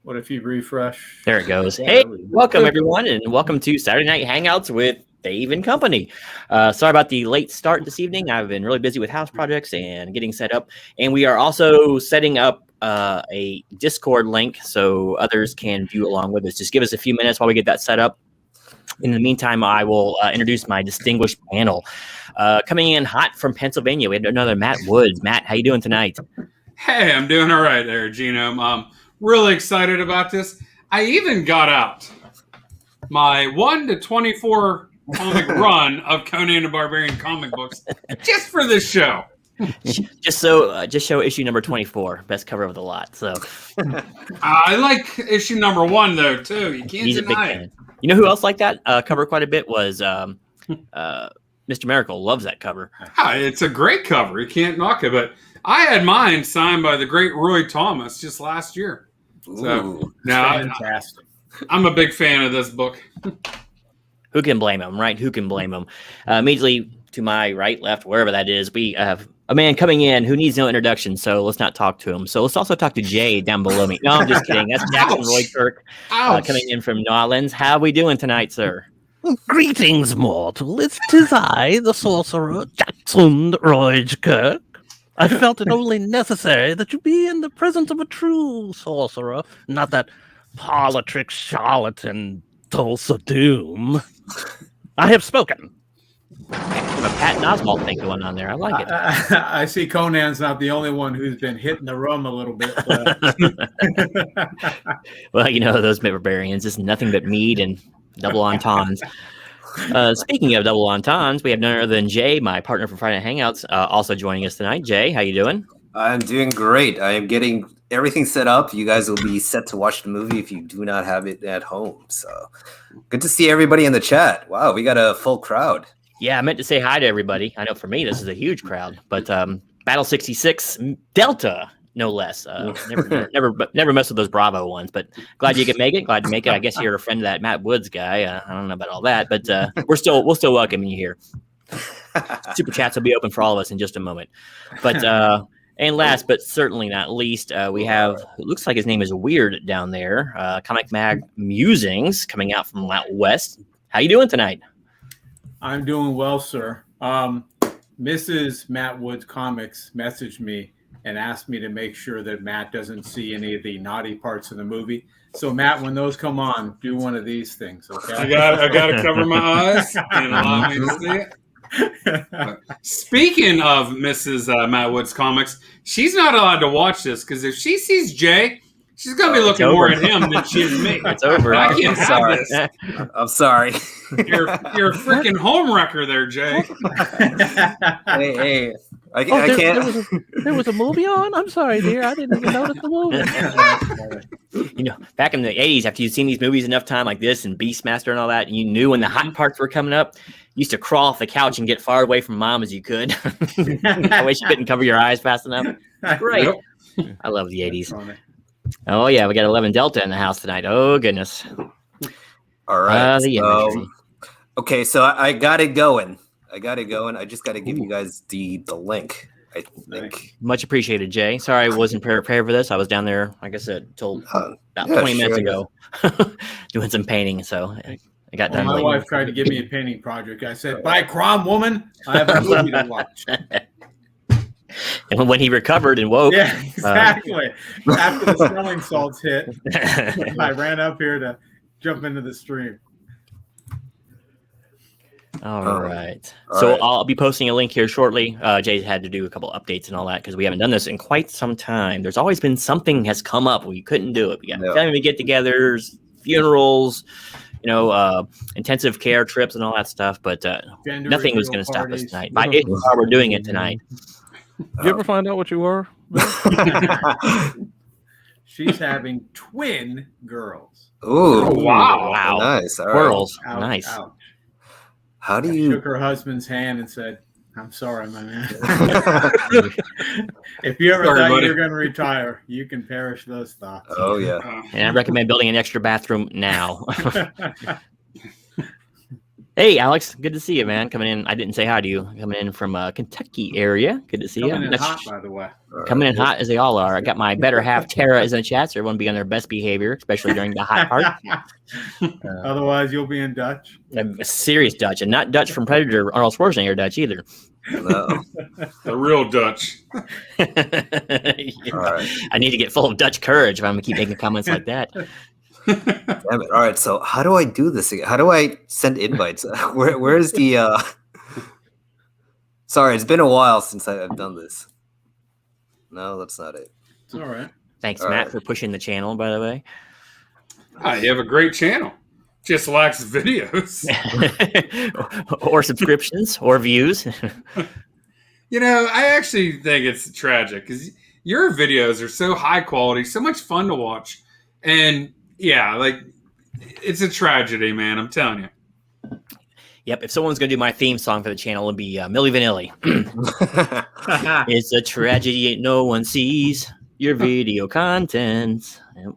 What if you refresh? There it goes. Hey, welcome everyone, and welcome to Saturday Night Hangouts with Dave and Company. Sorry about the late start this evening. I've been really busy with house projects and getting set up. And we are also setting up a Discord link so others can view along with us. Just give us a few minutes while we get that set up. In the meantime, I will introduce my distinguished panel. Coming in hot from Pennsylvania, we have another Matt Woods. Matt, how you doing tonight? Hey, I'm doing all right there, Genome. I'm really excited about this. I even got out my 1 to 24 comic run of Conan the Barbarian comic books just for this show. Just show issue number 24, best cover of the lot. So I like issue number 1 though too. You can't deny it. You know who else liked that cover quite a bit was Mr. Miracle. Loves that cover. It's a great cover. You can't knock it. But I had mine signed by the great Roy Thomas just last year. So now fantastic. I'm a big fan of this book. Who can blame him, right? Who can blame him? Immediately to my right, left, wherever that is, we have a man coming in who needs no introduction, so let's not talk to him. So let's also talk to Jay down below me. No, I'm just kidding. That's TheJacksonRoykirk coming in from New Orleans. How are we doing tonight, sir? Greetings, mortal. Tis I, the sorcerer, TheJacksonRoykirk. I felt it only necessary that you be in the presence of a true sorcerer, not that politrick charlatan Tulsa Doom. I have spoken. A Patton Oswalt thing going on there. I like it. I see Conan's not the only one who's been hitting the rum a little bit. Well, you know, those barbarians, it's nothing but mead and double entendres. Speaking of double entendres, we have none other than Jay, my partner for Friday Night Hangouts, also joining us tonight. Jay, how you doing? I'm doing great. I am getting everything set up. You guys will be set to watch the movie if you do not have it at home. So good to see everybody in the chat. Wow, we got a full crowd. Yeah, I meant to say hi to everybody. I know for me, this is a huge crowd. But Battle 66 Delta, no less. Never mess with those Bravo ones. But glad you could make it. Glad to make it. I guess you're a friend of that Matt Woods guy. I don't know about all that, but we'll still welcome you here. Super chats will be open for all of us in just a moment. But and last but certainly not least, we have, it looks like his name is Weird down there. Comic Mag Musings coming out from out west. How you doing tonight? I'm doing well, sir. Mrs. Matt Woods Comics messaged me and asked me to make sure that Matt doesn't see any of the naughty parts of the movie. So, Matt, when those come on, do one of these things, okay? I got to cover my eyes and allow me to see it. Speaking of Mrs. Matt Woods Comics, she's not allowed to watch this because if she sees Jay, she's going to be looking more at him than she is me. It's over. I can't have this. I'm sorry. You're a freaking home wrecker there, Jay. Hey. I can't. There was a movie on? I'm sorry, dear. I didn't even notice the movie. You know, back in the 80s, after you'd seen these movies enough time like this and Beastmaster and all that, and you knew when the hot parts were coming up, you used to crawl off the couch and get far away from mom as you could. That way she couldn't cover your eyes fast enough. Great. Yep. I love the 80s. Oh, yeah, we got 11 Delta in the house tonight. Oh, goodness. All right. Okay, so I got it going. I just got to give you guys the link, I think. Much appreciated, Jay. Sorry I wasn't prepared for this. I was down there, like I said, till about 20 minutes ago doing some painting, so I got done. My wife tried to give me a painting project. I said, "Bye, Crom, woman. I have a movie to watch." And when he recovered and woke. Yeah, exactly. After the smelling salts hit, I ran up here to jump into the stream. All right. So I'll be posting a link here shortly. Jay's had to do a couple updates and all that because we haven't done this in quite some time. There's always been something has come up. We couldn't do it. We got family get-togethers, funerals, intensive care trips and all that stuff. But nothing was going to stop us tonight. By it, we're doing it tonight. Did you ever find out what you were? She's having twin girls. Oh, wow. Nice. All Girls. Ouch, nice. ouch. How do you... shook her husband's hand and said, "I'm sorry, my man. If you ever thought you were going to retire, you can perish those thoughts." Oh, yeah. And I recommend building an extra bathroom now. Hey, Alex. Good to see you, man. Coming in. I didn't say hi to you. Coming in from Kentucky area. Good to see Coming you. in hot, by the way. Coming in hot as they all are. I got my better half Tara is in the chat, so everyone be on their best behavior, especially during the hot part. Otherwise, you'll be in Dutch. Serious Dutch, and not Dutch from Predator, Arnold Schwarzenegger Dutch either. No. The real Dutch. Yeah. All right. I need to get full of Dutch courage if I'm gonna keep making comments like that. Damn it. All right. So how do I do this again? How do I send invites? Where's the? Sorry, it's been a while since I've done this. No, that's not it. It's all right. Thanks, All Matt, right. for pushing the channel. By the way, You have a great channel. Just lacks videos. or subscriptions or views. You know, I actually think it's tragic because your videos are so high quality, so much fun to watch, and yeah, like it's a tragedy, man. I'm telling you. Yep. If someone's gonna do my theme song for the channel, it'll be Milli Vanilli. It's a tragedy no one sees your video content. Yep.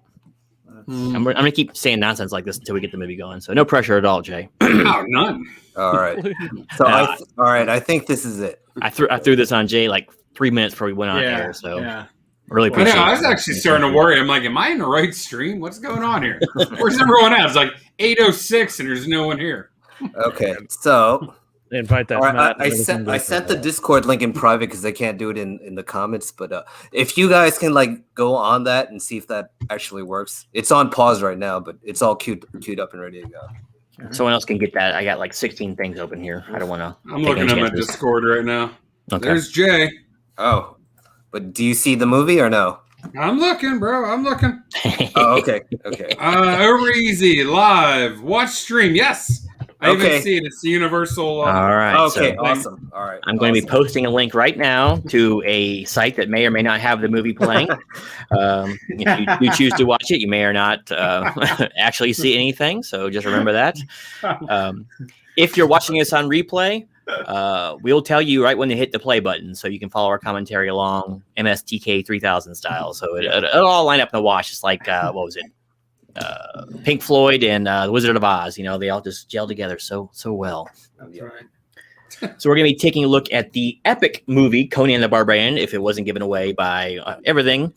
I'm gonna keep saying nonsense like this until we get the movie going. So no pressure at all, Jay. Oh, none. All right. So all right. I think this is it. I threw this on Jay like 3 minutes before we went on air. So really I appreciate know. I it. was actually starting to worry. I'm like, am I in the right stream? What's going on here? Where's everyone at? It's like 8:06 and there's no one here. Okay. So Invite that. all right, Matt I sent the Discord link in private because I can't do it in the comments. But if you guys can like go on that and see if that actually works, it's on pause right now, but it's all queued up and ready to go. Someone else can get that. I got like 16 things open here. I don't want to. I'm looking at my Discord right now. Okay. There's Jay. Oh, but do you see the movie or no? I'm looking, bro. I'm looking. Oh, okay. Okay. OverEasy live watch stream. Yes, I Okay. even see it. It's the universal. All right. Okay. So Awesome. All right. I'm going to be posting a link right now to a site that may or may not have the movie playing. If you choose to watch it, you may or not actually see anything. So just remember that. If you're watching this on replay, we'll tell you right when to hit the play button so you can follow our commentary along MSTK 3000 style. So it'll all line up in the wash. It's like, what was it? Pink Floyd and The Wizard of Oz. You know, they all just gel together so well. That's right. So we're going to be taking a look at the epic movie Conan the Barbarian, if it wasn't given away by everything.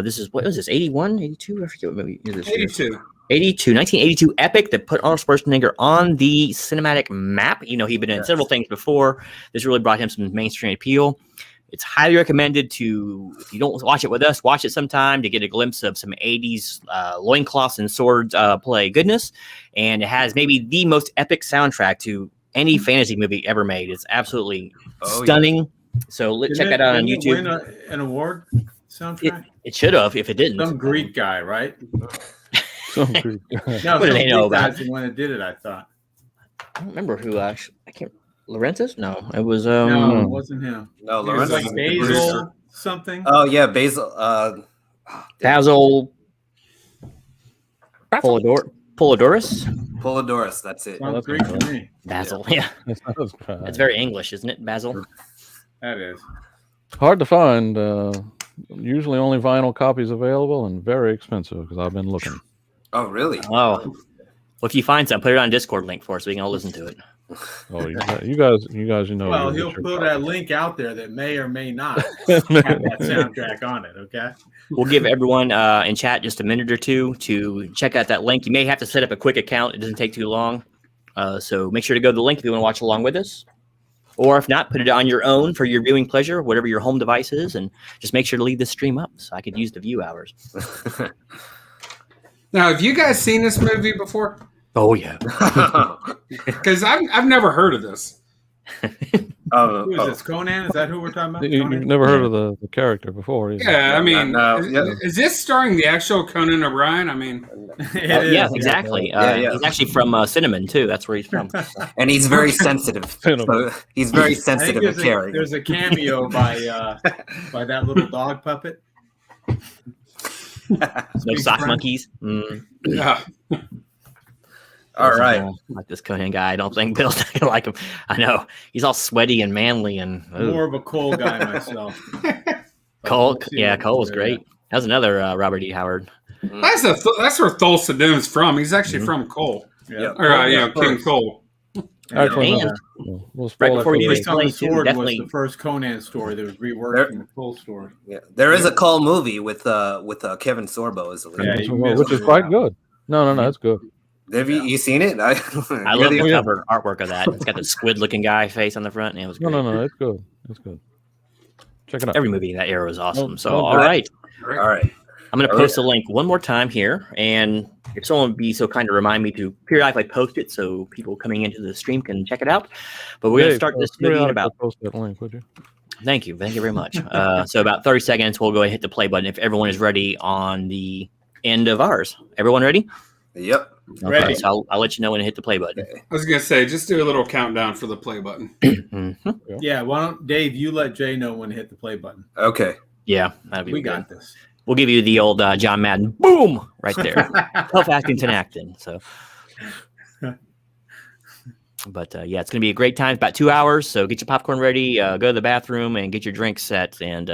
This is, what was this, 81, 82? I forget what movie is this. 82. 1982 epic that put Arnold Schwarzenegger on the cinematic map. You know, he'd been in several things before. This really brought him some mainstream appeal. It's highly recommended to, if you don't watch it with us, watch it sometime to get a glimpse of some 80s loincloths and swords play goodness. And it has maybe the most epic soundtrack to any fantasy movie ever made. It's absolutely stunning. Yeah. So check that out on YouTube. Win an award soundtrack? It should have if it didn't. Some Greek guy, right? What do they know about? The one that did it, I thought. I don't remember who actually. I can't. Laurentis? No, it was. No, it wasn't him. No, It was Lorenzo. like Basil something. Oh yeah, Basil. Basil. Polydorus. Polydorus. That's it. Sounds Greek to me. Basil. Yeah, that's very English, isn't it? Basil. That is. Hard to find. Usually only vinyl copies available and very expensive because I've been looking. Oh really? Oh, well, if you find some, put it on Discord link for us so we can all listen to it. Oh, you guys, you know. Well, he'll put a link out there that may or may not have that soundtrack on it. Okay. We'll give everyone in chat just a minute or two to check out that link. You may have to set up a quick account. It doesn't take too long. So make sure to go to the link if you want to watch along with us. Or if not, put it on your own for your viewing pleasure, whatever your home device is, and just make sure to leave this stream up so I could use the view hours. Now, have you guys seen this movie before? Oh yeah, Because I've never heard of this. Who is this? Conan? Is that who we're talking about? You've Conan? never heard of the character before? Yeah, I mean, yeah. is this starring the actual Conan O'Brien? I mean, It is, yeah, exactly. Yeah. He's actually from Cinnamon too. That's where he's from. And he's very sensitive. So he's very I think sensitive and caring. there's a cameo by that little dog puppet. No sock monkeys. yeah. All right. Like this Conan guy, I don't think Bill's not gonna like him. I know he's all sweaty and manly and More of a Cole guy myself. Cole. Yeah, Cole was great. That was another Robert E. Howard. That's where Thulsa Doom's from. He's actually from Cole. Yeah. Or, King Cole. Actually, And we'll spoil right before it you for Place on the too, Sword definitely. was the first Conan story that was reworked There- from the full story. Yeah, there is a call movie with Kevin Sorbo as the lead. Yeah, later. you missed Which is it. quite good. No, it's good. Have you seen it? I love the Oh, yeah. cover artwork of that. It's got the squid-looking guy face on the front, and it was great. No, it's good. It's good. Check it out. Every movie in that era was awesome. So, don't all do it. right. All right. I'm going to Oh, post the link one more time here, and if someone would be so kind to remind me to periodically post it so people coming into the stream can check it out. But we're going to start this movie in about. Post that link, would you? Thank you very much. So about 30 seconds, we'll go ahead and hit the play button if everyone is ready on the end of ours. Everyone ready? Yep. Ready. Okay, so I'll let you know when to hit the play button. I was gonna say, just do a little countdown for the play button. Mhm. Yeah, why don't Dave? You let Jay know when to hit the play button. Okay. Yeah, that'd be We good. got this. We'll give you the old John Madden boom right there. Tough Actington acting. So, but yeah, it's gonna be a great time. It's about 2 hours, so get your popcorn ready. Go to the bathroom and get your drinks set, and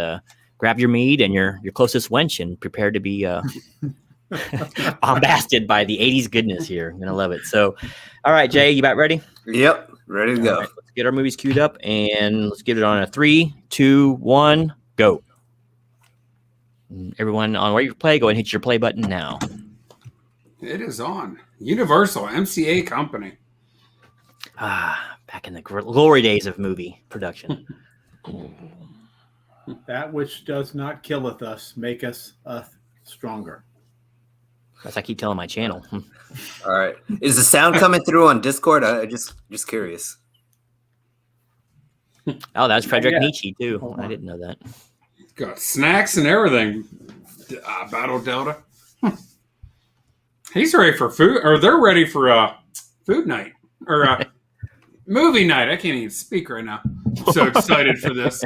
grab your mead and your closest wench, and prepare to be bombasted by the 80s goodness here. I'm gonna love it. So, all right, Jay, you about ready? Yep. Ready to All go. right, let's get our movies queued up, and let's get it on a 3, 2, 1, go. Everyone on where you play, go and hit your play button now. It is on Universal MCA Company. Back in the glory days of movie production. That which does not killeth us, make us stronger. As I keep telling my channel. All right. Is the sound coming through on Discord? I just curious. Oh, that's Frederick yeah. Nietzsche too. Hold I on. didn't know that. Got snacks and everything. Battle Delta. He's ready for food, or they're ready for food night or movie night. I can't even speak right now. I'm so excited for this.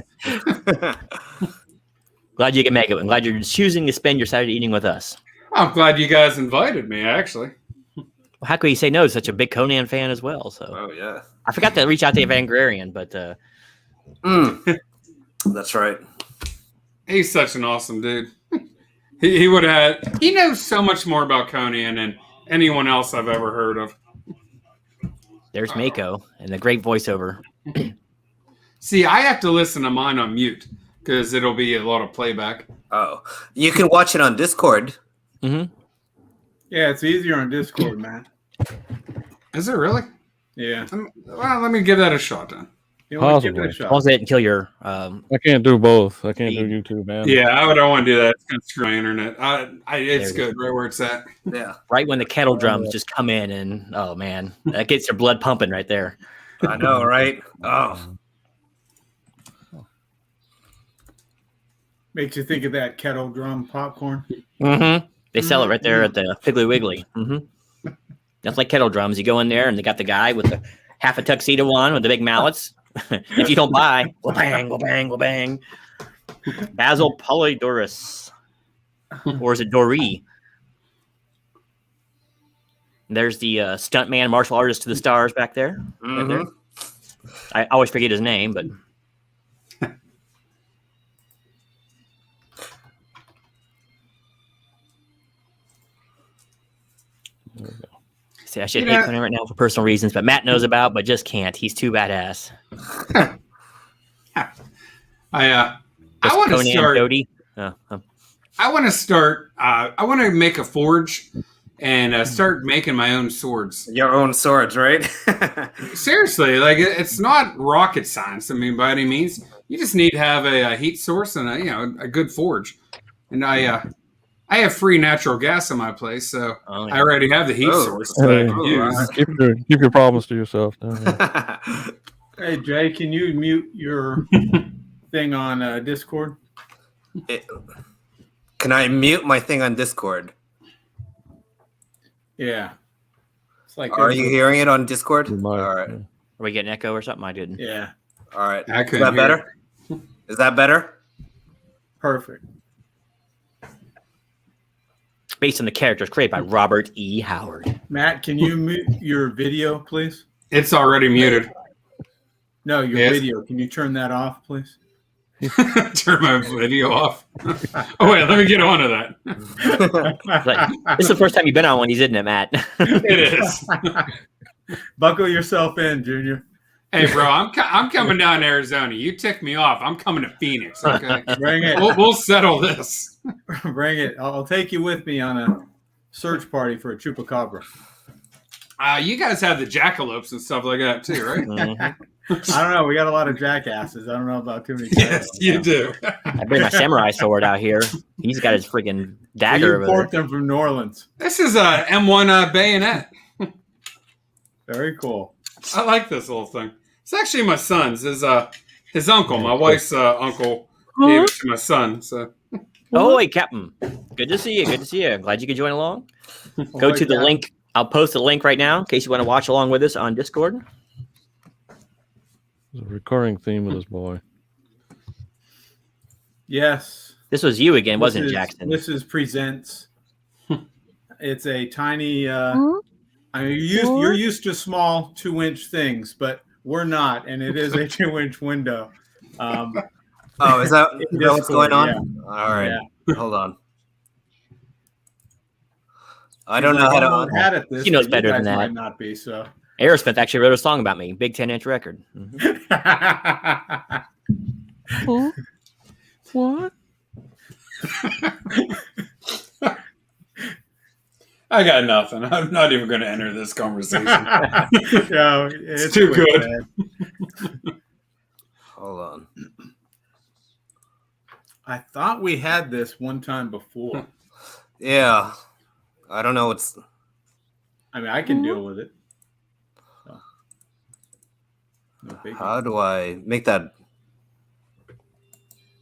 Glad you can make it. I'm glad you're choosing to spend your Saturday evening with us. I'm glad you guys invited me. Actually, Well, how could you say no? Such a big Conan fan as well. So Oh yeah. I forgot to reach out to Evangarian, but That's right. he's such an awesome dude. He would have had. He knows so much more about Conan than anyone else I've ever heard of. there's Mako and the great voiceover. See, I have to listen to mine on mute because it'll be a lot of playback. Oh, you can watch it on Discord. Mm-hmm. Yeah, it's easier on Discord, man. Is it really? Yeah. Well, let me give that a shot then. You want to give it a Possibly. shot. Pause it and kill your. I can't do both. I can't do YouTube, man. Yeah, I don't want to do that. It's going to screw my internet. It's There it good right where it's at. Yeah. Right when the kettle drums just come in, and oh man, that gets your blood pumping right there. I know, right? Oh. Makes you think of that kettle drum popcorn. Mm-hmm. They sell it right there at the Piggly Wiggly. Mm-hmm. That's like kettle drums. You go in there, and they got the guy with the half a tuxedo on with the big mallets. If you don't buy, go bang, go bang, go bang. Basil Polydorus. Or is it Dory? There's the stuntman, martial artist to the stars back there. Right there. I always forget his name, but see, I should hate Conan right now for personal reasons, but Matt knows about, but just can't. He's too badass. I Just want to Conan start. Doty. I want to start. I want to make a forge and start making my own swords. Your own swords, right? Seriously, like it's not rocket science. I mean, by any means, you just need to have a heat source and a good forge. And I have free natural gas in my place, so Oh, yeah. I already have the heat Oh. source that I can use. Keep your problems to yourself. Don't you? Hey, Jay, can you mute your thing on Discord? Can I mute my thing on Discord? Yeah. It's like Are you hearing it on Discord? You might, All right. yeah. Are we getting echo or something? I didn't. Yeah. All right. I Is couldn't that hear better? Is that better? Perfect. Based on the characters created by Robert E. Howard. Matt, can you mute your video, please? It's already muted. No, your Yes. video. Can you turn that off, please? Turn my video off. Oh wait, let me get on to that. Like, this is the first time you've been on one, isn't it, Matt? It is. Buckle yourself in, Junior. Hey, bro, I'm coming down to Arizona. You tick me off. I'm coming to Phoenix. Okay, Bring it. we'll settle this. Bring it. I'll take you with me on a search party for a chupacabra. You guys have the jackalopes and stuff like that too, right? Mhm. I don't know. We got a lot of jackasses. I don't know about too many. Yes, you do. I bring my samurai sword out here. He's got his freaking dagger You over import there. them from New Orleans. This is a M1 bayonet. Very cool. I like this little thing. It's actually my son's. His uncle, my wife's uncle, gave it to my son. So Oh, hey, Captain. Good to see you. Good to see you. Glad you could join along. Go to the link. I'll post the link right now in case you want to watch along with us on Discord. There's a recurring theme with this boy. Yes. This was you again, wasn't it, This is- Jackson? This is Presents. It's a tiny. I mean, you're used to small 2-inch things, but we're not, and it is a 2-inch window. Oh, is that what's going on? Yeah. All right, Yeah. hold on. I don't know how to. Had it this, He knows but better you than guys that. Might not be so. Aerosmith actually wrote a song about me. Big 10-inch record. Mhm. What? I got nothing. I'm not even going to enter this conversation. No, it's too quick, good. man. Hold on. I thought we had this one time before. Yeah, I don't know what's. I mean, I can deal with it. So, no biggie. How do I make that?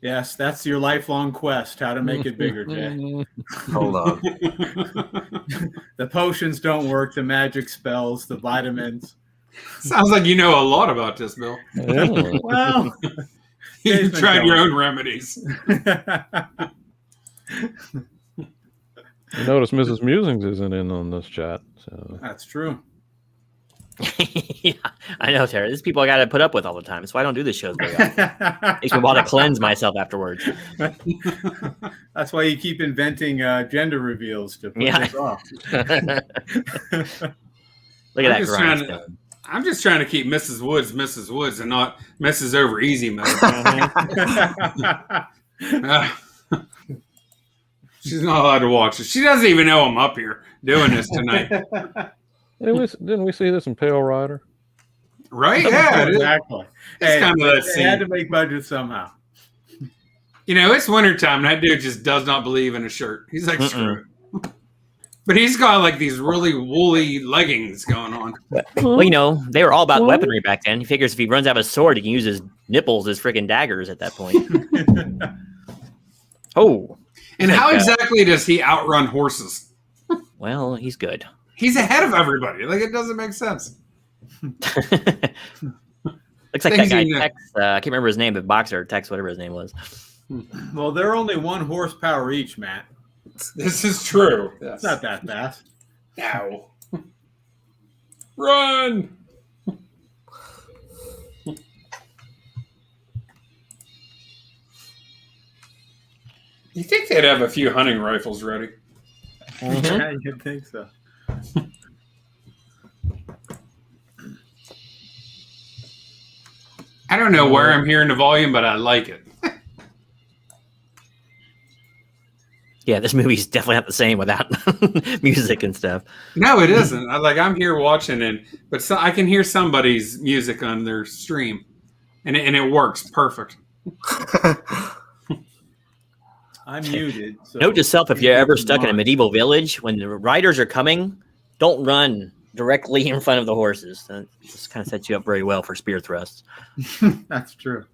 Yes, that's your lifelong quest, how to make it bigger, Jay. Hold on. The potions don't work, the magic spells, the vitamins. Sounds like you know a lot about this, Bill. Yeah. Well, You've been tried your telling own remedies. You notice Mrs. Musings isn't in on this chat. So that's true. Yeah, I know, Tara. These people I got to put up with all the time. That's why I don't do this shows very often. Makes me want to cleanse myself afterwards. That's why you keep inventing gender reveals to put Yeah. this off. Look at I'm that just trying grindstone. I'm just trying to keep Mrs. Woods, and not Mrs. OverEasy Mode. She's not allowed to watch it. She doesn't even know I'm up here doing this tonight. didn't we see this in Pale Rider? Right? Yeah. It is. Exactly. It's Hey, kind of that they had scene. to make budget somehow. You know, it's wintertime, and that dude just does not believe in a shirt. He's like, screw it. But he's got like these really woolly leggings going on. Well, you know, they were all about weaponry back then. He figures if he runs out of a sword, he can use his nipples as freaking daggers at that point. Oh, And how Like, exactly does he outrun horses? well, he's good. He's ahead of everybody. Like, it doesn't make sense. Looks like that Things guy you know. Tex. I can't remember his name, but Boxer Tex, whatever his name was. Well, they're only 1 horsepower each, Matt. This is true. It's not that fast. Ow. Run! You think they'd have a few hunting rifles ready? Yeah, you'd think so. I don't know where I'm hearing the volume, but I like it. Yeah, this movie's definitely not the same without music and stuff. No, it isn't. I'm here watching, but I can hear somebody's music on their stream, and it works perfect. I'm muted. So Note to self: if you're ever stuck in a medieval village, when the riders are coming, don't run directly in front of the horses. That just kind of sets you up very well for spear thrusts. That's true.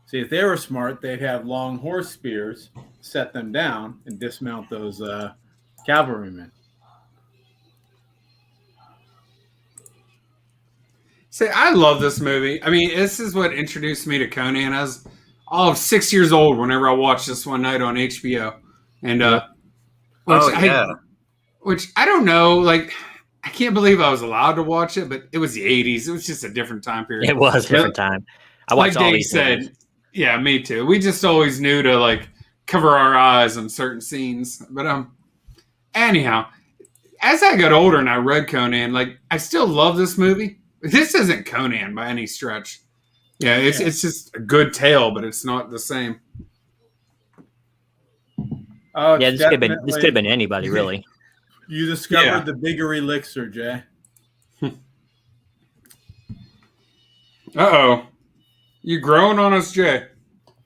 See, if they were smart, they'd have long horse spears, set them down, and dismount those cavalrymen. See, I love this movie. I mean, this is what introduced me to Conan. I was all of 6 years old whenever I watched this one night on HBO, and which I don't know, like I can't believe I was allowed to watch it, but it was the 80s. It was just a different time period. It was a different time. I Like watched all Dave these said, movies. yeah, me too. We just always knew to like cover our eyes on certain scenes. But anyhow, as I got older and I read Conan, like I still love this movie. This isn't Conan by any stretch. Yeah, it's just a good tale, but it's not the same. Oh, Yeah, it's this could have definitely- been anybody, really. You discovered Yeah. the bigger elixir, Jay. Uh-oh. You growing on us, Jay?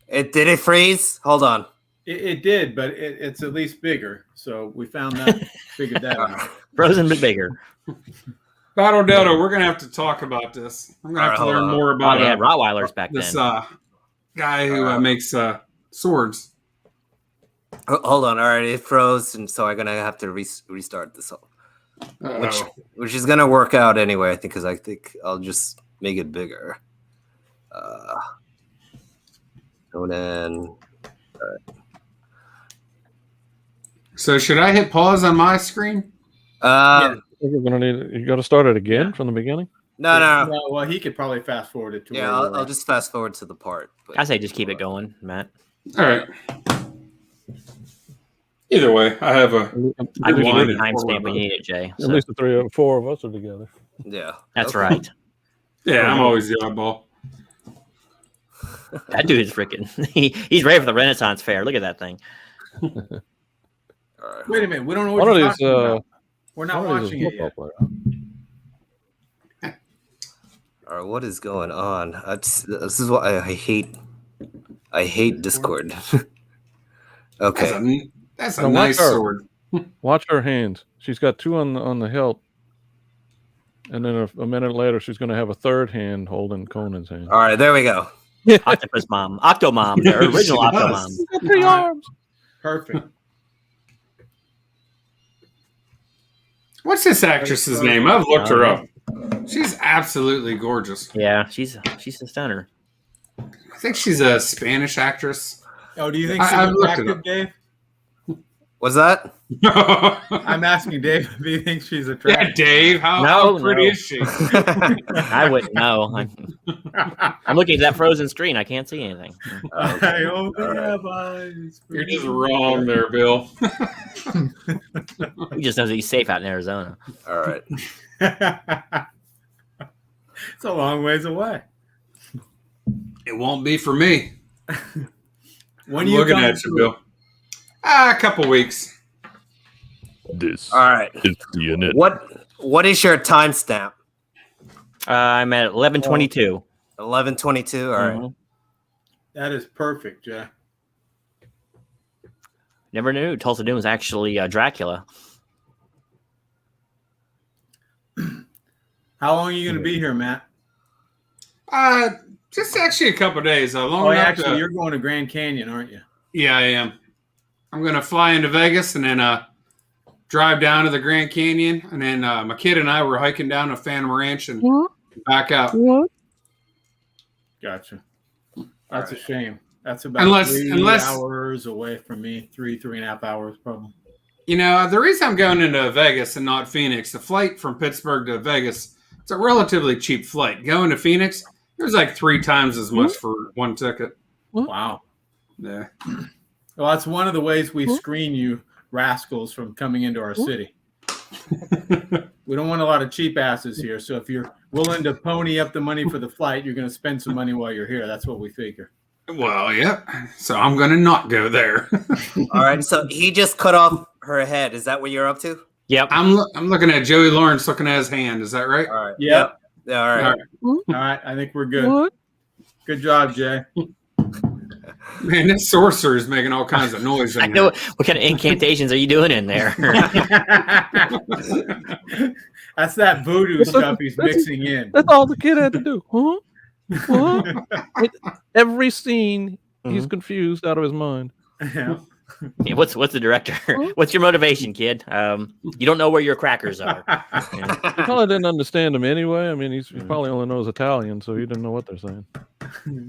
Did it freeze? Hold on. It did, but it's at least bigger. So we found that, figured that out. Frozen but bigger. Battle Delta, we're going to have to talk about this. I'm going to have to Alright, learn hold on. more Oh, about they had Rottweilers back this then. guy who makes swords. Hold on. All right, it froze, and so I'm gonna have to restart this whole, Uh-oh. which is gonna work out anyway. I think because I think I'll just make it bigger. Conan. So should I hit pause on my screen? I think you're gonna need. You got to start it again Yeah. from the beginning. No. Well, he could probably fast forward it to Yeah, where we're I'll at. just fast forward to the part. But, I say just keep it going, Matt. All right. Either way, I have a I can give you line a and timestamp forward. when you need it, Jay. At So least the 3 or 4 of us are together. Yeah, that's okay. right. Yeah, I'm always the oddball. That dude is freaking. He's ready for the Renaissance Fair. Look at that thing. All right. Wait a minute, we don't know One what of you're these. talking about. We're not One of these watching is it football yet. player. All right, what is going on? This is what I hate. I hate Discord. Okay. That's a Now, watch nice her. sword. Watch her hands. She's got 2 on the hilt, and then a minute later, she's going to have a third hand holding Conan's hand. All right, there we go. Octopus Mom. Octomom. The original She does. Octomom. She's got 3 arms. Perfect. What's this actress's name? I've looked her up. She's absolutely gorgeous. Yeah, she's a stunner. I think she's a Spanish actress. Oh, do you think she's I've looked it attractive, up. Dave? What's that? I'm asking Dave if he thinks she's Yeah, attractive. Dave, how No, pretty no. is she? I wouldn't know. I'm looking at that frozen screen. I can't see anything. I only have eyes. for You're just you. wrong there, Bill. He just knows that he's safe out in Arizona. All right. It's a long ways away. It won't be for me. When I'm are you looking coming at you, to Bill. A couple weeks. This All right. is the unit. What is your timestamp? I'm at 11:22. 11:22. All right. Mhm. That is perfect, Jay. Never knew Tulsa Doom was actually Dracula. How long are you going to be here, Matt? Just actually a couple days. Long Oh, enough actually, to- you're going to Grand Canyon, aren't you? Yeah, I am. I'm gonna fly into Vegas and then drive down to the Grand Canyon, and then my kid and I were hiking down to Phantom Ranch and back out. What? Gotcha. That's a shame. That's about Unless- 3 hours away from me. 3.5 hours, probably. You know, the reason I'm going into Vegas and not Phoenix, the flight from Pittsburgh to Vegas, it's a relatively cheap flight. Going to Phoenix, it was like 3 times as much for one ticket. Wow. Yeah. Well, that's one of the ways we screen you rascals from coming into our city. We don't want a lot of cheap asses here. So if you're willing to pony up the money for the flight, you're going to spend some money while you're here. That's what we figure. Well, yeah. So I'm going to not go there. All right. So he just cut off her head. Is that what you're up to? Yep. I'm looking at Joey Lawrence looking at his hand. Is that right? All right. Yep. Yeah. All right. All right. All right. I think we're good. What? Good job, Jay. Man, this sorcerer is making all kinds of noise in I know. What kind of incantations are you doing in there? That's that voodoo stuff he's mixing in. That's all the kid had to do. Huh? What? Every scene, he's confused out of his mind. Yeah. Yeah, what's the director? What's your motivation, kid? You don't know where your crackers are. Yeah. He probably didn't understand him anyway. I mean, he probably only knows Italian, so he didn't know what they're saying.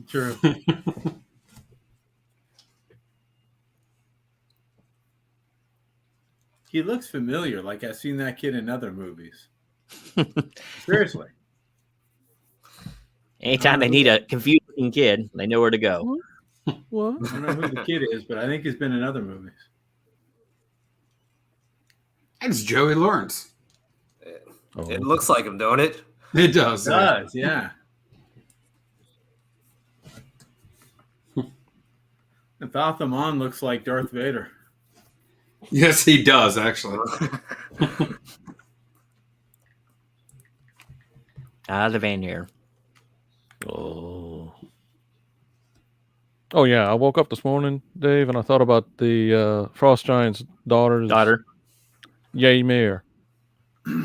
True. He looks familiar, like I've seen that kid in other movies. Seriously. Anytime they need a confusing kid, they know where to go. What? I don't know who the kid is, but I think he's been in other movies. That's Joey Lawrence. Oh, It looks like him, don't it? It does. It does, yeah. Without them on, looks like Darth Vader. Yes, he does, actually. The Vanir. Oh. Oh yeah, I woke up this morning, Dave, and I thought about the Frost Giant's daughter. Ymir.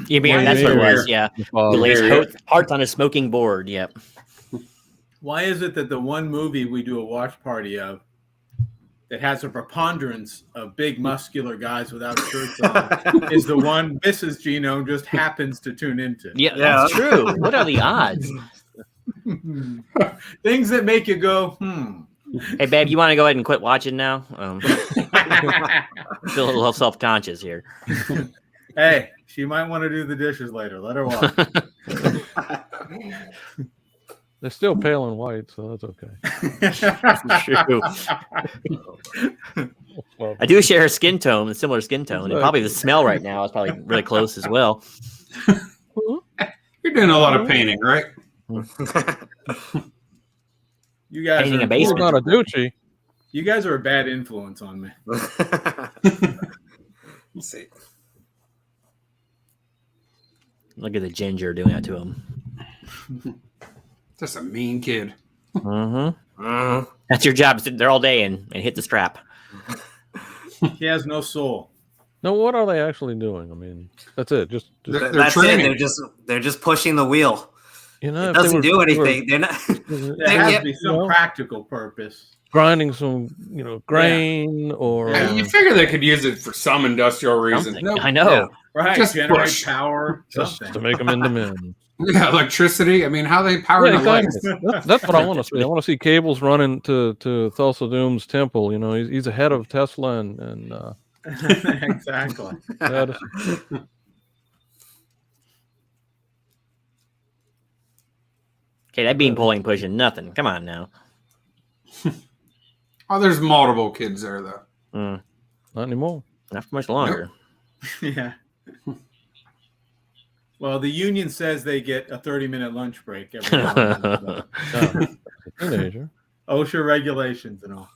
Ymir, that's what it was. Yeah. The father. He lays Yeah. hearts on a smoking board. Yep. Why is it that the one movie we do a watch party of that has a preponderance of big muscular guys without shirts on is the one Mrs. Genome just happens to tune into? Yeah, that's true. What are the odds? Things that make you go, Hey, babe, you want to go ahead and quit watching now? I feel a little self-conscious here. Hey, she might want to do the dishes later. Let her watch. They're still pale and white, so that's okay. True. Well, I do share a skin tone, a similar skin tone, and probably the smell right now is probably really close as well. You're doing a lot of painting, right? You guys Painting are a basement. not a Ducci. You guys are a bad influence on me. Let's see. Look at the ginger doing that to him. That's a mean kid. Mm-hmm. That's your job. Sit there all day and hit the strap. He has no soul. No, what are they actually doing? I mean, that's it. Just They're That's training. it. They're just pushing the wheel. you know, It if they doesn't were- do they were anything. They're not. There has Yeah. to be some practical purpose. grinding some, grain or Yeah, you figure they could use it for some industrial reason. Something. Nope. I know. Right. Just Generate push. power. just Something. to make them into men. Yeah, electricity. I mean, how they power Yeah, the lights? exactly. That's what I want to see. I want to see cables running to Thulsa Doom's temple. You know, he's ahead of Tesla and Exactly. Edison. Okay, that bean pulling pushing nothing. Come on now. Oh, there's multiple kids there, though. Not anymore. Not for much longer. Yeah. Well, the union says they get a 30-minute lunch break every now and then. Yeah. Teenager. OSHA regulations and all.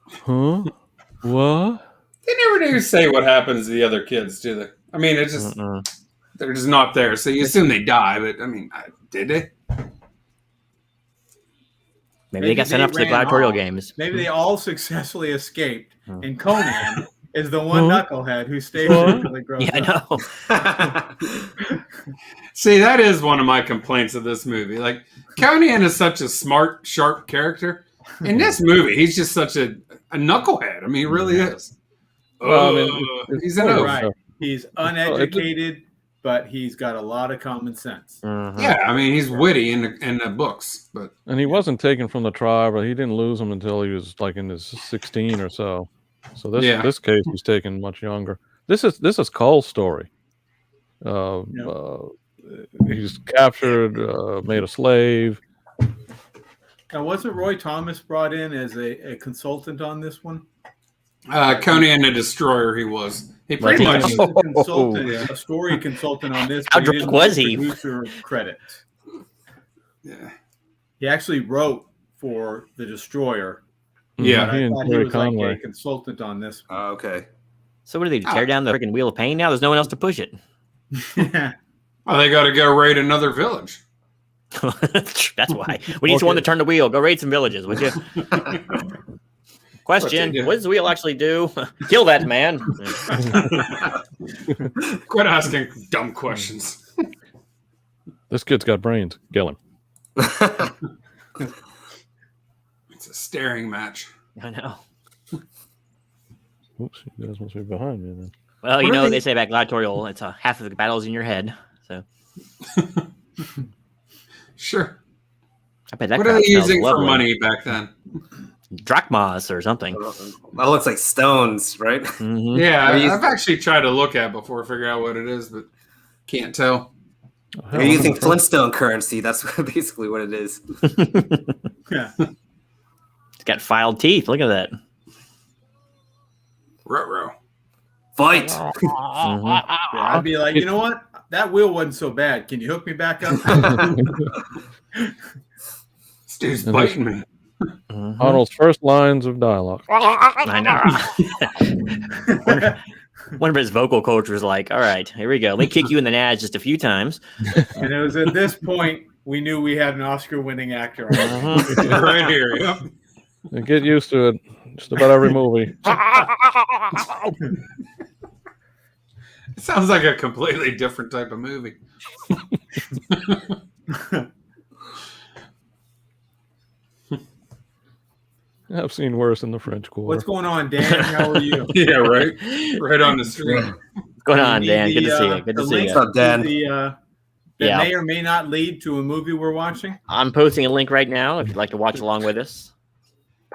Huh? What? They never do say what happens to the other kids, do they? I mean, it's just they're just not there. So you assume they die, but I mean, did they? Maybe they got sent up to the ran gladiatorial off. games. Maybe they all successfully escaped, Hmm. and Conan is the one knucklehead who stays Huh? until he grows Yeah, I up. know. See, that is one of my complaints of this movie. Like, Conan is such a smart, sharp character. In this movie, he's just such a knucklehead. I mean, he really is. Well, I mean, He's an oh, oaf. Right. He's uneducated, but he's got a lot of common sense. Mhm. Yeah, I mean, he's witty in the books, but And he wasn't taken from the tribe, or he didn't lose him until he was like in his 16 or so. So this case he's taken much younger. This is Cole's story. He's captured, made a slave. Now, wasn't Roy Thomas brought in as a consultant on this one? Conan the Destroyer, he was. He Like pretty he much. He was a consultant, a story consultant on this. How but drunk didn't was get he? Producer credit. Yeah. He actually wrote for the Destroyer. Yeah. But He I and thought he Terry was like Conway. a consultant on this one. Oh, okay. So what do they do? Tear down the freaking wheel of pain now? There's no one else to push it. Well, they got to go raid another village. That's why. We need someone to turn the wheel. Go raid some villages, would you? Question: do. what does the wheel actually do? Kill that man. Quit asking dumb questions. This kid's got brains. Kill him. It's a staring match. I know. Oops, you guys must be behind me then. Well, you What are know they- they say about gladiatorial, it's half of the battle's in your head. So Sure. I bet that. What are crowd they smells using for lovely. money back then? Drachmas or something. That looks like stones, right? Mhm. Yeah, Are you- I've actually tried to look at it before to figure out what it is, but can't tell. Oh, They're hell, using Flintstone currency. That's basically what it is. Yeah. It's got filed teeth. Look at that. Ruh-roh. Fight. Yeah, I'd be like, you know what? That wheel wasn't so bad. Can you hook me back up? This dude's biting me. Arnold's first lines of dialogue. I know. One of his vocal coach was like, all right, here we go. Let me kick you in the nads just a few times. And it was at this point we knew we had an Oscar-winning actor. Right here. Yep. And get used to it. Just about every movie. It sounds like a completely different type of movie. I've seen worse in the French Quarter. What's going on, Dan? How are you? Yeah, right. Right on the street. What's going on, Dan? Good to see you. Good to see you. What's up, Dan? That may or may not lead to a movie we're watching. I'm posting a link right now if you'd like to watch along with us.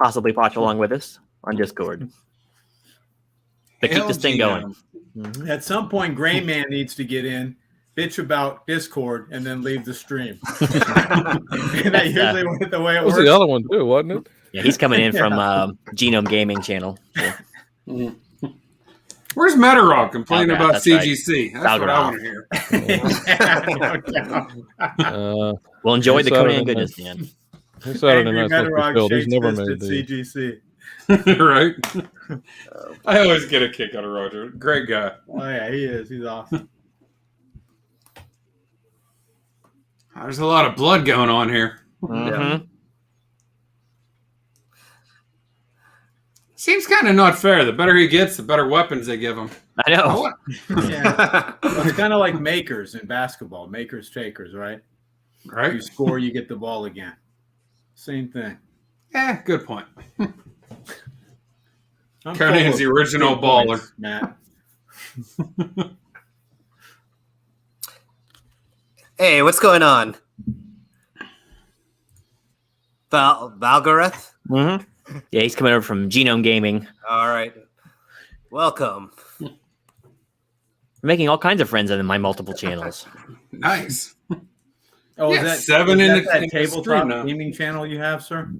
Possibly watch along with us on Discord. But keep this thing going. At some point, Gray Man needs to get in, bitch about Discord, and then leave the stream. And that's usually the way it was works. the other one too, wasn't it? Yeah, he's coming in from Genome Gaming channel. Yeah. Where's Matterog complaining Valgraph, about that's right. CGC? That's what I want to hear. We'll enjoy the Saturday Conan night. goodness, Dan. His Saturday Angry night's supposed to be Matterog filled. He's shakes never fist made at the. CGC. Right? I always get a kick out of Roger. Great guy. Oh yeah, he is. He's awesome. There's a lot of blood going on here. Mm-hmm. Seems kind of not fair. The better he gets, the better weapons they give him. I know. Yeah. Well, it's kind of like makers in basketball. Makers, takers, right? Right? You score, you get the ball again. Same thing. Yeah, good point. I'm Conan's full the of original big baller. points, Matt. Hey, what's going on? Valgareth? Mm-hmm. Yeah, he's coming over from Genome Gaming. All right. Welcome. We're making all kinds of friends in my multiple channels. Nice. Oh, Yeah, is that 7 in that the stream tabletop now. gaming channel you have, sir?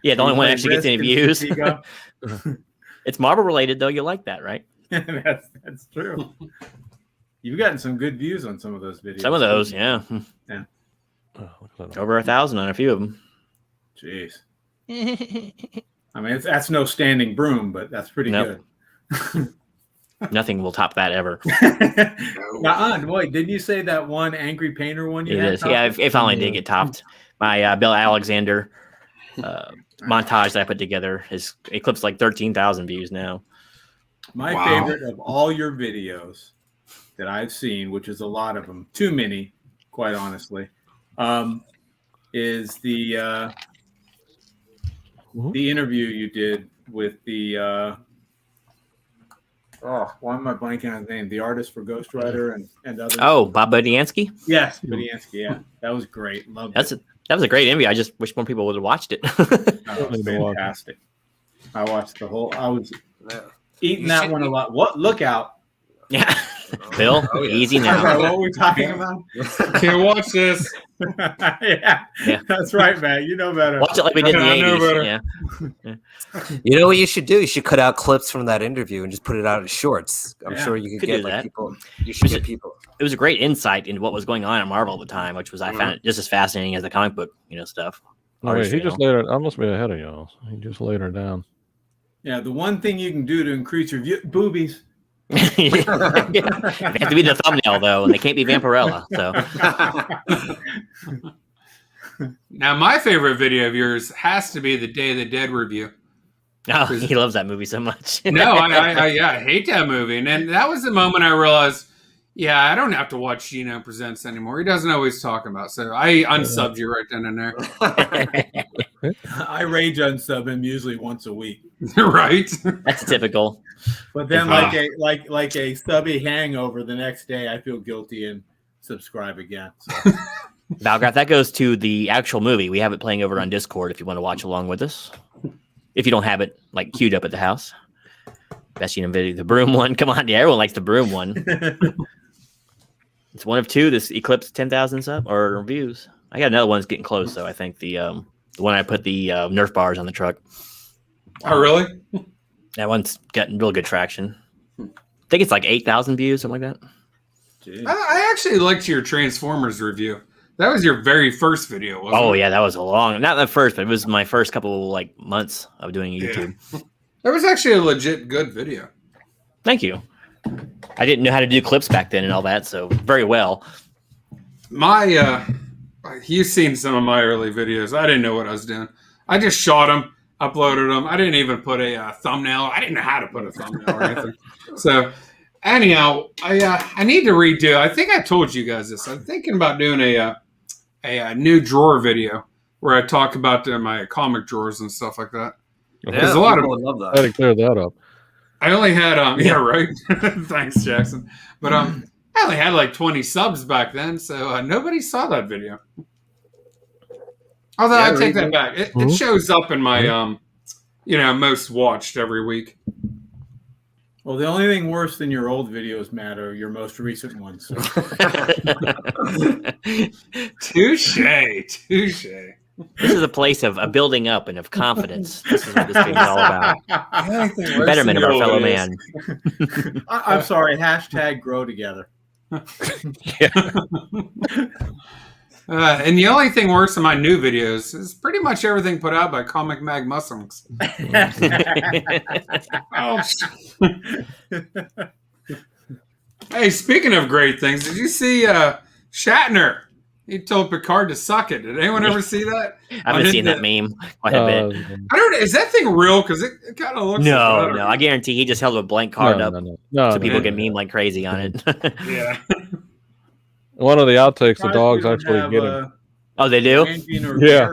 Yeah, the only one that actually gets any views. Seagull? It's Marvel related, though. You like that, right? That's true. You've gotten some good views on some of those videos. Some of those, yeah. Yeah. Oh, look at that. Over 1,000 on a few of them. Jeez. I mean, that's no standing broom, but that's pretty Nope. good. Nothing will top that ever. Wait, didn't you say that one Angry Painter one you It had? is. Yeah, it finally did get topped. My Bill Alexander montage that I put together is eclipsed like 13,000 views now. My Wow. favorite of all your videos that I've seen, which is a lot of them, too many, quite honestly, is the interview you did with the why am I blanking on his name? The artist for Ghost Rider and others. Oh, Bob Budiansky? Yes, Budiansky. Yeah, that was great. Loved it. That was a great interview. I just wish more people would have watched it. That was fantastic. I watched the whole. I was eating that one a lot. What? Look out! Yeah, Bill, easy Okay, now. what were we talking about? Can't watch this. Yeah, that's right, man. You know better. Watch it like we did in the I know 80s. better. Yeah. You know what you should do? You should cut out clips from that interview and just put it out as shorts. I'm Yeah, sure you could could get do like that. people. You should get people. It was a great insight into what was going on at Marvel at the time, which was I found it just as fascinating as the comic book, stuff. Oh, wait, he Artistry, just laid her. I must be ahead of y'all. He just laid her down. Yeah, the one thing you can do to increase your boobies. They have to be the thumbnail though, and they can't be Vampirella. So Now, my favorite video of yours has to be the Day of the Dead review. oh, he loves that movie so much. No, I hate that movie. And then that was the moment I realized, yeah, I don't have to watch Gino Presents anymore. He doesn't always talk about. So I unsubbed you right then and there. I rage unsub him usually once a week, Right? That's typical. but then like a stubby hangover the next day, I feel guilty and subscribe again. So. Valgraph, that goes to the actual movie. We have it playing over on Discord if you want to watch along with us. If you don't have it like queued up at the house. Best video, the broom one. Come on, yeah, everyone likes the broom one. It's one of two. This eclipsed 10,000 sub or views. I got another one that's getting close though. I think the one I put the Nerf bars on the truck. Oh, really? That one's getting real good traction. I think it's like 8,000 views, something like that. I actually liked your Transformers review. That was your very first video, wasn't it? Oh yeah, that was not the first, but it was my first couple like months of doing YouTube. Yeah. That was actually a legit good video. Thank you. I didn't know how to do clips back then and all that, so very well. You've seen some of my early videos. I didn't know what I was doing. I just shot them, uploaded them. I didn't even put a thumbnail. I didn't know how to put a thumbnail or anything. So anyhow, I need to redo. I think I told you guys this. I'm thinking about doing a new drawer video where I talk about my comic drawers and stuff like that. Yeah, a lot of would love that. I had to clear that up. I only had yeah, right. Thanks, Jackson. But I only had like 20 subs back then, so nobody saw that video. Although I take that back, it shows up in my most watched every week. Well, the only thing worse than your old videos, Matt, are your most recent ones. So. Touche. This is a place of building up and of confidence. This is what this game is all about. Betterment of our fellow man. I'm sorry. # grow together. And the only thing worse in my new videos is pretty much everything put out by Comic Mag Musins. Hey, speaking of great things, did you see Shatner? He told Picard to suck it. Did anyone ever see that? I haven't seen that meme quite a bit. I don't know. Is that thing real? Because it kind of looks No. I guarantee he just held a blank card up so people can meme like crazy on it. Yeah. One of the outtakes, the dogs actually get him. Oh, they do? Yeah.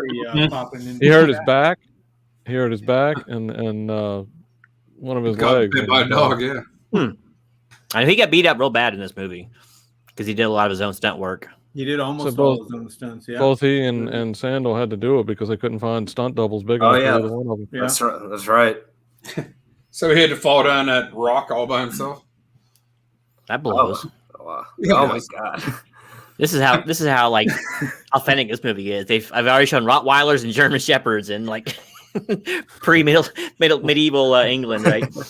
He hurt his back. And one of his legs. Bit by a dog, yeah. And he got beat up real bad in this movie because he did a lot of his own stunt work. He did almost all his own stunts, yeah. Both he and Sandal had to do it because they couldn't find stunt doubles big enough for either one of them. Yeah. That's right. So he had to fall down that rock all by himself? That blows. Oh, wow. Oh my god. This is how like authentic this movie is. I've already shown Rottweilers and German Shepherds in like medieval England, right? Well,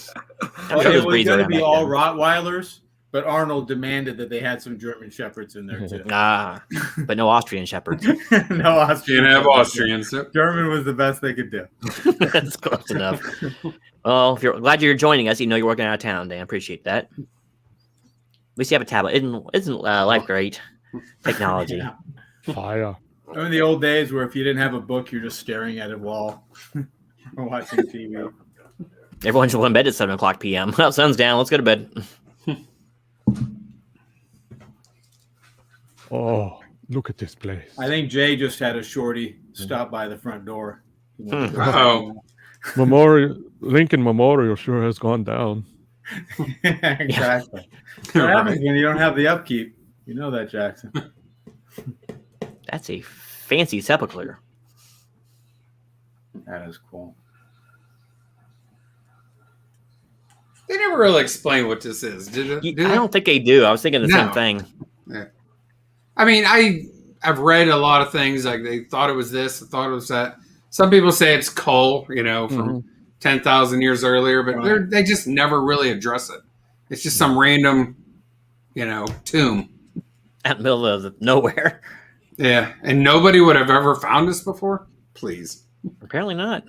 it was going to be all Rottweilers, but Arnold demanded that they had some German Shepherds in there too. But no Austrian Shepherds. No Austrian. Can't have Austrians. German was the best they could do. That's close enough. Well, if you're glad you're joining us, you're working out of town, Dan. I appreciate that. At least you have a tablet. Isn't life great? Technology. Yeah. Fire. In the old days where if you didn't have a book, you're just staring at a wall or watching TV. Everyone's going to bed at 7:00 p.m. Well, sun's down. Let's go to bed. Oh, look at this place. I think Jay just had a shorty stop by the front door. Lincoln Memorial sure has gone down. Exactly. What happens when you don't have the upkeep? You know that, Jackson. That's a fancy sepulcher. That is cool. They never really explain what this is, did they? I don't think they do. I was thinking the same thing. Yeah. I mean, I've read a lot of things like they thought it was this, thought it was that. Some people say it's coal, from 10,000 years earlier, but they just never really address it. It's just some random, tomb out in the middle of nowhere. Yeah, and nobody would have ever found this before. Please, apparently not.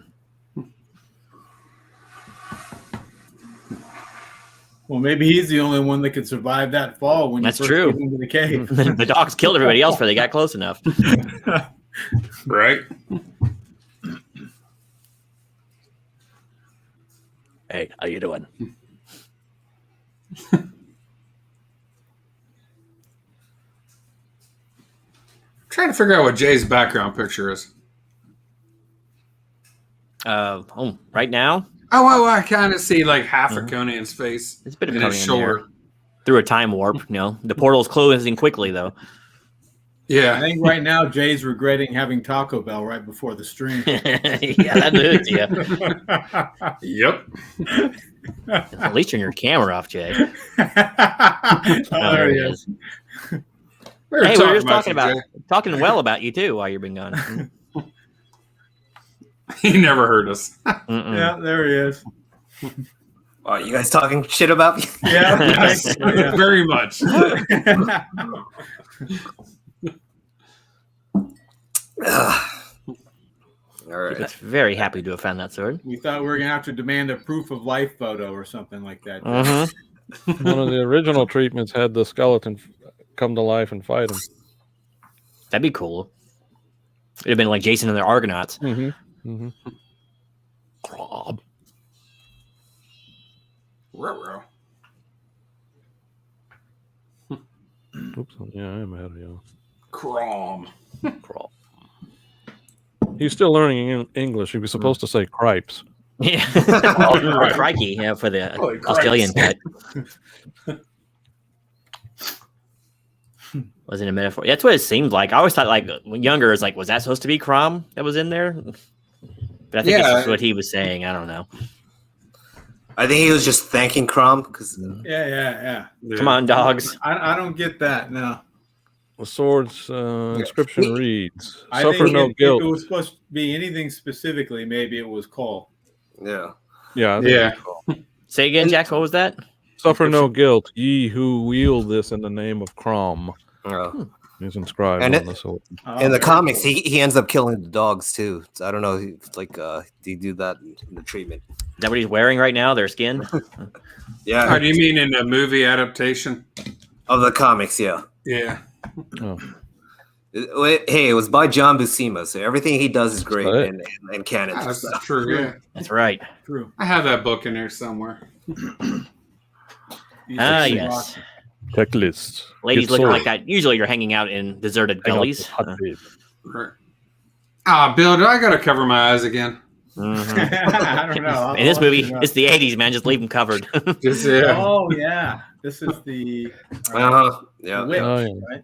Well, maybe he's the only one that could survive that fall when that's you first true. get into the cave. The dogs killed everybody else before they got close enough. Right. Hey, how you doing? Trying to figure out what Jay's background picture is. Right now? Oh, I kind of see like half of Conan's face. It's a bit of his shoulder. Through a time warp, The portal's closing quickly, though. Yeah. I think right now Jay's regretting having Taco Bell right before the stream. Yeah, that is, yeah. Yep. At least turn your camera off, Jay. There he is. Hey, we were just talking well about you too while you've been gone. He never heard us. Yeah, there he is. Are you guys talking shit about me? Yeah, Yes, very much. All right. It's very happy to have found that sword. We thought we were gonna have to demand a proof of life photo or something like that. One of the original treatments had the skeleton come to life and fight him. That'd be cool. It'd have been like Jason and the Argonauts. Mm-hmm. Crom. Ruh-roh. Oops, yeah, I am ahead of you. Crom. Crom. He's still learning English. He was supposed to say cripes. Yeah. Oh, crikey, yeah, for the Holy Australian Christ. cut. Wasn't a metaphor. That's what it seemed like. I always thought, like, when younger, it's like, was that supposed to be Crom that was in there? But I think it's just what he was saying. I don't know. I think he was just thanking Crom because Yeah. Come on, dogs. I don't get that. No. The sword's inscription reads, I "Suffer think no if guilt." it was supposed to be anything specifically, maybe it was Cole. yeah. Yeah, I think Yeah. it's called. Say again, Jax. What was that? Suffer no guilt, ye who wield this in the name of Crom. He's inscribed And on it- the sword. In the very comics, cool. he ends up killing the dogs too. So I don't know, did he do that in the treatment? Is that what he's wearing right now? Their skin? Yeah, Oh, do you mean in a movie adaptation? of the comics, yeah. Yeah. Oh. Hey, it was by John Buscema, so everything he does is great Right. and canon. That's true. Yeah. That's right. True. I have that book in there somewhere. Yes. Checklist. Ladies Get looking sword. like that. Usually you're hanging out in deserted Hang out gullies. with hot babe. Ah, Bill, do I gotta cover my eyes again? I don't know. In this I'll movie, let you know. it's the 80s, man. Just leave them covered. Just yeah. Oh yeah, this is the Yeah. witch, Oh, yeah. right?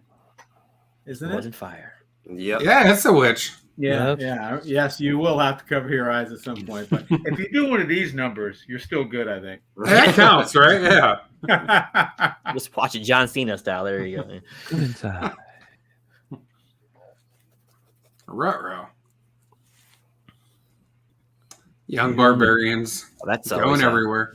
Isn't Was it? in fire. Yep. Yeah, it's a witch. Yeah, Yes. yeah. Yes, you will have to cover your eyes at some point. But if you do one of these numbers, you're still good, I think. That counts, right? Yeah. Just watch it John Cena style. There you go. Inside. Ruh-roh. Young barbarians Oh, that's going always, everywhere.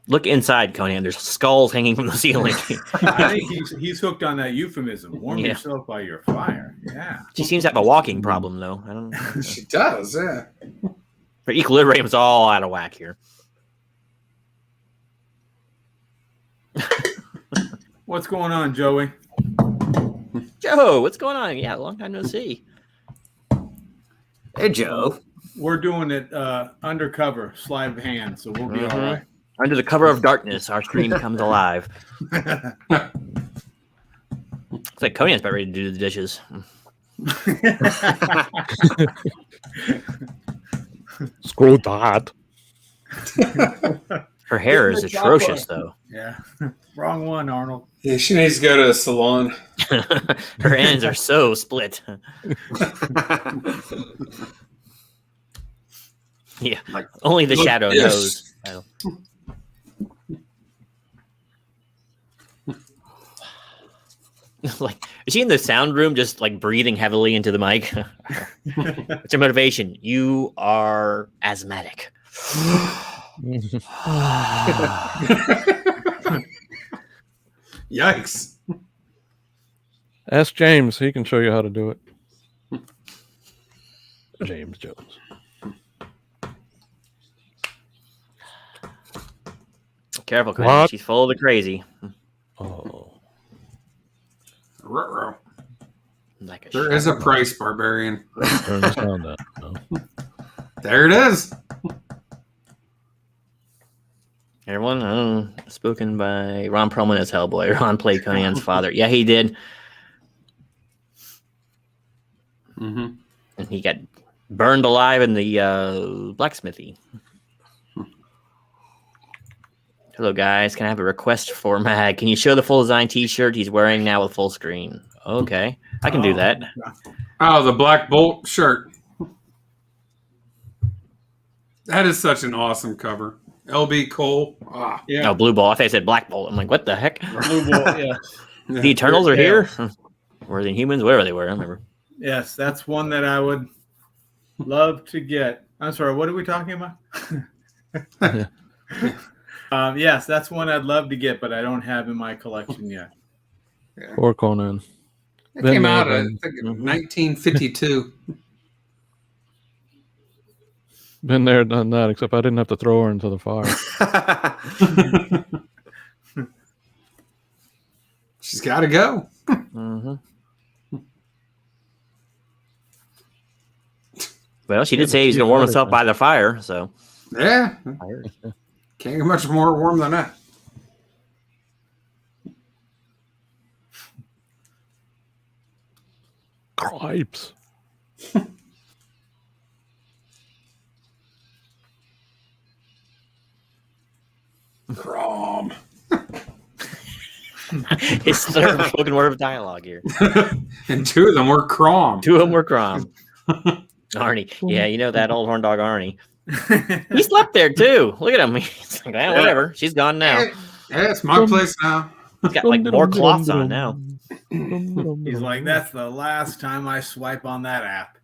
Look inside, Conan. There's skulls hanging from the ceiling. I think he's hooked on that euphemism. Warm Yeah. yourself by your fire. Yeah. She seems to have a walking problem, though. I don't know. She does, yeah. Her equilibrium's all out of whack here. What's going on, Joey? Joe, what's going on? Yeah, long time no see. Hey, Joe. We're doing it undercover, sleight of hand, so we'll be all right. Under the cover of darkness, our stream comes alive. It's like Conan's about ready to do the dishes. Screw that. Her hair is atrocious, though. Yeah. Wrong one, Arnold. Yeah, she needs to go to a salon. Her ends are so split. Yeah, Like, only the look shadow this. knows. Like, is she in the sound room just like breathing heavily into the mic? What's your motivation? You are asthmatic. Yikes. Ask James. He can show you how to do it. James Jones. Careful, Conan. What? She's full of the crazy. Oh. Ruh-roh. Like a There is a price, barbarian. Turn the sound down. No. There it is. Everyone, spoken by Ron Perlman as Hellboy. Ron played Conan's father. Yeah, he did. Mm-hmm. And he got burned alive in the blacksmithy. Hello, guys. Can I have a request for Mag? Can you show the full design T-shirt he's wearing now with full screen? Okay, I can do that. Oh, the Black Bolt shirt. That is such an awesome cover. LB Cole. Ah. Yeah. No, Blue Ball. I thought I said Black Bolt. I'm like, what the heck? Blue Ball, yeah. The Eternals are here? Or the Inhumans? Wherever they were. I don't remember. Yes, that's one that I would love to get. I'm sorry, what are we talking about? Yes, that's one I'd love to get, but I don't have in my collection yet. Or Conan. It Been came there, out, I done. think, in 1952. Been there, done that, except I didn't have to throw her into the fire. She's got to go. Mm-hmm. Well, she did say he's going to warm himself by the fire, so. Yeah. Can't get much more warm than that. Cripes. Crom. His third spoken word of dialogue here. And two of them were Crom. Two of them were Crom. Arnie. Yeah, you know that old horn dog Arnie. He slept there too. Look at him. He's like, eh, whatever. She's gone now. Yeah, it's my place now. He's got like more cloths on now. He's like, that's the last time I swipe on that app.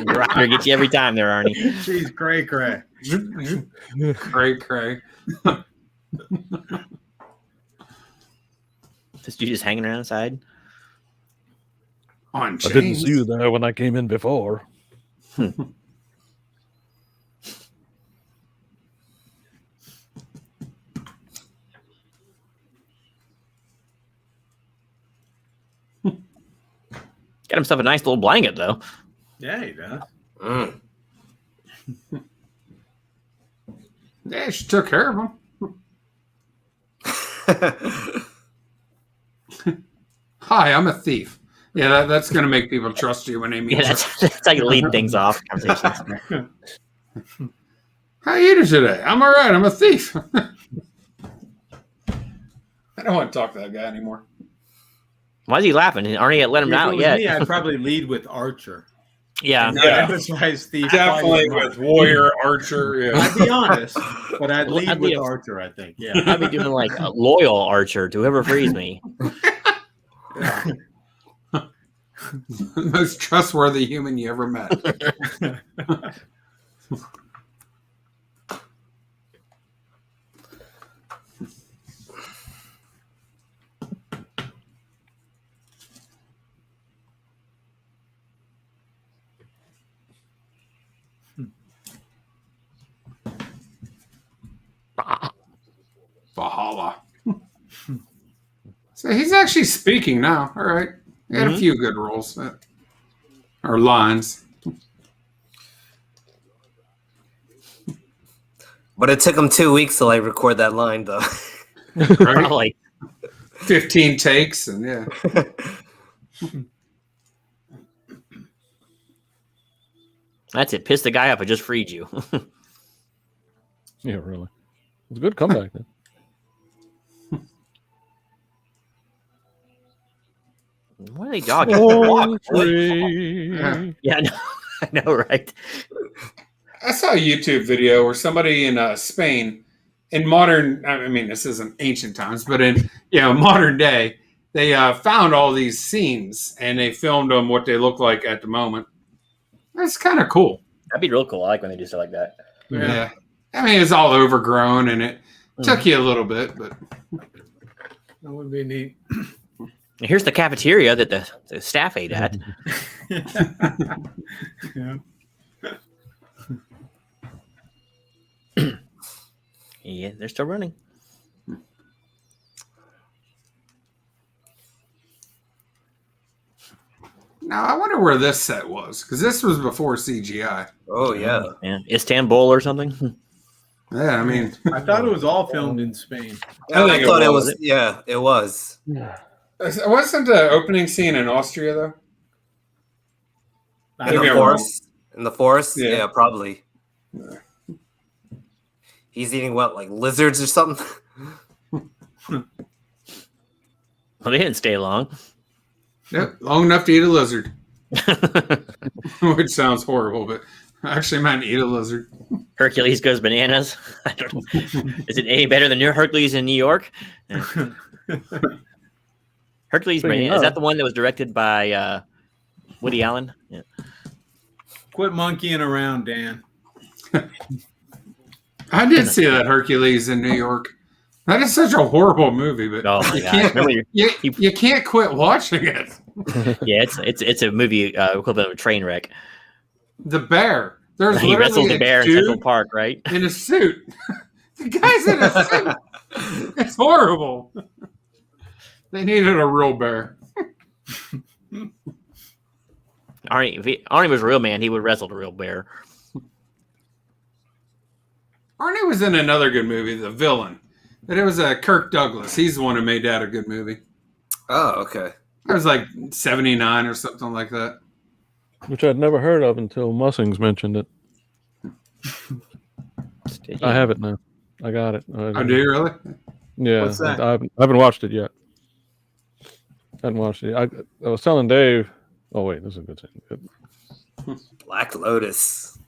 Grinder gets you every time there, Arnie. She's cray. Cray. Just you just hanging around inside. On I chains. didn't see you there when I came in before. Got himself a nice little blanket though. Yeah, he does. Yeah, she took care of him. Hi, I'm a thief. Yeah, that's going to make people trust you when they meet Yeah, that's how you lead things off conversations. How you doing today? I'm all right. I'm a thief. I don't want to talk to that guy anymore. Why is he laughing? Arnie had let him If it out was yet. me, I'd probably lead with Archer. Yeah. Yeah. Emphasize thief. Definitely with warrior, archer. Yeah. I'd be honest, but I'd Well, lead I'd be with a- Archer, I think. Yeah. I'd be doing like a loyal archer to whoever frees me. Most trustworthy human you ever met. Bahala. So he's actually speaking now. All right. He had a few good roles. Or lines. But it took him 2 weeks to like record that line, though. Right? Like 15 takes and yeah. that's it. Piss the guy up. I just freed you. Yeah, really. It's a good comeback then. What are they jogging? Oh, free. Yeah, I know, right? I saw a YouTube video where somebody in Spain, in modern, I mean, this isn't ancient times, but in modern day, they found all these scenes and they filmed them what they look like at the moment. That's kind of cool. That'd be real cool. I like when they do stuff like that. Yeah. I mean, it's all overgrown and it took you a little bit, but That would be neat. And here's the cafeteria that the staff ate at. Yeah. Yeah, they're still running. now I wonder where this set was because this was before CGI. Oh yeah. Yeah, Istanbul or something. Yeah, I mean, I thought it was all filmed in Spain. I I think thought it it was. was. Yeah, it was. wasn't the opening scene in Austria though? I In don't the I'm know. forest. In the forest. Yeah. Yeah, probably. He's eating what, like lizards or something? Well, they didn't stay long. Yep, long enough to eat a lizard, which sounds horrible, but I actually meant eat a lizard. Hercules goes bananas. I don't know. Is it any better than New Hercules in New York? Hercules Speaking Bananas. Is of- that the one that was directed by Woody Allen? Yeah. Quit monkeying around, Dan. I did see that Hercules in New York. That is such a horrible movie, but Oh my God. you can't quit watching it. Yeah, it's a movie equivalent of a train wreck. The bear. There's He wrestled literally the bear in dude Central Park, right? in a suit. The guy's in a suit. It's horrible. They needed a real bear. If Arnie was a real man, he would wrestle a real bear. Arnie was in another good movie, The Villain. But it was Kirk Douglas. He's the one who made that a good movie. Oh, okay. It was like 79 or something like that. Which I'd never heard of until Musings mentioned it. I have it now. I got it. Oh, do you really? Yeah, What's that? I haven't watched it yet. Haven't watched it. I was telling Dave. Oh wait, this is a good thing. Black Lotus.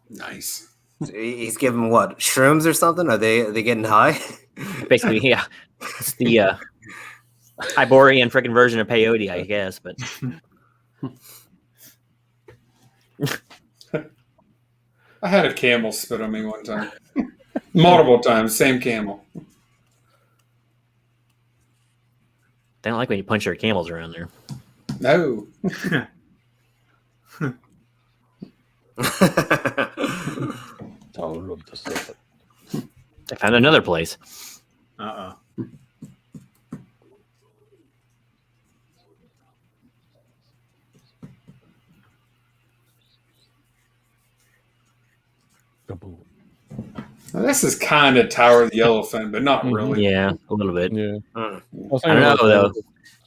Nice. He's giving what, shrooms or something? Are they getting high? Basically, yeah. It's the Iborian freaking version of peyote, I guess. But I had a camel spit on me one time. Multiple times, same camel. they don't like when you punch their camels around there. No. I found another place. Now, this is kind of Tower of the Elephant, but not really. Yeah, a little bit. Yeah. I don't know though.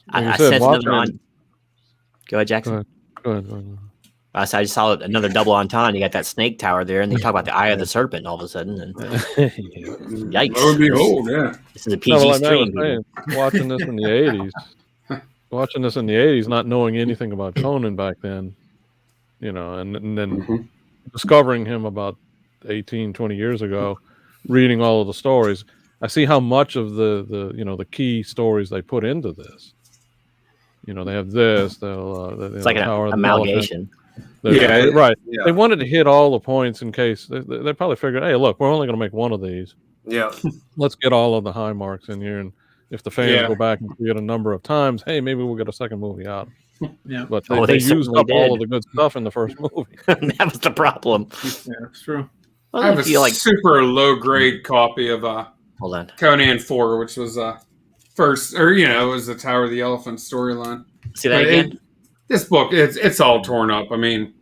I sensed another on. Go ahead, Jackson. Go ahead. I just saw another double entendre. You got that snake tower there, and they talk about the eye of the serpent all of a sudden. And yikes! Lo and behold, yeah. This is a PG stream. Watching this in the '80s, not knowing anything about Conan back then, and then discovering him about 18, 20 years ago, reading all of the stories, I see how much of the key stories they put into this. They have this. It's like an amalgamation. Right. Yeah. They wanted to hit all the points in case they probably figured, hey, look, we're only going to make one of these. Yeah. Let's get all of the high marks in here, and if the fans go back and see it a number of times, hey, maybe we'll get a second movie out. Yeah. But they used up all of the good stuff in the first movie. That was the problem. Yeah, it's true. I have a super low grade copy of Hold on. Conan 4, which was first, or it was the Tower of the Elephant storyline. See that again? This book, it's all torn up. I mean,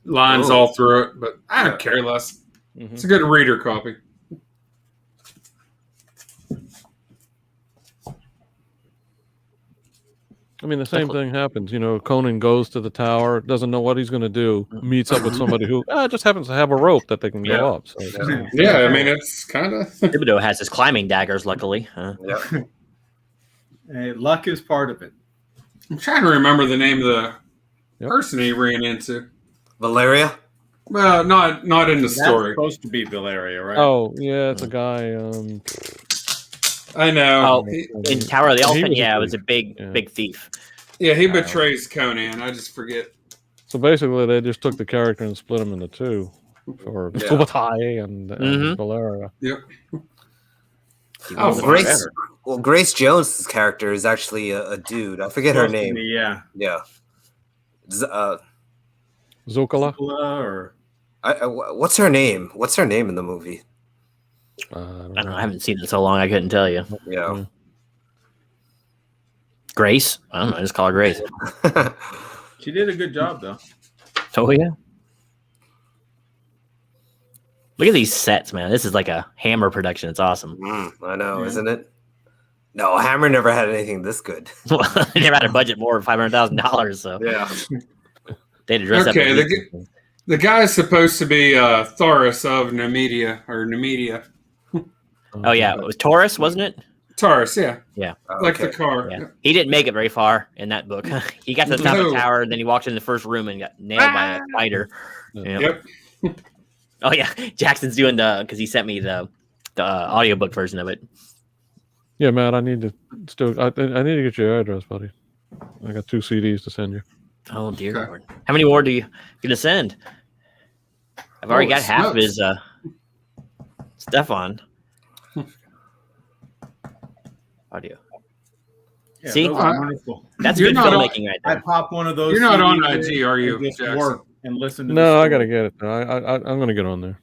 lines all through it, but I don't care less. Mm-hmm. It's a good reader copy. I mean, the same thing happens. Conan goes to the tower, doesn't know what he's going to do, meets up with somebody who just happens to have a rope that they can go up. So, yeah, I mean, it's kind of... Thibodeau has his climbing daggers, luckily. Hey, luck is part of it. I'm trying to remember the name of the person he ran into. Valeria? Well, not in the story. That's supposed to be Valeria, right? Oh, yeah, it's a guy... I know. In Tower of the Elephant, it was a big thief. Yeah, he betrays Conan. I just forget. So basically, they just took the character and split him into two for Subotai and Valeria. Yep. Grace Jones' character is actually a dude. I forget her name. Yeah. Zukala? Or what's her name? What's her name in the movie? I don't know. I haven't seen it so long. I couldn't tell you. Yeah. Grace? I don't know. Just call her Grace. She did a good job, though. Oh, yeah. Look at these sets, man. This is like a Hammer production. It's awesome. I know, isn't it? No, Hammer never had anything this good. Well, they never had a budget more than $500,000, so yeah. They had to dress up. The guy is supposed to be Thoris of Numidia, or Numidia. Oh, yeah. It was Taurus, wasn't it? Taurus, yeah. Yeah. Like the car. Yeah. He didn't make it very far in that book. He got to the top of the tower, and then he walked in the first room and got nailed by a spider. Yep. Oh, yeah. Jackson's doing because he sent me the audiobook version of it. Yeah, Matt, I need to get your address, buddy. I got 2 CDs to send you. Oh, dear Lord. How many more do you going to send? I've already got half of his Stefan. Audio. Yeah, See? those are wonderful. That's You're good not on- filmmaking right I there. pop one of those. You're not on CDs IG, in are you, and just Jackson? work and listen to. No, the I gotta story. get it. I'm gonna get on there.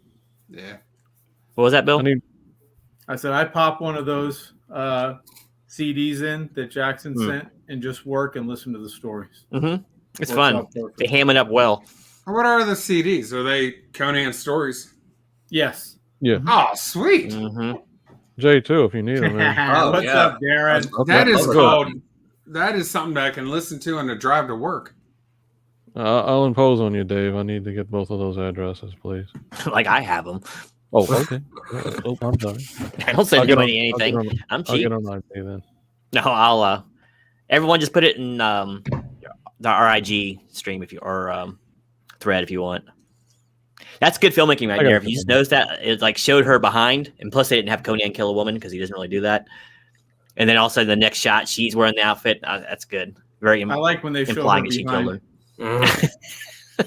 Yeah. What was that, Bill? I need. I said I pop one of those CDs in that Jackson sent and just work and listen to the stories. Mm-hmm. It's Works fun. out perfect. They ham it up well. What are the CDs? Are they Conan stories? Yes. Yeah, Oh, sweet. Mm-hmm. Jay too, if you need them. Oh, What's yeah. up, Darren? That is I'll- called. That is something that I can listen to on the drive to work. I'll impose on you, Dave. I need to get both of those addresses, please. Like I have them. Oh, okay. Oh, I'm sorry. I don't send I'll get anybody on- anything. I'm I'll cheap. get on IG then. No, I'll. Everyone just put it in the RIG stream if you or thread if you want. That's good filmmaking right I got there. it. If you just noticed that it like showed her behind, and plus they didn't have Conan kill a woman because he doesn't really do that. And then all of a sudden the next shot she's wearing the outfit. That's good. Very I like when they show her implying that she killed behind. her.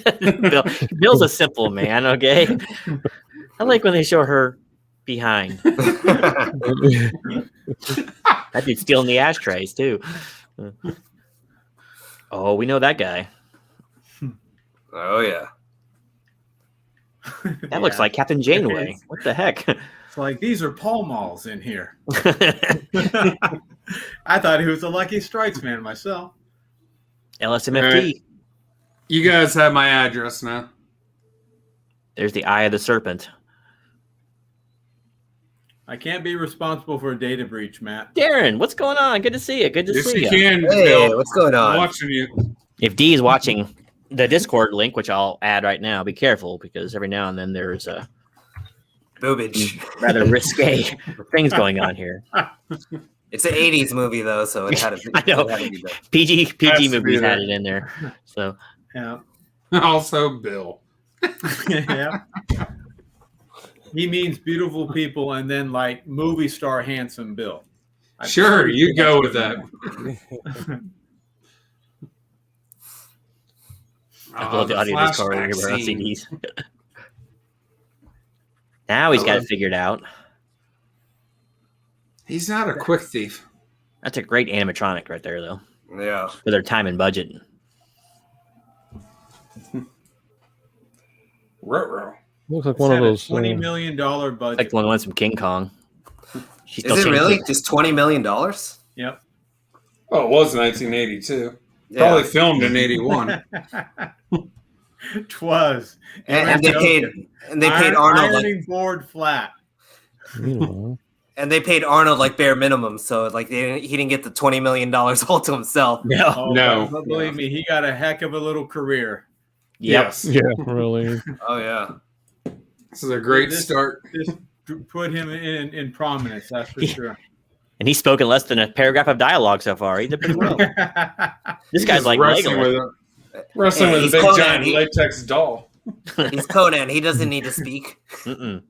Mm. Bill's a simple man. Okay, I like when they show her behind. That dude's stealing the ashtrays too. Oh, we know that guy. Oh yeah. That looks like Captain Janeway. What the heck? It's like these are Pall Malls in here. I thought he was a Lucky Strikes man myself. LSMFT. Right. You guys have my address now. There's the eye of the serpent. I can't be responsible for a data breach, Matt. Darren, what's going on? Good to see you. Good to Yes, see you you. can. Hey, Bill. what's going I'm on? watching you. If D is watching the Discord link, which I'll add right now, be careful because every now and then there's a Boobage. rather risque things going on here. It's an '80s movie though, so it had to. I know. It had to be done. PG Has to be movies there. had it in there. So Yeah. Also, Bill. Yeah. He means beautiful people and then like movie star handsome Bill. I'm Sure, you that's go what with he that. meant. I love the audio Discord flashback where we're on scene. CDs. Now he's got it figured out. He's not a quick thief. That's a great animatronic right there, though, Yeah. for their time and budget. Ruh-roh. Looks like It's one of had a those. $20 million budget. Like the one from King Kong. She still Is it changed really just $20 million? Yep. Oh, it was 1982. Yeah. Probably filmed in 81. Twas. And they paid. And they paid Arnold. Like, Ironing board flat. Meanwhile, and they paid Arnold like bare minimum, so like he didn't get the $20 million all to himself. No. Oh, No. but believe me, he got a heck of a little career. Yep. Yes. yeah, really. Oh yeah. This is a great This- start. Just put him in prominence, that's for sure. And he's spoken less than a paragraph of dialogue so far. He did pretty well. This guy's like wrestling Legolas. wrestling Hey, with a he's big Conan. giant He- latex doll. He's Conan. He doesn't need to speak. Mm-mm.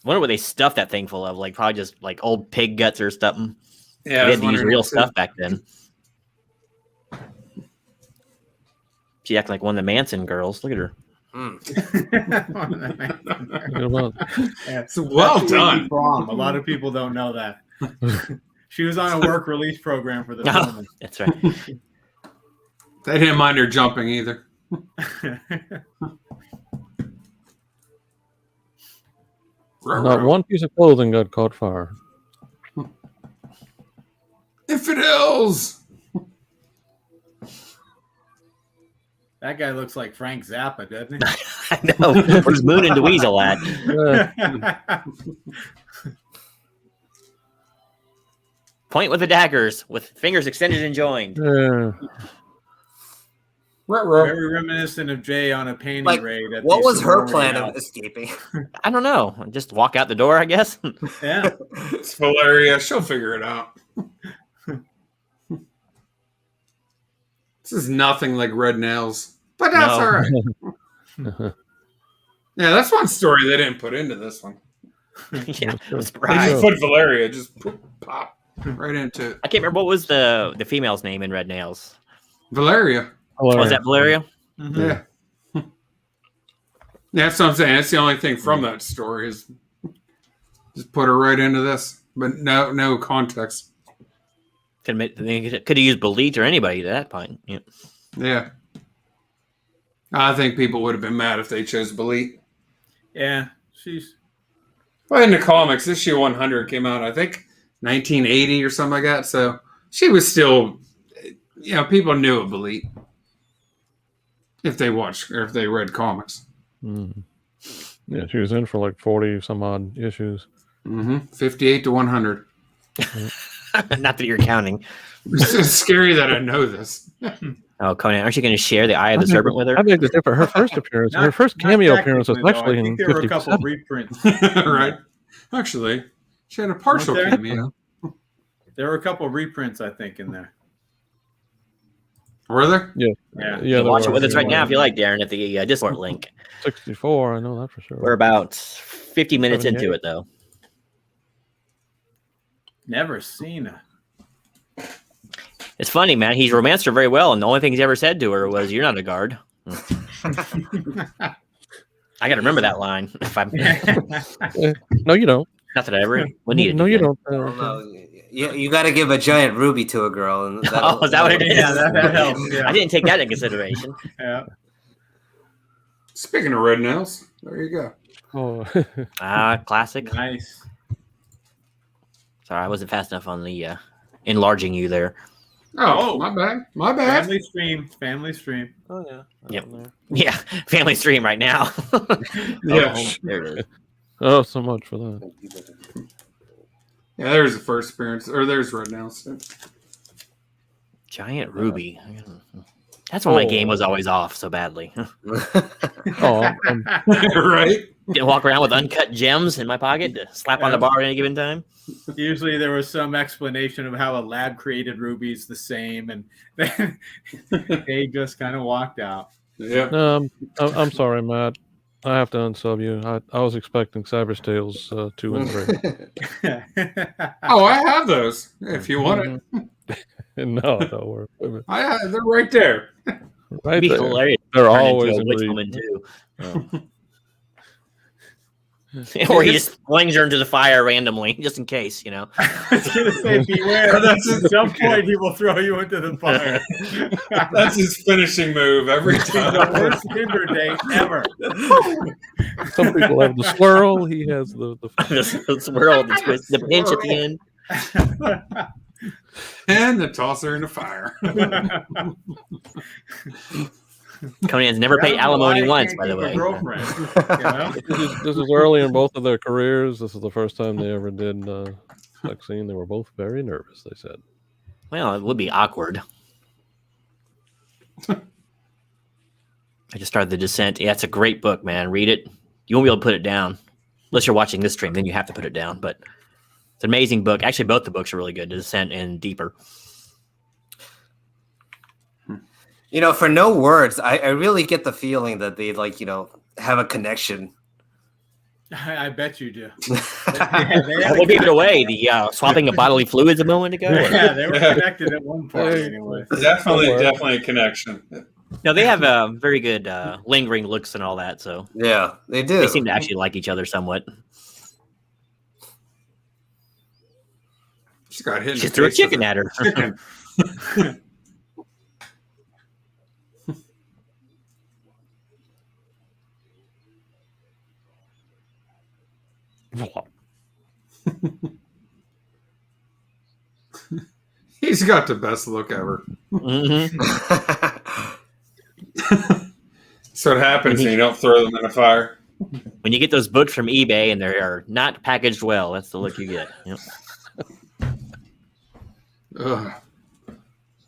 Wonder what they stuffed that thing full of. Like probably just like old pig guts or something. Yeah, They had to use real stuff back then. She acted like one of the Manson girls. Look at her. What about It's well That's Lady done. Crom. A lot of people don't know that. She was on a work release program for the film. That's right. They didn't mind her jumping either. not one piece of clothing got caught fire? Infidels! That guy looks like Frank Zappa, doesn't I know. Where's Moon and Dweezil at? Yeah, he? Point with the daggers, with fingers extended and joined. yeah. Ruh-roh. Very reminiscent of Jay on a panty Like, raid. At what the was her sorority plan house. of escaping? I don't know. Just walk out the door, I guess. Yeah. It's Valeria. She'll figure it out. This is nothing like Red Nails. But that's No. all right. Yeah, that's one story they didn't put into this one. Yeah, I'm They surprised. just put Valeria, just pop right into it. I can't remember what was the female's name in Red Nails. Valeria. Was that Valeria? Mhm. Yeah. That's what I'm saying. That's the only thing from that story is just put her right into this, but no context. Could have used Bleach or anybody at that point. Yeah. Yeah. I think people would have been mad if they chose Belit. Yeah, she's. Well, in the comics, issue 100 came out, I think, 1980 or something like that. So she was still, people knew of Belit if they watched or if they read comics. Mm. Yeah, she was in for like 40 some odd issues. 58 to 100. Not that you're counting. It's scary that I know this. Oh, Conan, aren't you going to share the Eye of the Serpent with her? I beg to differ. Her first appearance, her first cameo appearance was actually I think in there were a couple of 57. reprints. Right. Actually, she had a partial there? cameo. There were a couple of reprints, I think, in there. Were there? Yeah. Yeah. You can watch it with us right now if you like, Darren, at the Discord link. 64, I know that for sure. We're about 50 minutes 78. into it, though. Never seen it. It's funny, man. He's romanced her very well, and the only thing he's ever said to her was, "You're not a guard." I got to remember that line. If I'm No, you don't. not that I ever would need it. No, you again. don't. No, you got to give a giant ruby to a girl. And Oh, is that what it is? Yeah, that helps. Yeah. I didn't take that into consideration. Yeah. Speaking of red nails, there you go. Oh. Classic. Nice. Sorry, I wasn't fast enough on the enlarging you there. Oh, my bad. My bad. Family stream. Family stream. Oh, yeah. Yep. Yeah, family stream right now. Yeah. Oh, there it is. Oh, so much for that. Yeah, there's the first appearance. Or there's red nails. Giant ruby. That's when my game was always off so badly. Oh, Right? Didn't walk around with uncut gems in my pocket to slap on the bar at any given time. Usually there was some explanation of how a lab created rubies the same, and then they just kind of walked out. Yeah. I'm sorry, Matt. I have to unsub you. I was expecting Cyber's Tales 2 and 3. Oh, I have those. If you want it. No, we're They're right there. right It'd be there. hilarious. They're Turn always into a in witch read. woman too. Or he just flings her into the fire randomly, just in case, I was going to say, beware. At some point, he will throw you into the fire. That's his finishing move every time. The worst Tinder date ever. Some people have the swirl. He has the the swirl, the twist, the pinch at the end. And the tosser in the fire. Conan's never paid alimony once, by the way. Girlfriend, this is early in both of their careers. This is the first time they ever did sex scene. They were both very nervous, they said. Well, it would be awkward. I just started The Descent. Yeah, it's a great book, man. Read it. You won't be able to put it down. Unless you're watching this stream, then you have to put it down. But it's an amazing book. Actually, both the books are really good, The Descent and Deeper. For no words, I really get the feeling that they have a connection. I bet you do. What gave it away? The swapping of bodily fluids a moment ago? Yeah, they were connected at one point anyway. Definitely a connection. No, they have very good lingering looks and all that. So Yeah, they do. they seem to actually like each other somewhat. She got hit. She threw a chicken at her. Chicken. He's got the best look ever. Mm-hmm. So it happens when you don't throw them in a fire. When you get those books from eBay and they are not packaged well, that's the look you get. Yep. Ugh.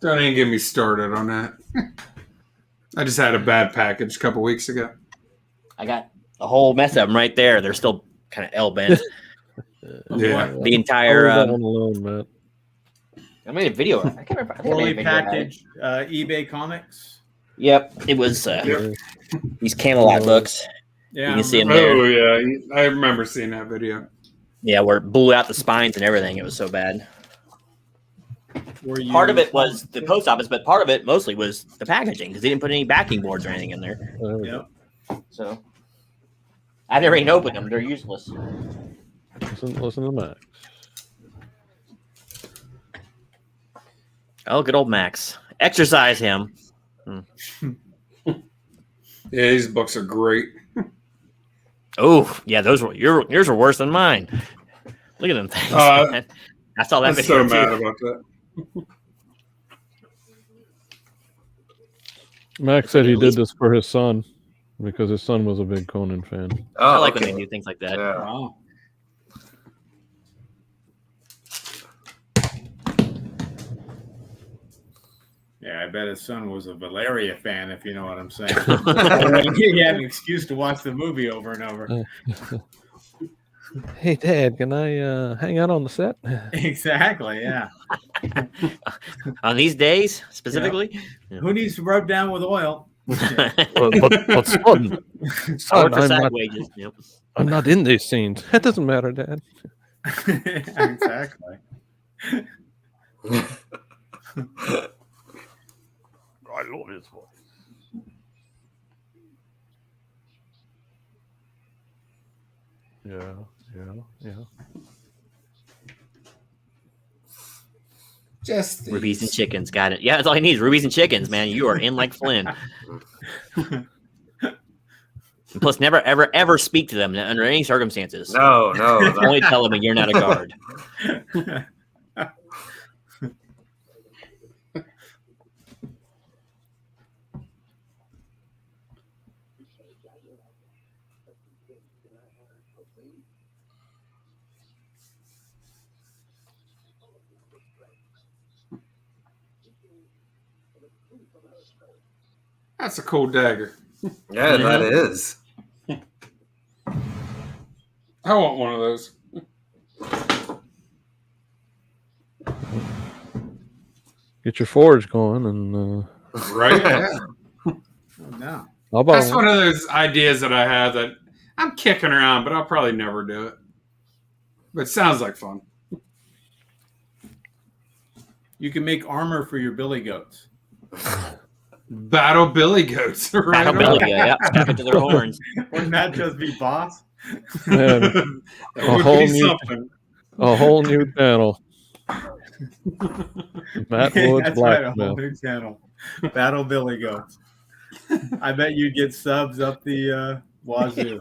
Don't even get me started on that. I just had a bad package a couple weeks ago. I got a whole mess of them right there. They're still kind of L-bent. Yeah. The entire... Leave that one alone, Matt. I made a video. I can't remember. I think I Fully made a video about it. packaged eBay comics. Yep. It was these Camelot books. Yeah, You can see 'em there. Oh, yeah. I remember seeing that video. Yeah, where it blew out the spines and everything. It was so bad. Part of it was the post office, but part of it mostly was the packaging because they didn't put any backing boards or anything in there. Yep. So I never even opened them. They're useless. Listen to Max. Oh, good old Max. Exercise him. Yeah, these books are great. Oh, yeah, yours were worse than mine. Look at them things. I saw that I'm video so mad too. about that. Max said he did this for his son because his son was a big Conan fan. Oh, I like okay. when they do things like that. Yeah. Wow. Yeah, I bet his son was a Valeria fan, if you know what I'm saying. He had an excuse to watch the movie over and over. Hey, Dad, can I hang out on the set? Exactly, yeah. On these days, specifically. Who needs to rub down with oil? But son, Or for I'm side not, wages. Yep. I'm not in these scenes. That doesn't matter, Dad. Exactly. I love his voice. Yeah. Just Rubies and these. chickens. Got it. Yeah, that's all he needs. Rubies and chickens, man. You are in like Flynn. And plus, never, ever, ever speak to them under any circumstances. No. Only tell them you're not a guard. That's a cool dagger. Yeah, that is. I want one of those. Get your forge going, and Right? Yeah. No. I'll buy That's one. one of those ideas that I have that I'm kicking around, but I'll probably never do it. But it sounds like fun. You can make armor for your billy goats. Battle Billy Goats. Right Battle on. Billy, yeah, strap it to their horns. Wouldn't that just be boss? Man, It would be something. a whole new channel. Matt Woods That's right, a whole Blacksmith. new channel. Battle Billy Goats. I bet you'd get subs up the wazoo.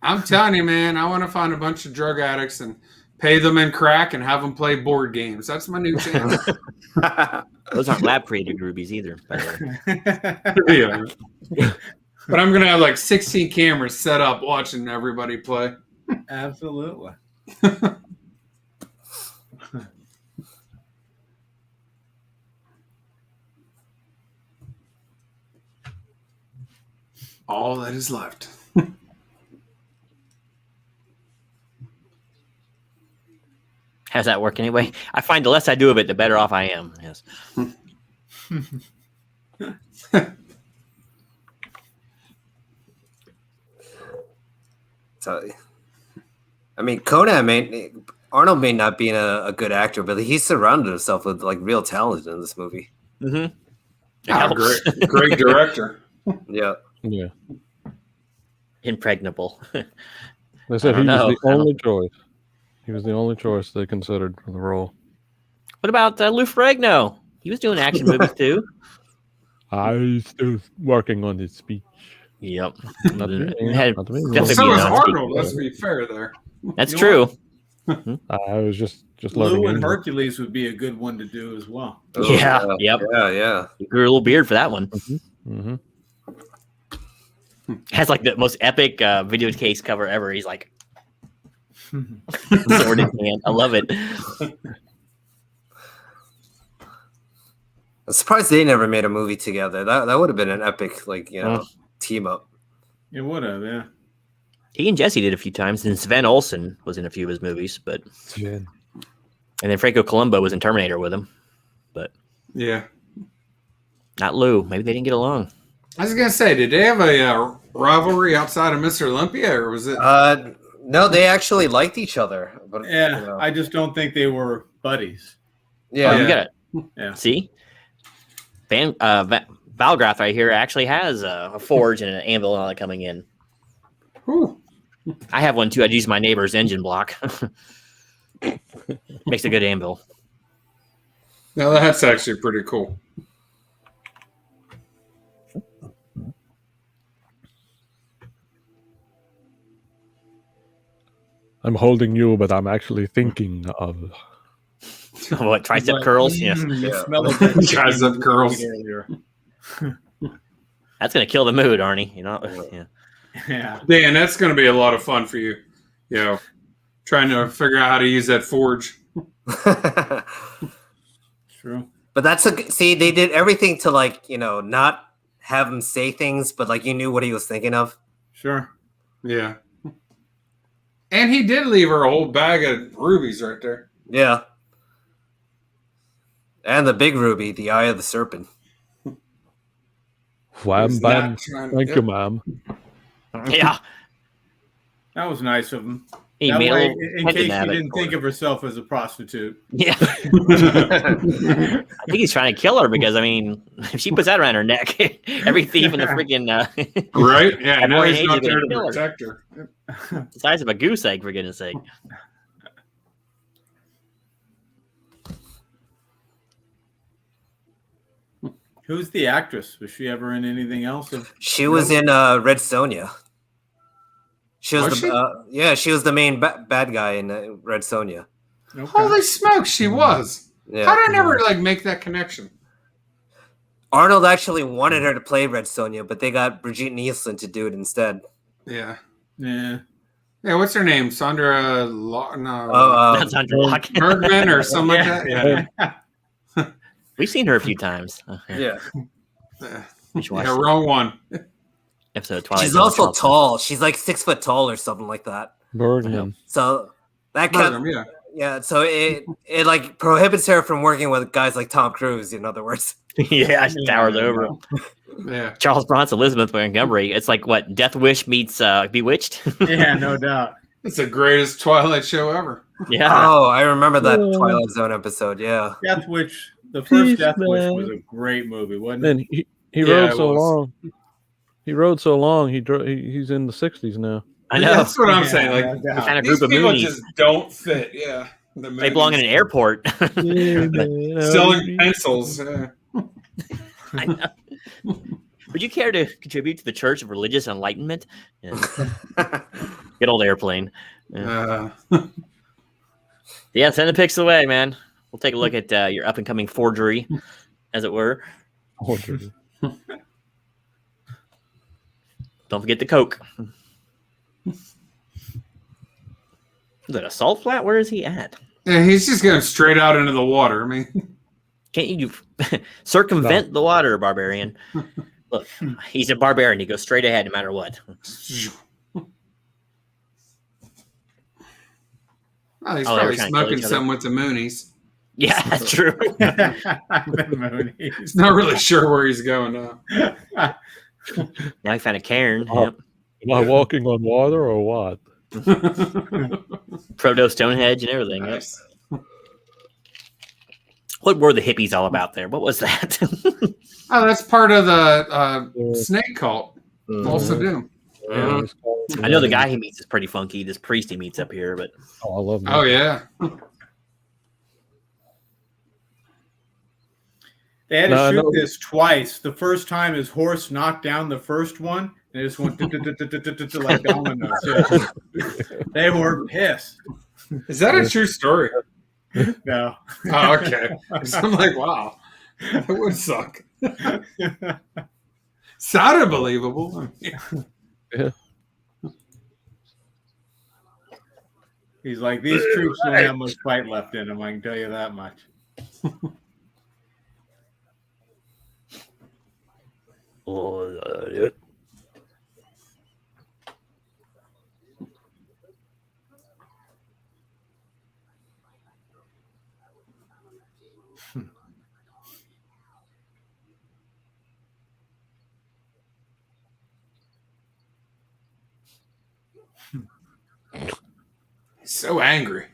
I'm telling you, man, I want to find a bunch of drug addicts and pay them in crack and have them play board games. That's my new channel. Those aren't lab created rubies either, by the way. Yeah. But I'm going to have like 16 cameras set up watching everybody play. Absolutely. All that is left. How's that work anyway? I find the less I do of it, the better off I am. Yes. So, I mean, Arnold may not be a good actor, but he surrounded himself with like real talent in this movie. Mm-hmm. Great director. Yeah. Yeah. Impregnable. They said I he don't was know. the only choice. He was the only choice they considered for the role. What about Lou Ferrigno? He was doing action movies too. I still working on his speech. Yep. Not to me, Had- not to me. definitely So be is a Arnold. Let's be fair there. That's You true. I was just letting Lou and him know. Hercules would be a good one to do as well. Yeah, yep. Yeah. He grew a little beard for that one. Mm-hmm. Has like the most epic video case cover ever. He's like sword in hand. I love it. I'm surprised they never made a movie together. That would have been an epic, team up. It would have, yeah. He and Jesse did a few times, and Sven Olsen was in a few of his movies, but and then Franco Columbo was in Terminator with him, but Yeah. not Lou. Maybe they didn't get along. I was going to say, did they have a rivalry outside of Mr. Olympia, or was it? No, they actually liked each other. But Yeah, I just don't think they were buddies. yeah. Oh, you got it. Yeah. See, Valgrath right here actually has a forge and an anvil and all that coming in. Whew. I have one too. I'd use my neighbor's engine block. Makes a good anvil. Now that's actually pretty cool. I'm holding you, but I'm actually thinking of. What, tricep curls? Yes. You Yeah. smell like that Tricep chicken curls. earlier. That's gonna kill the mood, Arnie. You know. Yeah. Yeah. Dan, that's going to be a lot of fun for you. You know, trying to figure out how to use that forge. True. But see, they did everything to like, not have him say things, but like you knew what he was thinking of. Sure. Yeah. And he did leave her a whole bag of rubies right there. Yeah. And the big ruby, the eye of the serpent. Wham, He's bam. not trying- Thank Yep. you, ma'am. Yeah. That was nice of him. He That made a way, little in case she didn't think of herself as a prostitute. Yeah. I think he's trying to kill her because, I mean, if she puts that around her neck, every thief in the freaking Right? Yeah, now Boy, he's Angel not there to gonna kill her. protect her. the size of a goose egg, for goodness sake. Who's the actress? Was she ever in anything else? She was in Red Sonja. She was Was she? she was the main bad guy in Red Sonja. Okay. Holy smokes, she was. Yeah. How did I never make that connection? Arnold actually wanted her to play Red Sonja, but they got Brigitte Nielsen to do it instead. Yeah. Yeah. Yeah, what's her name? Sandra That's Sandra Lock. Bergman or something like that? Yeah. We've seen her a few times. Yeah. We should watch Yeah, wrong one. episode of Twilight She's Zone also Charlton. tall. She's like 6 foot tall or something like that. Bergman. So that kind Bergman, yeah. yeah. So it like prohibits her from working with guys like Tom Cruise. In other words. Yeah, she towers over him. Yeah. Charles Bronson, Elizabeth Montgomery. It's like what Death Wish meets Bewitched. Yeah, no doubt. It's the greatest Twilight show ever. Yeah. Oh, I remember that Twilight Zone episode. Yeah. Death Wish. The first Peace, Death Wish man. was a great movie, wasn't it? Man, he Yeah, rode it so was. long. He rode so long. He's in the 60s now. I know. That's what I'm Yeah, saying. Like, no doubt. Kind of these group of people moonies. just don't fit. Yeah. The They belong in an moonies. airport. Selling pencils. Yeah. I know. Would you care to contribute to the Church of Religious Enlightenment? Yeah. Good old airplane. Yeah. Send the pics away, man. We'll take a look at your up and coming forgery, as it were. Don't forget the Coke. Is that a salt flat? Where is he at? Yeah, he's just going straight out into the water. I mean, Can't you circumvent the water, barbarian? Look, he's a barbarian. He goes straight ahead no matter what. oh, he's Oh, they were probably trying to kill smoking each other. something with the moonies. Yeah, that's true. The Moonies. He's not really sure where he's going now. Now he found a cairn. Oh. Yep. Am I walking on water or what? Proto Stonehenge and everything. Yep. Nice. What were the hippies all about there? What was that? Oh, that's part of the snake cult. Mhm. Also do. Yeah. I know the guy he meets is pretty funky. This priest he meets up here, but Oh, I love that. Oh, yeah. They had to No, I shoot know. this twice. The first time his horse knocked down the first one, and it just went like dominoes. Yeah. They were pissed. Is that a true story? No. Oh, okay. So I'm like, wow. That would suck. Sounded believable. He's like, these troops don't have much fight left in them. I can tell you that much. He's so angry.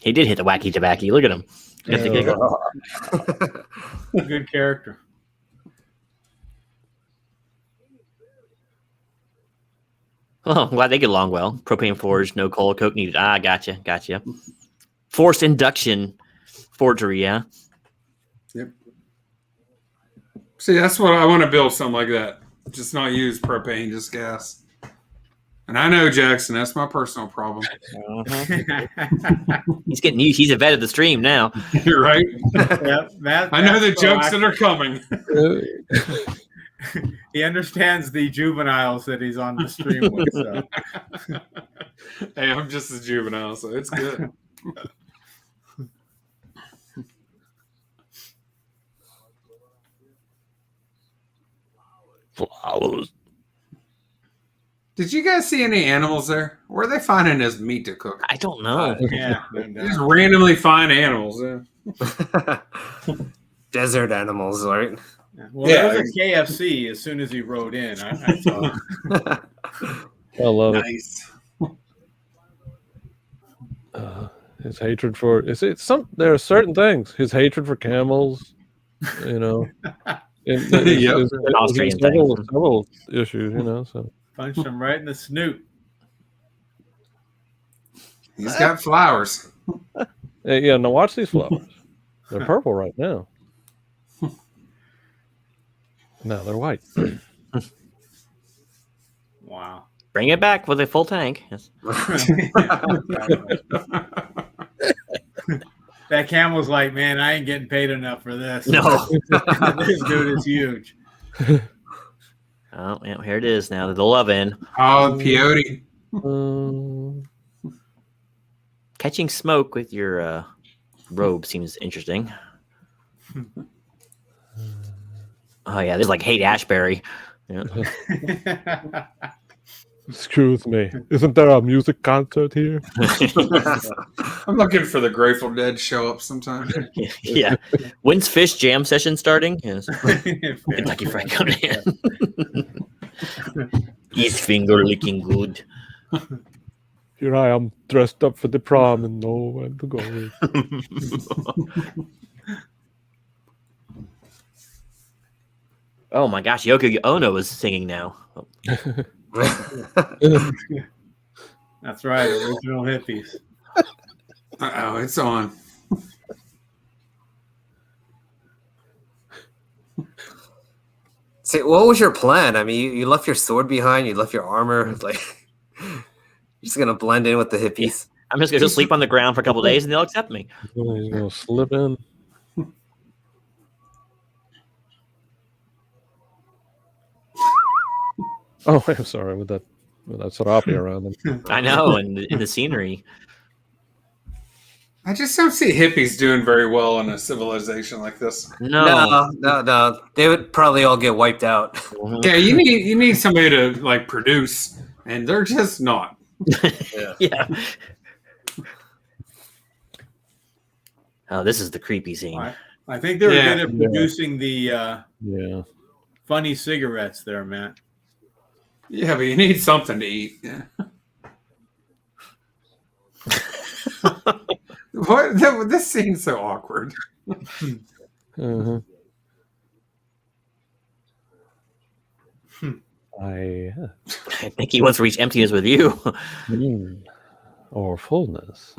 he did hit the wacky tobacco. Look at him. Got the giggle. Good character. Oh, I'm glad they get along well. Propane forged, no coal, coke needed. Ah, gotcha. Forced induction forgery, yeah. Yep. See, that's what I want to build, something like that. Just not use propane, just gas. And I know, Jackson, that's my personal problem. He's a vet of the stream now. You're right. Yeah, I know the jokes that are coming. He understands the juveniles that he's on the stream with. So. Hey, I'm just a juvenile, so it's good. Flowers. Did you guys see any animals there? Where are they finding this meat to cook? I don't know. Yeah, Just randomly find animals. Desert animals, right? well, there was a KFC as soon as he rode in. I saw. I love Nice. it. His hatred for there are certain things. His hatred for camels, you know. Yep. Austrian several issues, you know. So Punched him right in the snoot. He's got flowers. hey, yeah, now watch these flowers. They're purple right now. Now they're white. Wow. Bring it back with a full tank. Yes. That camel's like, man, I ain't getting paid enough for this. No. This dude is huge. Oh, yeah, here it is now. The love in. Oh, peyote. Catching smoke with your robe seems interesting. Oh yeah, there's like hate Ashbury. Yeah. Excuse me. Isn't there a music concert here? I'm looking for the Grateful Dead show up sometime. Yeah. When's Fish Jam session starting? Yes. Kentucky Fried Conan. Each finger licking good. Here I am dressed up for the prom and nowhere to go. Oh my gosh, Yoko Ono is singing now. Oh. That's right, original hippies. Uh-oh, it's on. See, what was your plan? I mean, you left your sword behind. You left your armor. Like, you're just gonna blend in with the hippies. I'm just gonna sleep on the ground for a couple of days and they'll accept me. He's gonna slip in. Oh, I'm sorry with that serape around him. I know, and in the scenery. I just don't see hippies doing very well in a civilization like this. No. They would probably all get wiped out. Yeah, you need somebody to like produce, and they're just not. Yeah. Oh, this is the creepy scene. I think they were good at producing the funny cigarettes there, Matt. Yeah, but you need something to eat. Yeah. What? This seems so awkward. Uh-huh. I think he wants to reach emptiness with you. Or fullness.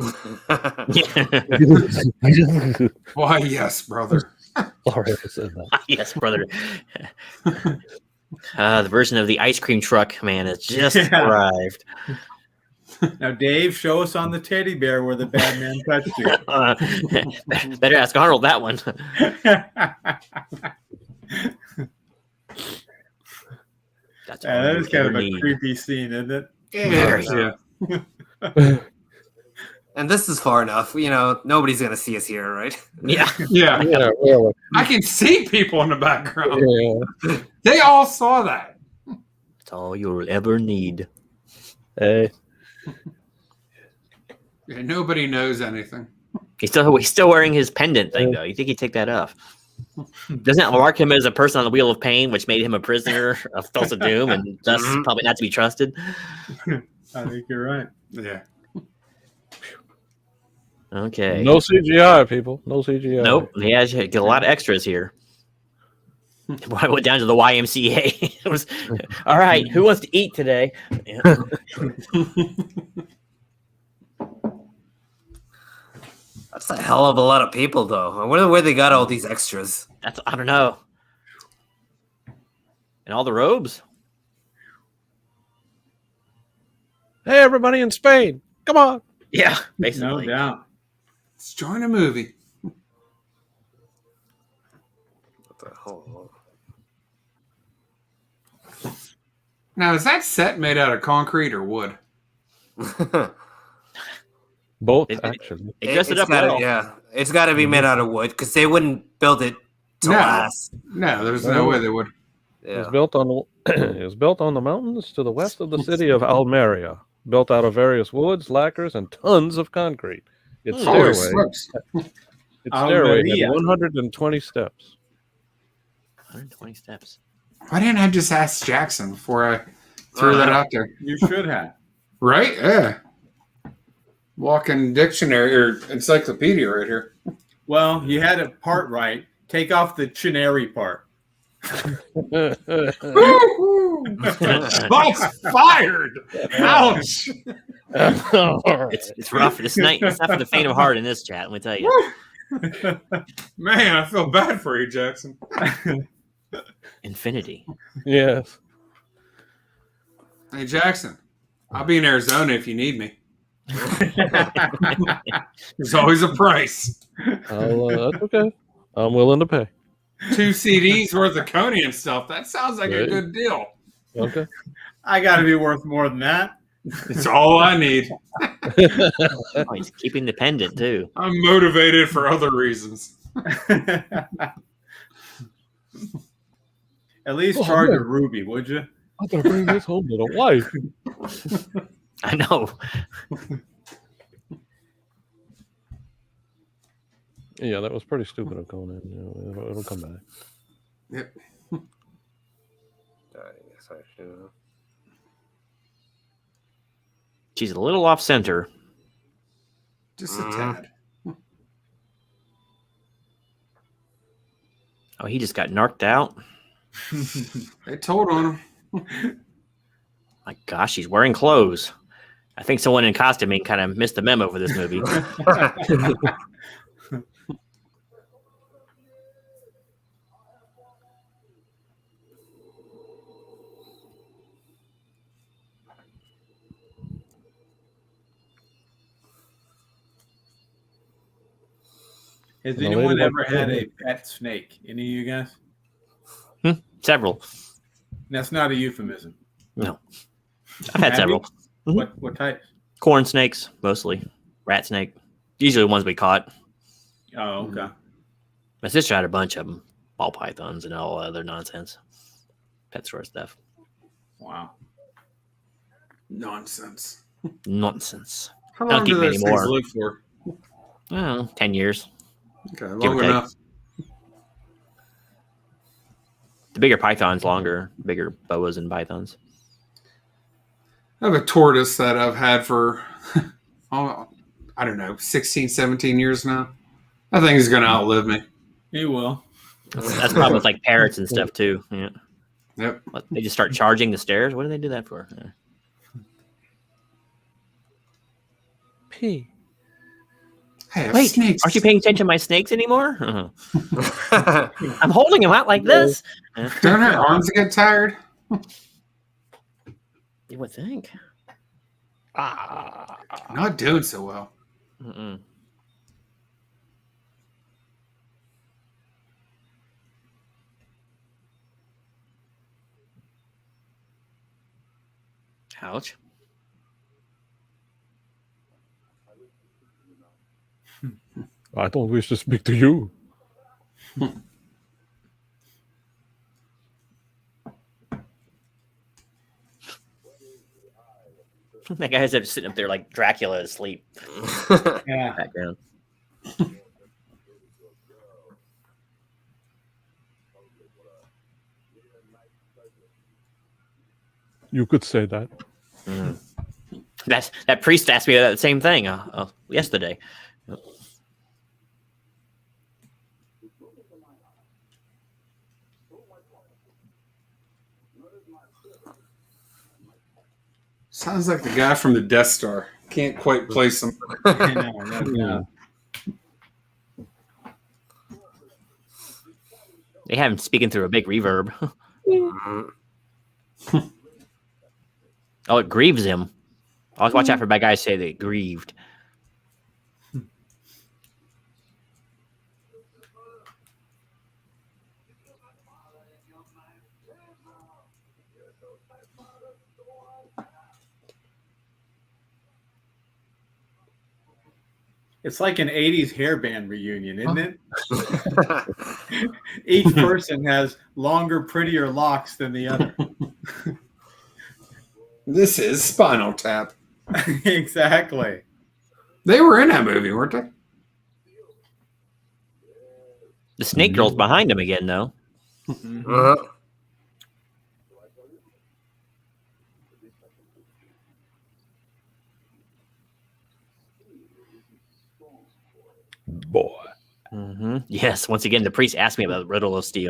Why, yes, brother. Sorry I said that. Yes, brother. The version of the ice cream truck, man, has just arrived. Now, Dave, show us on the teddy bear where the bad man touched you. Better ask Arnold that one. That is kind of a creepy scene, isn't it? Yeah. And this is far enough. You know, nobody's gonna see us here, right? Yeah. Yeah. Really. I can see people in the background. Yeah. They all saw that. That's all you'll ever need. Hey. Yeah, nobody knows anything. He's still wearing his pendant thing, though. You think he'd take that off? Doesn't that mark him as a person on the wheel of pain, which made him a prisoner of Tulsa Doom and thus probably not to be trusted? I think you're right. Yeah. Okay. No CGI, people. No CGI. Nope. He has get a lot of extras here. I went down to the YMCA. It was all right. Who wants to eat today? Yeah. That's a hell of a lot of people, though. I wonder where they got all these extras. I don't know. And all the robes. Hey, everybody in Spain, come on! Yeah, No basically. doubt. Let's join a movie. What the hell? Now, is that set made out of concrete or wood? Both It- actually. It dressed it up gotta, well. Yeah, it's got to be made out of wood because they wouldn't build it to No. last. No, there's no way they would. It was Yeah. built on it was built on the mountains to the west of the city of Almeria. Built out of various woods, lacquers, and tons of concrete. Its Holy stairway, smokes. its stairway Almeria. had 120 steps. 120 steps. Why didn't I just ask Jackson before I threw that out there? You should have. Right? Yeah. Walking dictionary or encyclopedia right here. Well, you had it part right. Take off the chinary part. Shots fired! Ouch! It's rough. It's not for the faint of heart in this chat. Let me tell you. Man, I feel bad for you, Jackson. Infinity. Yes. Hey, Jackson, I'll be in Arizona if you need me. There's always a price. That's okay. I'm willing to pay. 2 CDs worth of Conan stuff. That sounds like a Right. good deal. Okay. I got to be worth more than that. It's all I need. Oh, he's keeping the pendant too. I'm motivated for other reasons. At least Oh, charge man. a ruby, would you? I'm gonna bring this home to the wife. I know. Yeah, that was pretty stupid of Conan. You know, it'll come back. Yep. She's a little off center. Just a tad. Oh, he just got narked out. They told on him. My gosh, he's wearing clothes. I think someone in costuming kind of missed the memo for this movie. Has The anyone lady ever like- had a pet snake? Any of you guys? Several. That's not a euphemism. No. I've had Have several. you? What type? Corn snakes, mostly. Rat snake. Usually the ones we caught. Oh, okay. My sister had a bunch of them. Ball pythons and all other nonsense. Pet store stuff. Wow. Nonsense. Nonsense. How I don't long keep do many those things more. live for? I don't know, 10 years. Okay, Give or long take. enough. The bigger pythons longer. Bigger boas and pythons. I have a tortoise that I've had for, oh, I don't know, 16, 17 years now. I think he's going to outlive me. He will. That's probably with like parrots and stuff too. Yeah. Yep. What, they just start charging the stairs? What do they do that for? Yeah. P. Hey, I have Wait, snakes. aren't you paying attention to my snakes anymore? I'm holding them out like this. Don't her arms get tired? You would think. Not doing so well. Mm-mm. Ouch. I don't wish to speak to you. That guy's just sitting up there like Dracula asleep. Yeah. Background. You could say that. Mm. That priest asked me that same thing yesterday. Sounds like the guy from the Death Star. Can't quite place him. I know. They have him speaking through a big reverb. Oh, it grieves him. Always watch out for bad guys say they grieved. It's like an 80s hair band reunion, isn't it? Each person has longer, prettier locks than the other. This is Spinal Tap. Exactly. They were in that movie, weren't they? The snake girl's behind him again, though. Boy. Yes, once again, the priest asked me about the riddle of steel.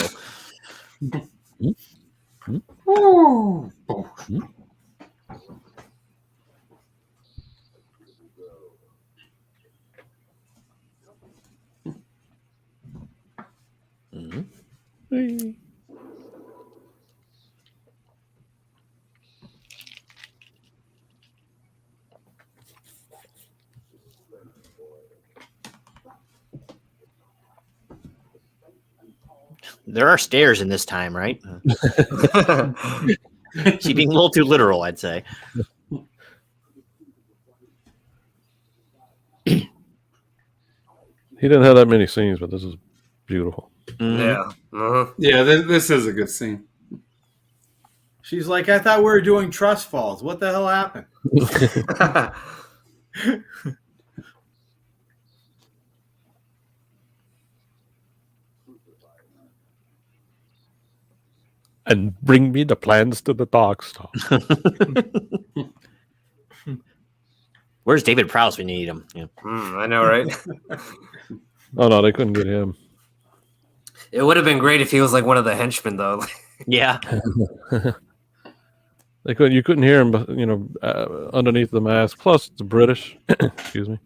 Oh. There are stairs in this time, right? She's being a little too literal, I'd say. He didn't have that many scenes, but this is beautiful. Yeah. Yeah, this is a good scene. She's like, I thought we were doing trust falls. What the hell happened? And bring me the plans to the dark star. Where's David Prowse when you need him? Yeah. I know, right? Oh no, they couldn't get him. It would have been great if he was like one of the henchmen, though. Yeah. They couldn't. You couldn't hear him, but underneath the mask. Plus, it's British. Excuse me.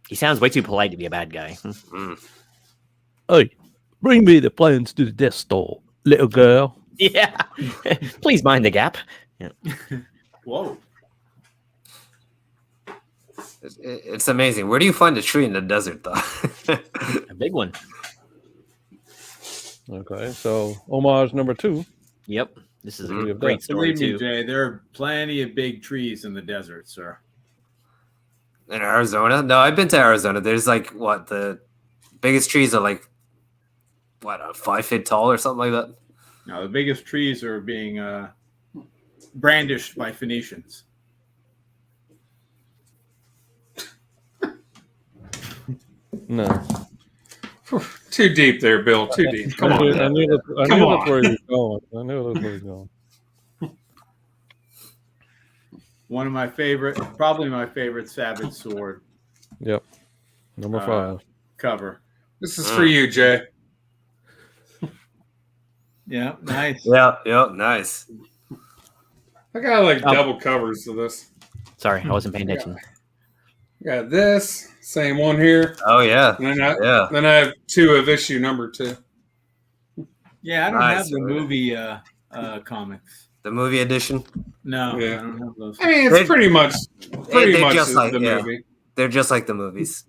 He sounds way too polite to be a bad guy. Hey, bring me the plans to the Death Star, little girl. Yeah. Please mind the gap. Yeah. Whoa. It's amazing. Where do you find a tree in the desert, though? A big one. Okay, so homage number 2. Yep. This is a Mhm. great story, Believe me, too. Jay, there are plenty of big trees in the desert, sir. In Arizona? No, I've been to Arizona. There's like what the biggest trees are like what 5 feet tall or something like that. Now, the biggest trees are being brandished by Phoenicians. No, Too deep there, Bill. Too deep. Come I knew on. that's Come on. where he was going. I knew that's where he was going. One of my favorite, probably my favorite Savage Sword Yep, number 5. cover. This is for you, Jay. Yeah, nice. Yeah, nice. I got like double covers of this. Sorry, I wasn't paying attention. Got this, same one here. Oh yeah, And then yeah. then I have 2 of issue number 2. Yeah, I don't Nice, have the right? movie comics. The movie edition. No, Yeah. I don't have those. I mean, it's pretty much they're just like- the yeah. movie. They're just like the movies.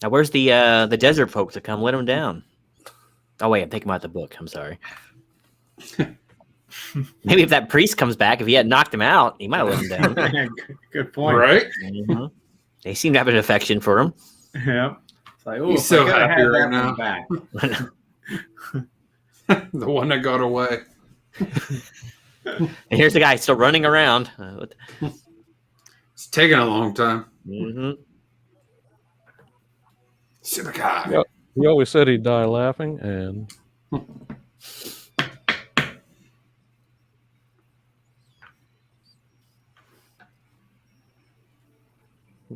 Now, where's the desert folks to come let him down? Oh, wait, I'm thinking about the book. I'm sorry. Maybe if that priest comes back, if he had knocked him out, he might have let him down. Good point. Right? Mhm. They seem to have an affection for him. Yeah. It's like, oh, He's so I gotta happy have right that now. one back. The one that got away. And here's the guy still running around. It's taking a long time. Super Yep. He always said he'd die laughing, and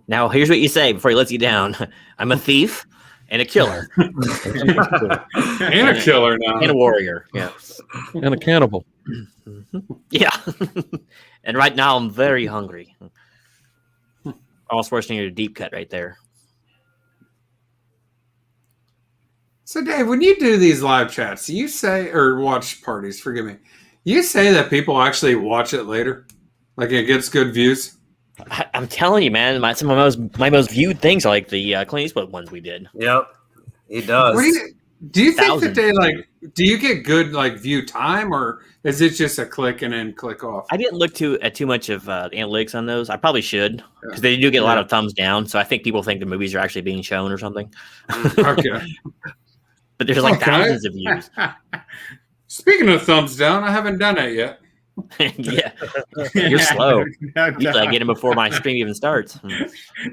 Now, here's what you say before he lets you down. I'm a thief, And a killer. And a killer now. And a warrior. Yeah. And a cannibal. Yeah. And right now I'm very hungry. All Schwarzenegger a deep cut right there. So, Dave, when you do these live chats, you say, or watch parties, forgive me, you say that people actually watch it later? Like it gets good views? I'm telling you, man, some of my most viewed things are like the Clint Eastwood ones we did. Yep, he does. What do you think Thousands. that they like? Do you get good like view time, or is it just a click and then click off? I didn't look at too much of the analytics on those. I probably should, because they do get a lot of thumbs down. So I think people think the movies are actually being shown or something. Okay. But there's like thousands of views. Speaking of thumbs down, I haven't done it yet. Yeah, you're slow. Usually I get them before my stream even starts.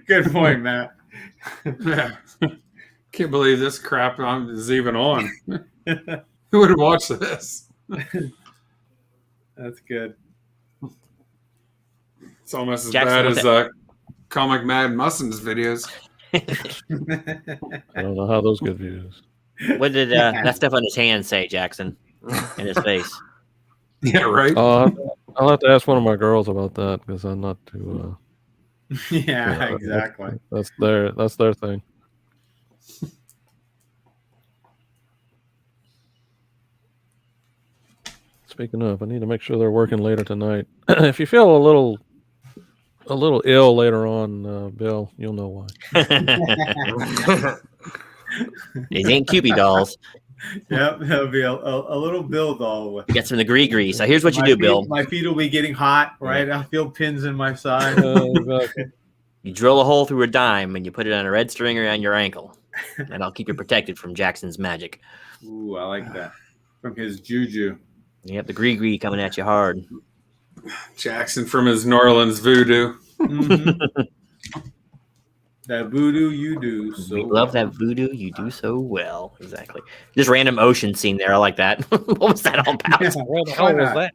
Good point, Matt. Yeah. Can't believe this crap is even on. Who would have watched this? That's good. It's almost as Jackson, bad what's as comic Mag Musins videos. I don't know how those get views. What did that stuff on his hand say, Jackson? In his face. Yeah, right. I'll have to ask one of my girls about that because I'm not too. Yeah, exactly. That's their thing. Speaking of, I need to make sure they're working later tonight. If you feel a little ill later on, Bill, you'll know why. These ain't Cupid dolls. Yep, there'll be a little Bill doll with. You got some of the grease. So here's what you do, Bill. My feet will be getting hot, right? I feel pins in my side. Exactly. You drill a hole through a dime and you put it on a red string around your ankle, and I'll keep you protected from Jackson's magic. Ooh, I like that. From his juju. Yep, the gree coming at you hard. Jackson from his New Orleans voodoo. Mm-hmm. That voodoo you do so We love that voodoo you do so well. Exactly. Just random ocean scene there. I like that. What was that all about? Yeah, Where the hell was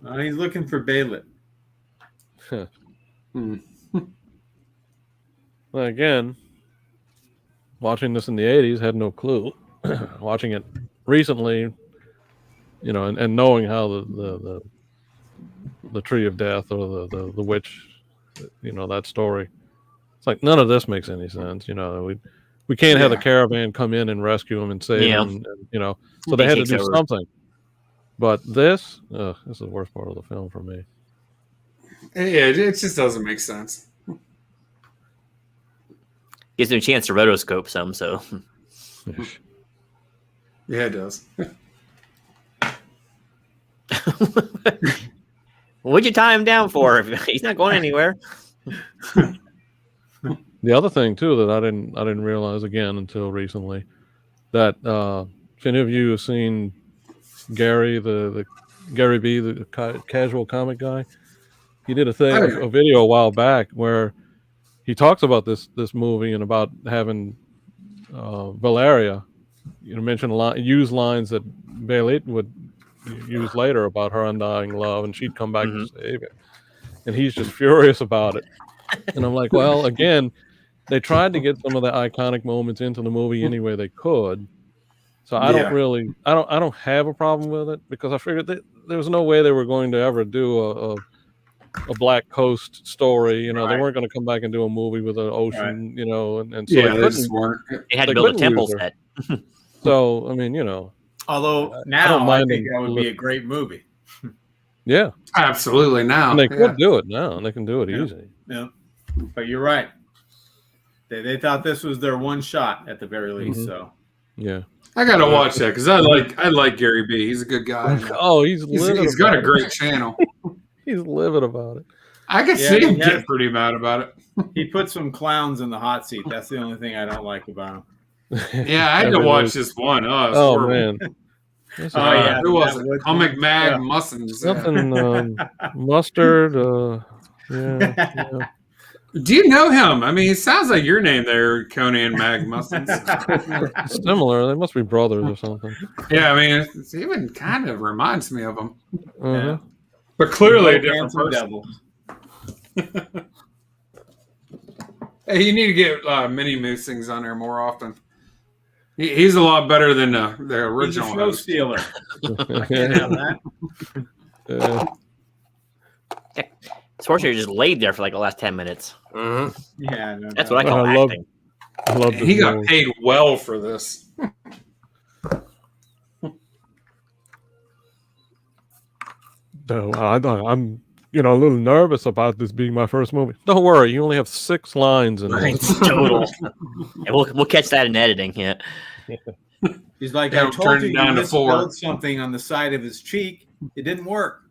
that? He's looking for Balin. Well, again, watching this in the 80s, had no clue. Watching it recently, and knowing how the tree of death or the witch, that story. It's like none of this makes any sense. We can't have the caravan come in and rescue him and save him. And, so they had to do something. But this is the worst part of the film for me. Yeah, it just doesn't make sense. Gives him a chance to rotoscope some, so. Yeah, it does. What'd you tie him down for? He's not going anywhere. The other thing too that I didn't realize again until recently, that if any of you have seen Gary, the Gary B, the casual comic guy, he did a video a while back where he talks about this movie and about having Valeria, use lines that Bailey would use later about her undying love, and she'd come back to save it. And he's just furious about it. And I'm like, well, again, they tried to get some of the iconic moments into the movie any way they could. So I don't have a problem with it, because I figured that there was no way they were going to ever do a Black Coast story. They weren't going to come back and do a movie with an ocean, and so they just weren't. They had to build a temple set. So, I mean, Although now I think that would be a great movie. Yeah. Absolutely now. And they could do it now, and they can do it easy. Yeah. But you're right. They thought this was their one shot at the very least. So yeah. I gotta watch that because I like Gary B. He's a good guy. Oh, he's got a great channel. He's livid about it. I can see him get pretty mad about it. He put some clowns in the hot seat. That's the only thing I don't like about him. Yeah, I had to watch this one. Oh man. Who was it? Comic Mag Musins. Something mustard. Yeah. Do you know him? I mean, it sounds like your name there, Conan Mag Musins. Similar. They must be brothers or something. Yeah, I mean, it even kind of reminds me of him. Uh-huh. But clearly a different person. Hey, you need to get Mini Musings on there more often. He's a lot better than the He's original a show host. stealer. I can't have that. Schwarzenegger just laid there for like the last 10 minutes. Mm-hmm. Yeah, no, That's no. what I call acting. I love He this got movie. paid well for this. So I'm a little nervous about this being my first movie. Don't worry, you only have 6 lines in it. Total. And we'll catch that in editing. Yeah. He's like, Yeah, I we'll told turn you, it down you to 4. misspelled something on the side of his cheek. It didn't work.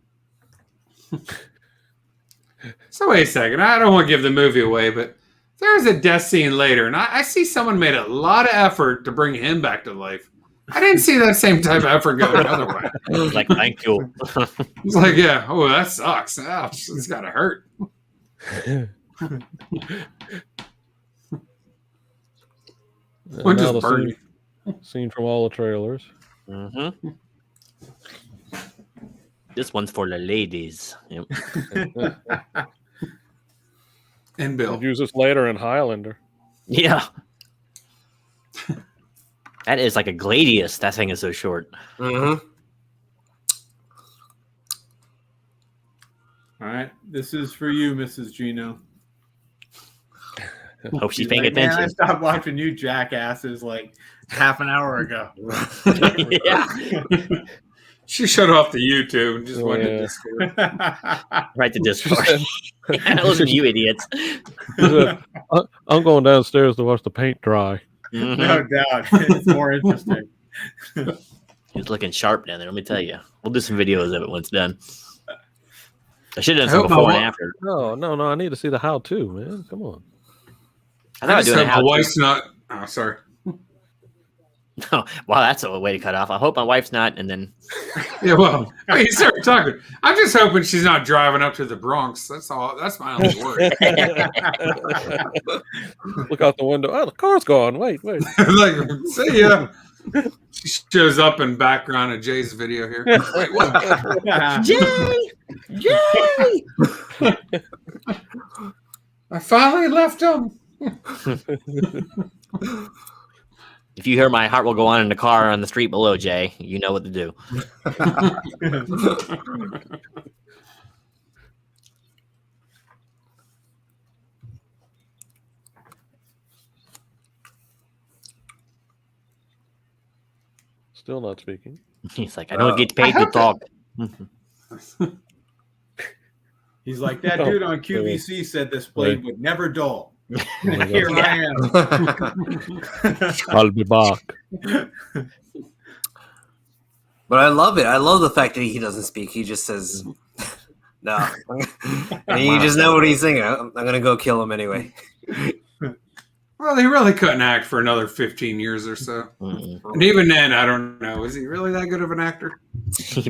So wait a second. I don't want to give the movie away, but there's a death scene later, and I see someone made a lot of effort to bring him back to life. I didn't see that same type of effort go the other way. Like, thank you. It's like, yeah, oh, that sucks. Ouch, it's gotta hurt. And One now just the burned. scene from all the trailers. Mm-hmm. This one's for the ladies. Yep. And Bill. I'll use this later in Highlander. Yeah. That is like a gladius. That thing is so short. Mm-hmm. All right, this is for you, Mrs. Gino. Hope she's He's paying like, man, I attention. stopped watching you jackasses like half an hour ago. Yeah. She shut off the YouTube and just went to Yeah. Discord. Right to Discord. Listen to you idiots. I'm going downstairs to watch the paint dry. Mhm. No doubt. It's more interesting. He's looking sharp down there. Let me tell you. We'll do some videos of it when it's done. I should have I done some hope my before and wa- after. No, I need to see the how-to, man. Come on. I thought I was just doing hope a my how. wife's not. Oh, sorry. Wow, that's a way to cut off. I hope my wife's not, and then Yeah, well, I mean, start talking. I'm just hoping she's not driving up to the Bronx. That's all. That's my only worry. Look out the window. Oh, the car's gone. Wait. Like, see ya. She shows up in background of Jay's video here. Wait, what? Jay, I finally left him. if you hear my heart will go on in the car on the street below, Jay, you know what to do. Still not speaking. He's like, I don't get paid to talk. He's like, that dude on QVC said this blade would never dull. Oh Here I am. I'll be back. But I love it. I love the fact that he doesn't speak. He just says, no. And you just know what he's thinking. I'm going to go kill him anyway. Well, he really couldn't act for another 15 years or so. Mm-mm. And even then, I don't know. Is he really that good of an actor?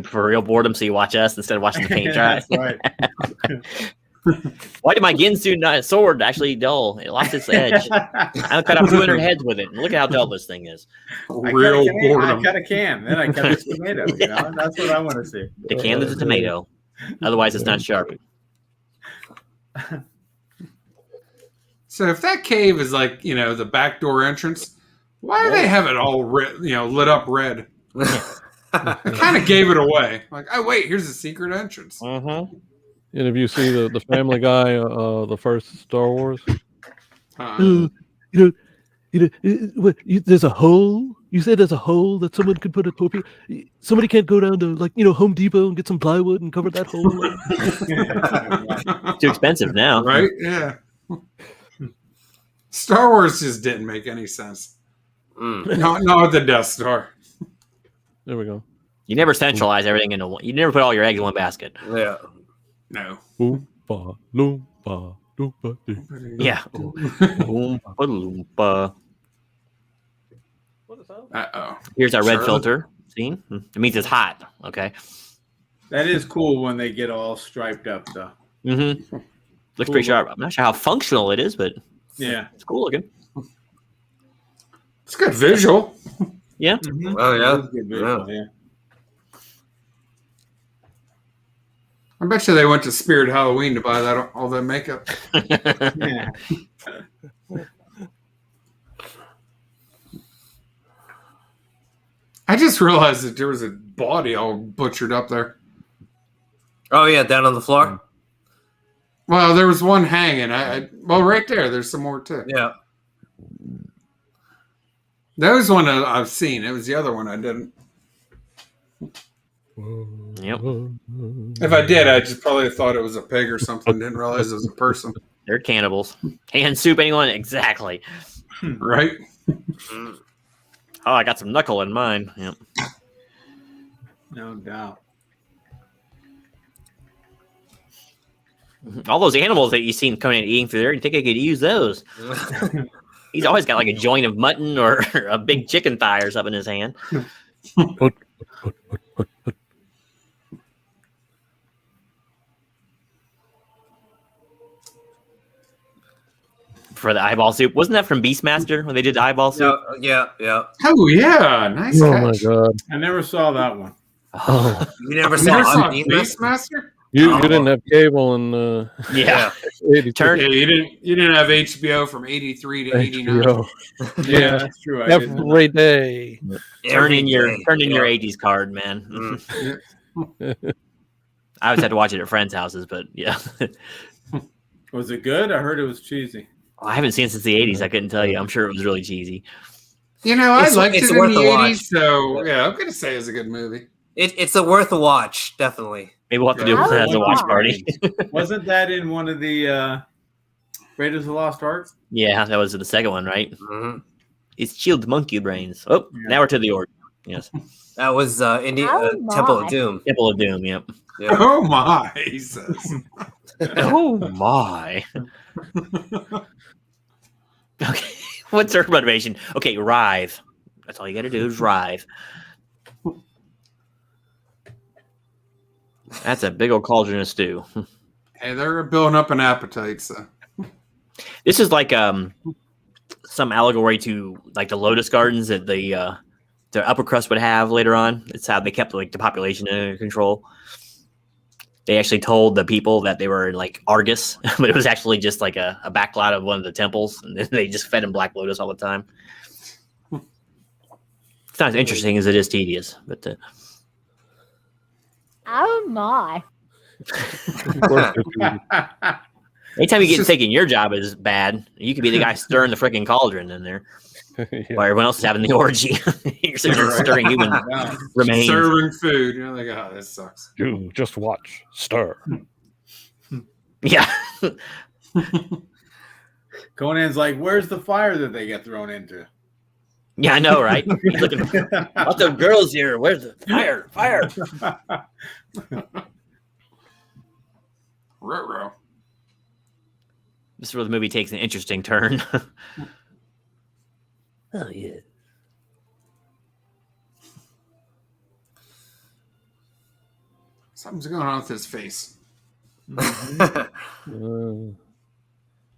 For real boredom, so you watch us instead of watching the paint dry. That's right. Why did my Ginsu sword actually dull? It lost its edge. I cut off 200 heads with it. And look at how dull this thing is. Real I boredom. cut a can, then I cut this tomato. You know, that's what I want to see. The can is a tomato. Otherwise, it's not sharp. So if that cave is like, the back door entrance, why do they have it all lit up red? It kind of gave it away. Like, oh wait, here's a secret entrance. Mm-hmm. And if you see the Family Guy, the first Star Wars, There's a hole. You said there's a hole that someone could put a torpedo. Somebody can't go down to Home Depot and get some plywood and cover that hole. Too expensive now. Right? Yeah. Star Wars just didn't make any sense. Not with the Death Star. there we go. You never centralize everything into one. You never put all your eggs in one basket. Yeah. No. Oompa, loompa, loompa, dee. Yeah. Oompa loompa. Uh-oh. Here's our red Sure. filter. See? It means it's hot. Okay. That is cool when they get all striped up, though. Mm-hmm. Looks pretty sharp. I'm not sure how functional it is, but Yeah. it's cool looking. It's good visual. Yeah. Mhm. Oh, yeah. It is good visual, yeah. I bet you they went to Spirit Halloween to buy all that makeup. Yeah. I just realized that there was a body all butchered up there. Oh yeah, down on the floor. Well, there was one hanging. Well, right there. There's some more too. Yeah. That was one I've seen. It was the other one I didn't. Yep. If I did, I just probably thought it was a pig or something. Didn't realize it was a person. They're cannibals. Hand soup, anyone? Exactly. Right? Oh, I got some knuckle in mine. Yep. No doubt. All those animals that you seen Conan eating through there, you think I could use those? He's always got like a joint of mutton or a big chicken thigh or something in his hand. For the eyeball soup. Wasn't that from Beastmaster when they did the eyeball soup? Yeah. Oh, yeah. Nice Oh my catch. god! I never saw that one. Oh, You never You never saw Beastmaster? Beastmaster? you didn't have cable in Yeah. 82. Turn Yeah, you didn't have HBO from 83 to 89. HBO. Yeah, that's true. I didn't. Every day. turn in your day. your 80s card, man. I always had to watch it at friends' houses, but yeah. Was it good? I heard it was cheesy. I haven't seen it since the 80s. I couldn't tell you. I'm sure it was really cheesy. You know, I liked it's it in worth the a watch. 80s, so yeah, I'm going to say it's a good movie. It's a worth a watch, definitely. Maybe we'll have to do it as a watch party. Wasn't that in one of the Raiders of the Lost Ark? Yeah, that was the second one, right? Mm-hmm. It's chilled monkey brains. Oh, now we're to the order. Yes. That was Temple of Doom. Temple of Doom, yep. Yeah. Oh, my, he says. Oh, my. Okay. What's her motivation? Okay, writhe. That's all you got to do is writhe. That's a big old cauldron of stew. Hey, they're building up an appetite, so. This is like some allegory to like the lotus gardens that the upper crust would have later on. It's how they kept like the population under control. They actually told the people that they were in like Argus, but it was actually just like a backlot of one of the temples, and they just fed them black lotus all the time. It's not as interesting as it is tedious, but Oh my. anytime you get thinking your job is bad, you could be the guy stirring the freaking cauldron in there Yeah. while everyone else is having the orgy. You're sitting there stirring human remains. Serving food. You're like, oh, this sucks. You just watch, stir. Yeah. Conan's like, where's the fire that they get thrown into? Yeah, I know, right? He's looking, lots of girls here. Where's the fire? Fire. Ruh-roh. This is where the movie takes an interesting turn. Oh, yeah. Something's going on with his face. Uh,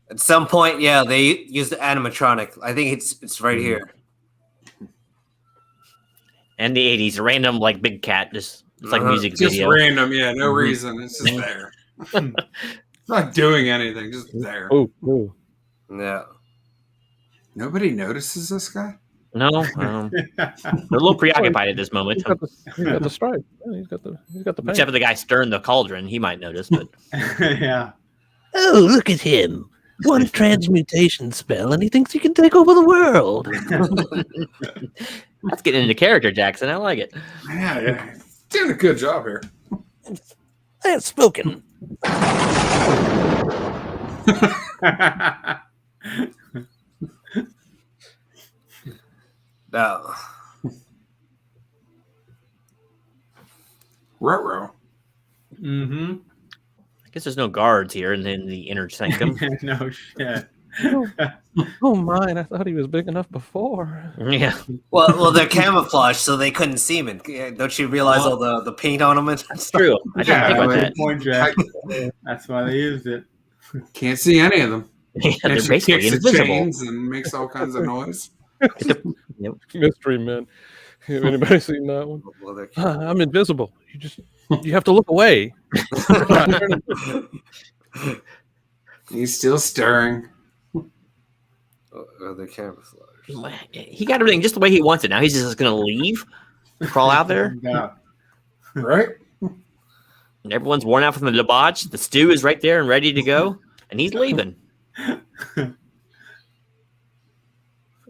At some point, yeah, they used the animatronic. I think it's right here. And the 80s, a random, like, big cat. Just it's like a music Just video. random, yeah, no reason. It's just there. It's not doing anything, just there. oh, oh. Yeah. Nobody notices this guy? No, they're a little preoccupied at this moment. He's got the stripe. Yeah, he's got the paint. Except for the guy stirring the cauldron, he might notice. But Yeah. Oh, look at him. One transmutation spell, and he thinks he can take over the world. that's getting into character, Jackson. I like it. Yeah. Doing a good job here. I have spoken. No. Ruh-roh. Mm-hmm. I guess there's no guards here in the inner sanctum. No shit. Oh mine! I thought he was big enough before. Yeah. Well, they're camouflaged, so they couldn't see him. And don't you realize all the paint on them? That's true. I didn't Yeah, think about I mean, that. Point, Jack. That's why they used it. Can't see any of them. Yeah, they're And she basically kicks the invisible. chains and makes all kinds of noise. Mystery Men. Have anybody seen that one? Well, they're I'm invisible. You have to look away. He's still stirring. camouflaged. He got everything just the way he wants it. Now he's just going to leave. crawl out there. Yeah. Right? And everyone's worn out from the debauch. The stew is right there and ready to go, and he's leaving.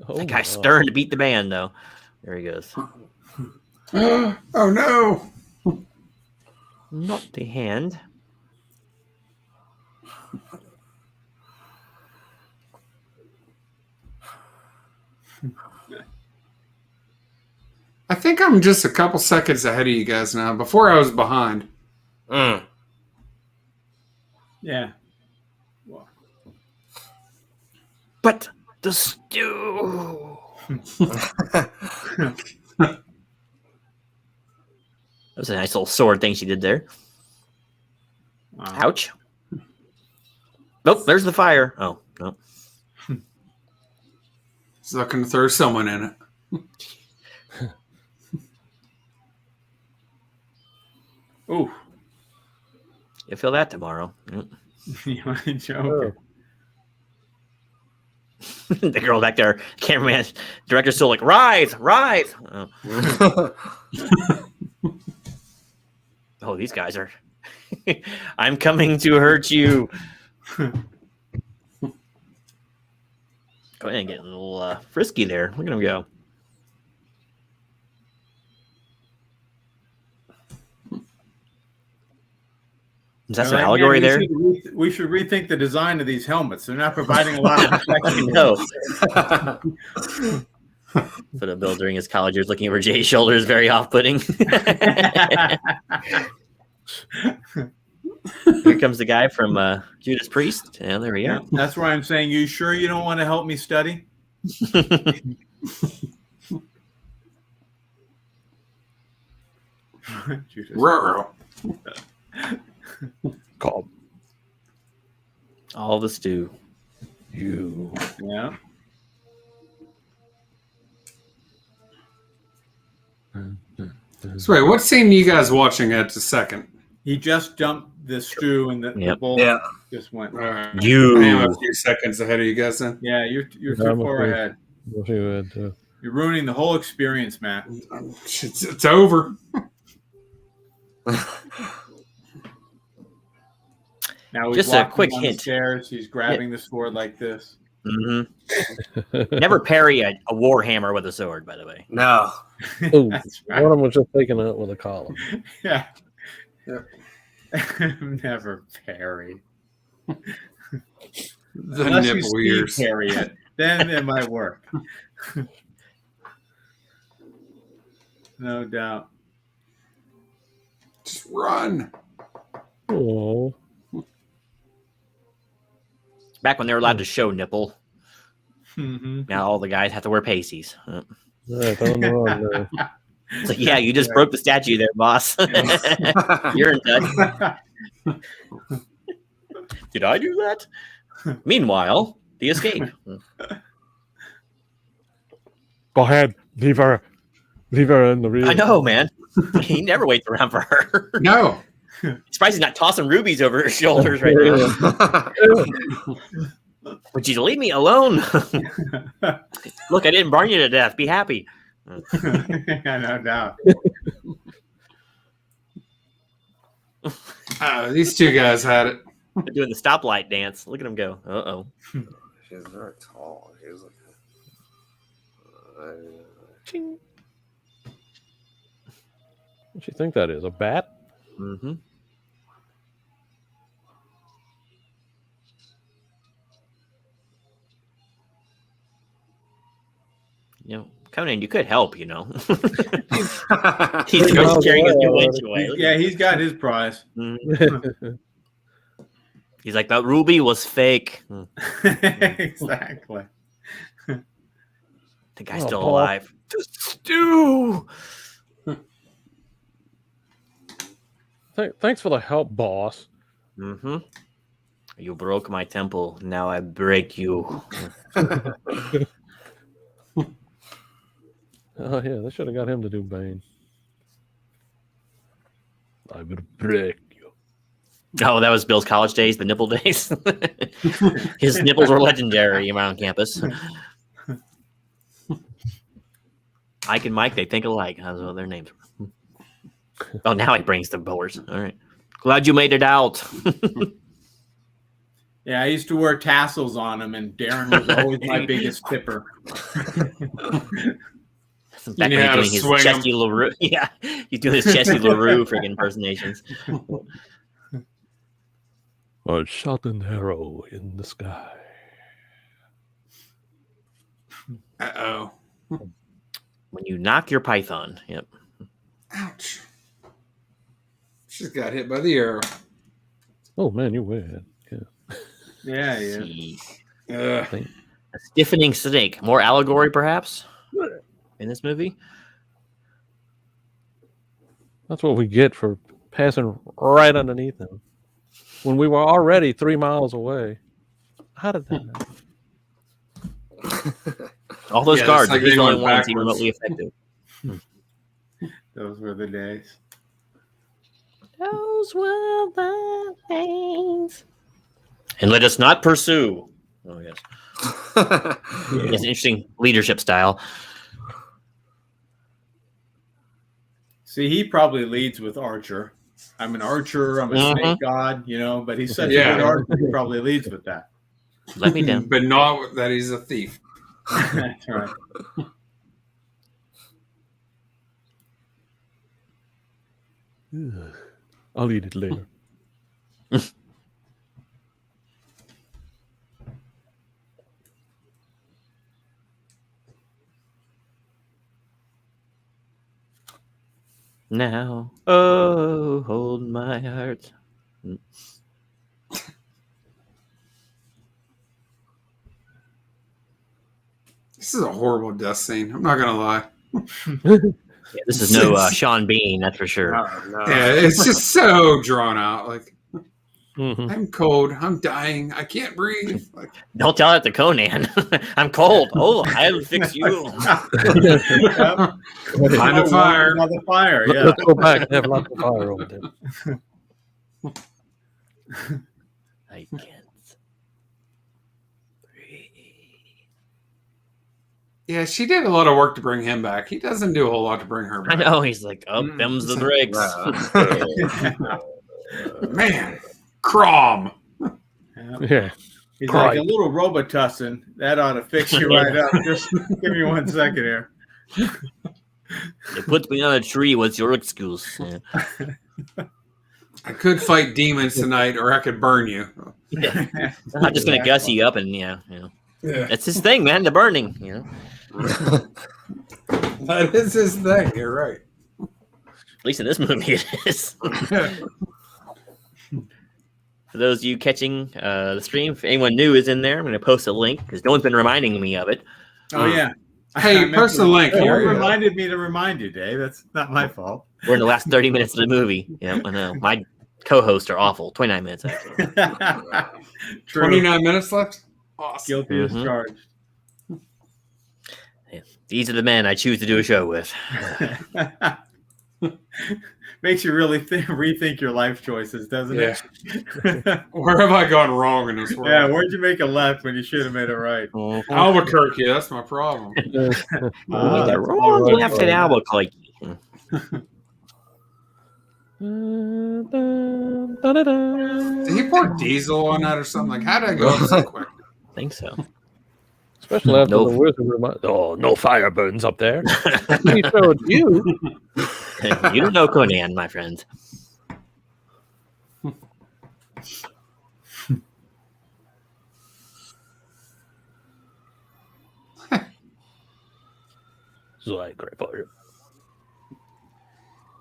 Oh, That guy's stirring to beat the band, though. There he goes. Oh no! Not the hand. I think I'm just a couple seconds ahead of you guys now. Before I was behind. Mm. Yeah. But the stew. That was a nice little sword thing she did there. Ouch. Nope, there's the fire. Oh, no. He's looking to throw someone in it. Ooh. You'll feel that tomorrow. Yep. You're joking. The girl back there, cameraman, director's still like, rise, rise. Oh, these guys are. I'm coming to hurt you. Go ahead and get a little frisky there. Look at him go. Is that some allegory there? We should rethink the design of these helmets. They're not providing a lot of protection. No. But a Bill during his college years looking over Jay's shoulder is very off-putting. Here comes the guy from Judas Priest. Yeah, there we go. That's why I'm saying, you sure you don't want to help me study? Ruh-roh. God. All the stew. You. Yeah. So wait, what scene are you guys watching at the second? He just dumped the stew and the Yep. bowl Yeah. just went. All right. You. I am a few seconds ahead of you guys then. Yeah, you're too I'm far afraid. ahead. Wish you had to. You're ruining the whole experience, Matt. It's over. Now he's Just a walking quick down the hint. stairs. He's grabbing the sword like this. Mm-hmm. Never parry a war hammer with a sword, by the way. No. Oh, That's one of them was just taking it with a collar. Yeah. Yep. Never parry. The Unless you nipple speed ears. parry it, then it might work. No doubt. Just run. Oh. Back when they were allowed to show nipple, Mm-hmm. now all the guys have to wear pasties. Yeah, don't know on there. It's like, yeah, you just broke the statue there, boss. You're in dud. Did I do that? Meanwhile, the escape. Go ahead. Leave her in the rear. I know, man. He never waits around for her. No. Surprised he's not tossing rubies over her shoulders right now. Would you leave me alone? Look, I didn't burn you to death. Be happy. Yeah, no doubt. These two guys had it. They're doing the stoplight dance. Look at him go. Uh-oh. She's very tall. She's like. Ching. What do you think that is? A bat? Mm-hmm. You know, Conan, you could help, you know. He's just carrying his new winch away. Yeah, he's got his prize. Mhm. He's like, that ruby was fake. Exactly. The guy's Oh, still Paul. alive. The stew. Thanks for the help, boss. Mm-hmm. You broke my temple. Now I break you. Oh yeah, they should have got him to do Bane. I will break you. Oh, that was Bill's college days, the nipple days. His nipples were legendary around campus. Ike and Mike, they think alike. That's what their names were. Oh, now he brings the boars. All right. Glad you made it out. Yeah, I used to wear tassels on them, and Darren was always my biggest tipper. Back You when know how he's to doing his swing 'em. Chesty LaRue. Yeah, he's doing his Chesty LaRue freaking impersonations. A shot and arrow in the sky. Uh-oh. When you knock your python. Yep. Ouch. She's got hit by the arrow. Oh man, you're way ahead. Yeah. Yeah. See. Ugh. A stiffening snake. More allegory, perhaps, in this movie. That's what we get for passing right underneath him when we were already 3 miles away. How did that happen? All those Yeah, guards, it's like he's they the only went one that's backwards. remotely effective. Those were the days. Those were the days. And let us not pursue. Oh, yes. It's an interesting leadership style. See, he probably leads with Archer. I'm an archer. I'm a snake god, but he's such a Yeah. good archer. He probably leads with that. Let me down. But not that he's a thief. That's right. I'll eat it later. Now, oh, hold my heart. This is a horrible death scene. I'm not gonna lie. Yeah, this is no Sean Bean, that's for sure. Yeah, it's just so drawn out. Like, Mhm. I'm cold. I'm dying. I can't breathe. Like, Don't tell that to Conan. I'm cold. Oh, I'll fix you. Yep. Find a fire. Another fire. Yeah. Let's go back and have lots of fire over there. I can't. yeah, she did a lot of work to bring him back. He doesn't do a whole lot to bring her I back. know. He's like, oh, them's the bricks. Man, Crom. Yeah. He's Right. like a little Robitussin. That ought to fix you right up. Just give me 1 second here. It puts me on a tree. What's your excuse? Yeah. I could fight demons tonight, or I could burn you. I'm just gonna guss you up and Yeah. that's his thing, man. The burning. That is his thing. You're right. At least in this movie, it is. For those of you catching the stream, if anyone new is in there, I'm going to post a link because no one's been reminding me of it. Oh, yeah. Hey, post the link. You Here you go. reminded me to remind you, Dave. That's not my fault. We're in the last 30 minutes of the movie. Yeah, I know. My co-hosts are awful. 29 minutes, actually. True. 29 minutes left. Awesome. Guilty as Mhm. charged. These are the men I choose to do a show with. Makes you really rethink your life choices, doesn't Yeah. it? Where have I gone wrong in this world? Yeah, where'd you make a left when you should have made a right? Albuquerque. That's my problem. That's Wrong all left at Albuquerque. Did he pour diesel on that or something? Like, how did I go up so quick? I think so. Especially after No. the wizard reminded, oh, no fire burns up there. He showed you. You don't know Conan, my friend.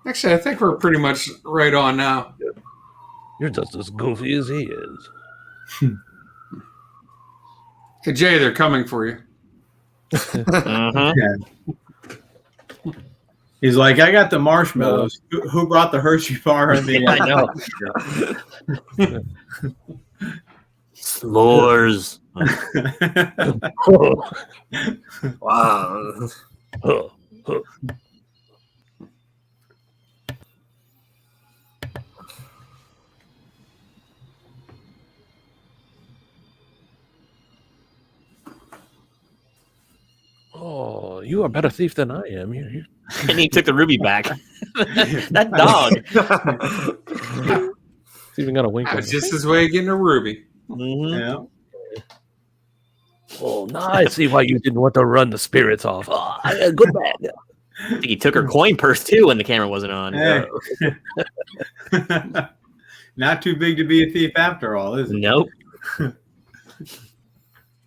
Actually, I think we're pretty much right on now. You're just as goofy as he is. Hey, Jay, they're coming for you. Mhm. He's like, I got the marshmallows. Who brought the Hershey bar and the? I know. S'mores. Wow. Oh, you are a better thief than I am. You And he took the ruby back. That dog. It's even got a wink. That on was it. just his way of getting a ruby. Mhm. Yeah. Oh, now I see why you didn't want to run the spirits off. Oh, good man. I think he took her coin purse too when the camera wasn't on. Hey. Not too big to be a thief after all, is it? Nope.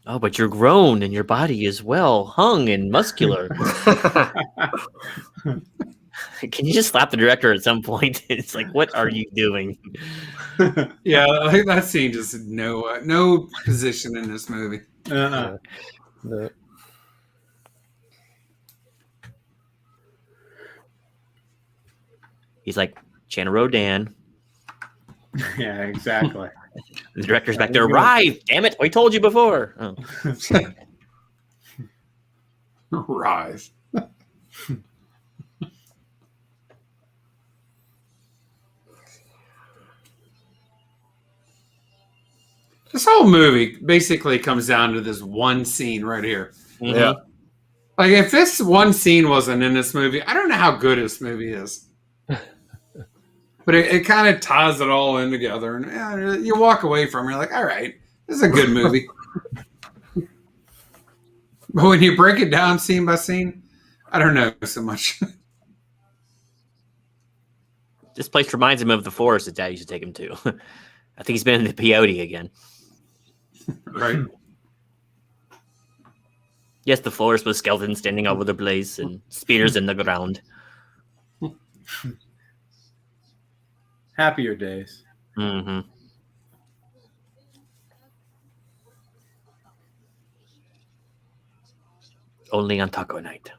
Oh, but you're grown and your body is well hung and muscular. Can you just slap the director at some point? It's like, what are you doing? Yeah, I think that scene just had no position in this movie. Uh-uh. No. He's like, Chana Rodan. Yeah, exactly. The director's back there. Arrive! Damn it! We told you before. Oh. Rise. This whole movie basically comes down to this one scene right here. Mhm. Yeah. Like, if this one scene wasn't in this movie, I don't know how good this movie is. But it kind of ties it all in together. And you walk away from it, you're like, all right, this is a good movie. But when you break it down scene by scene, I don't know so much. This place reminds him of the forest that Dad used to take him to. I think he's been in the peyote again. Right? Yes, the forest with skeletons standing all over the place and spears in the ground. Happier days. Mm-hmm. Only on taco night.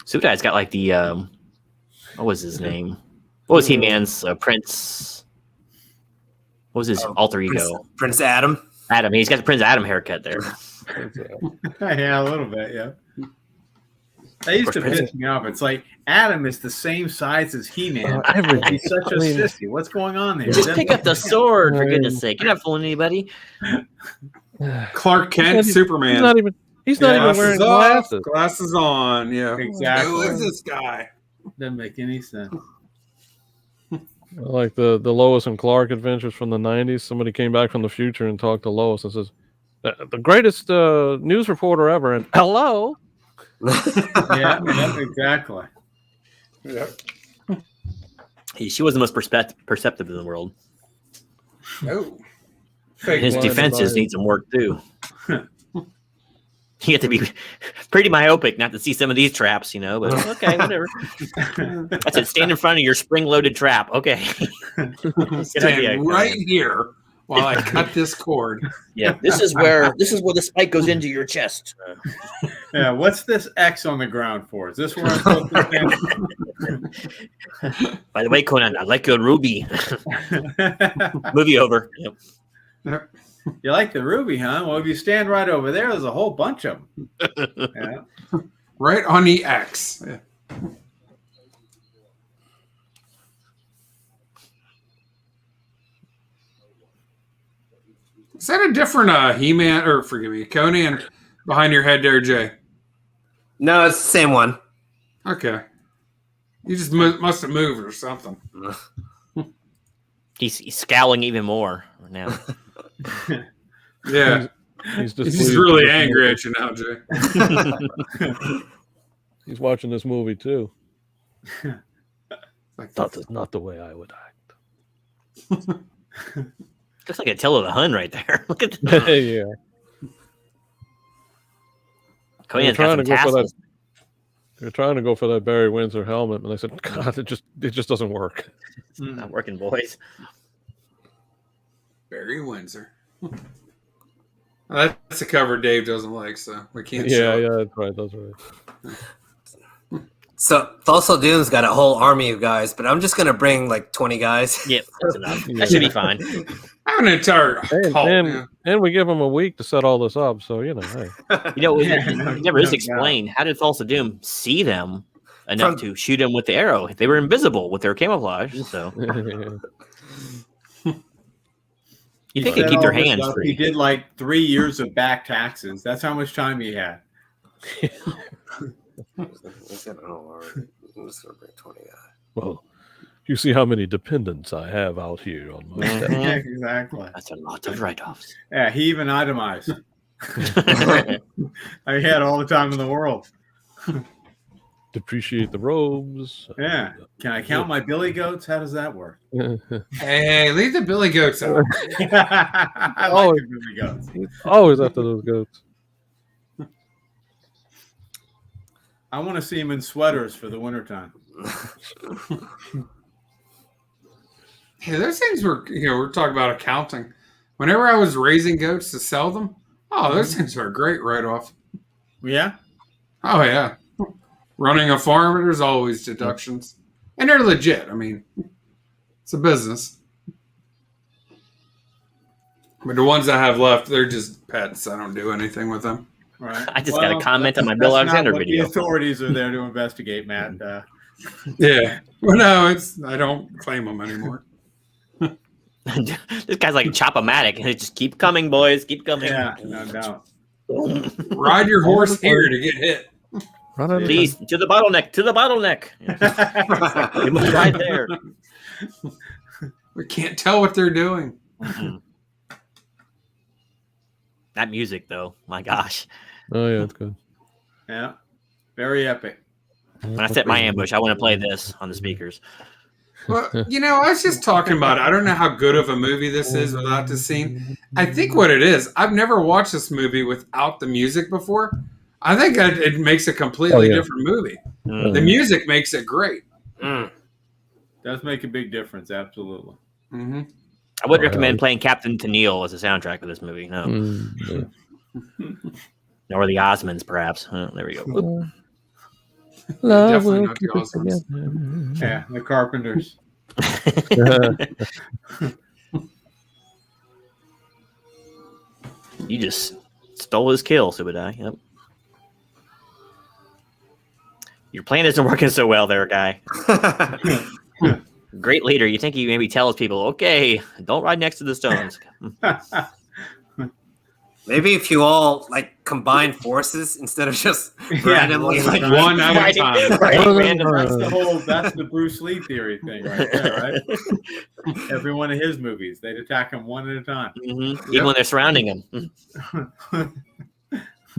Sudai's got like the what was his name? What was He-Man's Prince? What was his alter ego? Prince Adam. Adam. He's got the Prince Adam haircut there. Yeah, a little bit, yeah. That used to piss me off. It's like Adam is the same size as He-Man. Everything. He's such a sissy. What's going on there? Just pick up the sword, for goodness sake. You're not fooling anybody. Clark Kent, Superman. He's not even wearing Glasses off, glasses. Glasses on. Yeah. Exactly. Who is this guy? Doesn't make any sense. Like the Lois and Clark adventures from the 90s. Somebody came back from the future and talked to Lois and says, the greatest news reporter ever. And hello. Yeah, exactly. Yep. She was the most perceptive in the world. Oh. His blind defenses advisor. need some work too. You have to be pretty myopic not to see some of these traps, you know, but okay, whatever. That's it. Stand in front of your spring-loaded trap. Okay. Good Stand idea. right here while I cut this cord. Yeah, this is where the spike goes into your chest. Yeah, what's this X on the ground for? Is this where I'm supposed to stand? By the way, Conan, I like your ruby. Movie over. Yep. You like the ruby, huh? Well, if you stand right over there, there's a whole bunch of them. Yeah. Right on the X. Yeah. Is that a different He-Man, or forgive me, Conan behind your head there, Jay? No, it's the same one. Okay. You just must have moved or something. He's scowling even more now. Yeah. He's He's really angry at you now, Jay. He's watching this movie too. Like, That's not the way I would act. Looks like Attila the Hun right there. Look at that. Yeah. Conan's got some tassels. They're trying to go for that Barry Windsor helmet, and they said, "God, it just doesn't work." It's not working, boys. Barry Windsor. That's a cover Dave doesn't like, so we can't Yeah, show it. yeah, that's right. That's right. So Thulsa Doom's got a whole army of guys, but I'm just gonna bring like 20 guys. Yep, that's enough. That should be fine. I have an entire cult. And we give him a week to set all this up, so you know. Hey. You know, it Yeah. never is explained. How did Thulsa Doom see them enough From- to shoot them with the arrow? They were invisible with their camouflage, so You think Set they keep their all this hands up. free? He did like 3 years of back taxes. That's how much time he had. I'm just gonna bring 20 guys. Well, you see how many dependents I have out here on my staff. Mhm. Exactly. That's a lot of write-offs. Yeah, he even itemized. I had all the time in the world. Depreciate the robes. Yeah. Can I count my billy goats? How does that work? Hey, leave the billy goats out. I like the billy goats. Always after those goats. I want to see him in sweaters for the wintertime. Hey, those things were, we're talking about accounting. Whenever I was raising goats to sell them, those things are a great write-off. Yeah? Oh, yeah. Running a farm, there's always deductions. And they're legit. I mean, it's a business. But the ones I have left, they're just pets. I don't do anything with them. Right. I just got a comment on my Bill that's not Alexander what video. The authorities are there to investigate, Matt. Yeah. Well, no, I don't claim them anymore. This guy's like Chop-O-Matic. Just keep coming, boys. Keep coming. Yeah, no doubt. Ride your horse here to get hit. Run out of Please, to the bottleneck. To the bottleneck. You must right there. We can't tell what they're doing. Mhm. That music, though, my gosh. Oh yeah, it's good. Yeah. Very epic. When I set my ambush, I want to play this on the speakers. Well, I was just talking about it. I don't know how good of a movie this is without this scene. I think what it is, I've never watched this movie without the music before. I think it makes a completely different movie. Mhm. The music makes it great. Does make a big difference, absolutely. Mm-hmm. I would recommend playing Captain Tennille as a soundtrack of this movie. No. Or the Osmonds, perhaps. Oh, there we go. Oop. Definitely not the Osmonds. Yeah, the Carpenters. You just stole his kill, Subadai. Yep. Your plan isn't working so well there, guy. Great leader. You think he maybe tells people, okay, don't ride next to the stones. Maybe if you all combine forces instead of just randomly one at a time. That's the Bruce Lee theory thing right there, right? Every one of his movies, they'd attack him one at a time. Mm-hmm. Even when they're surrounding him.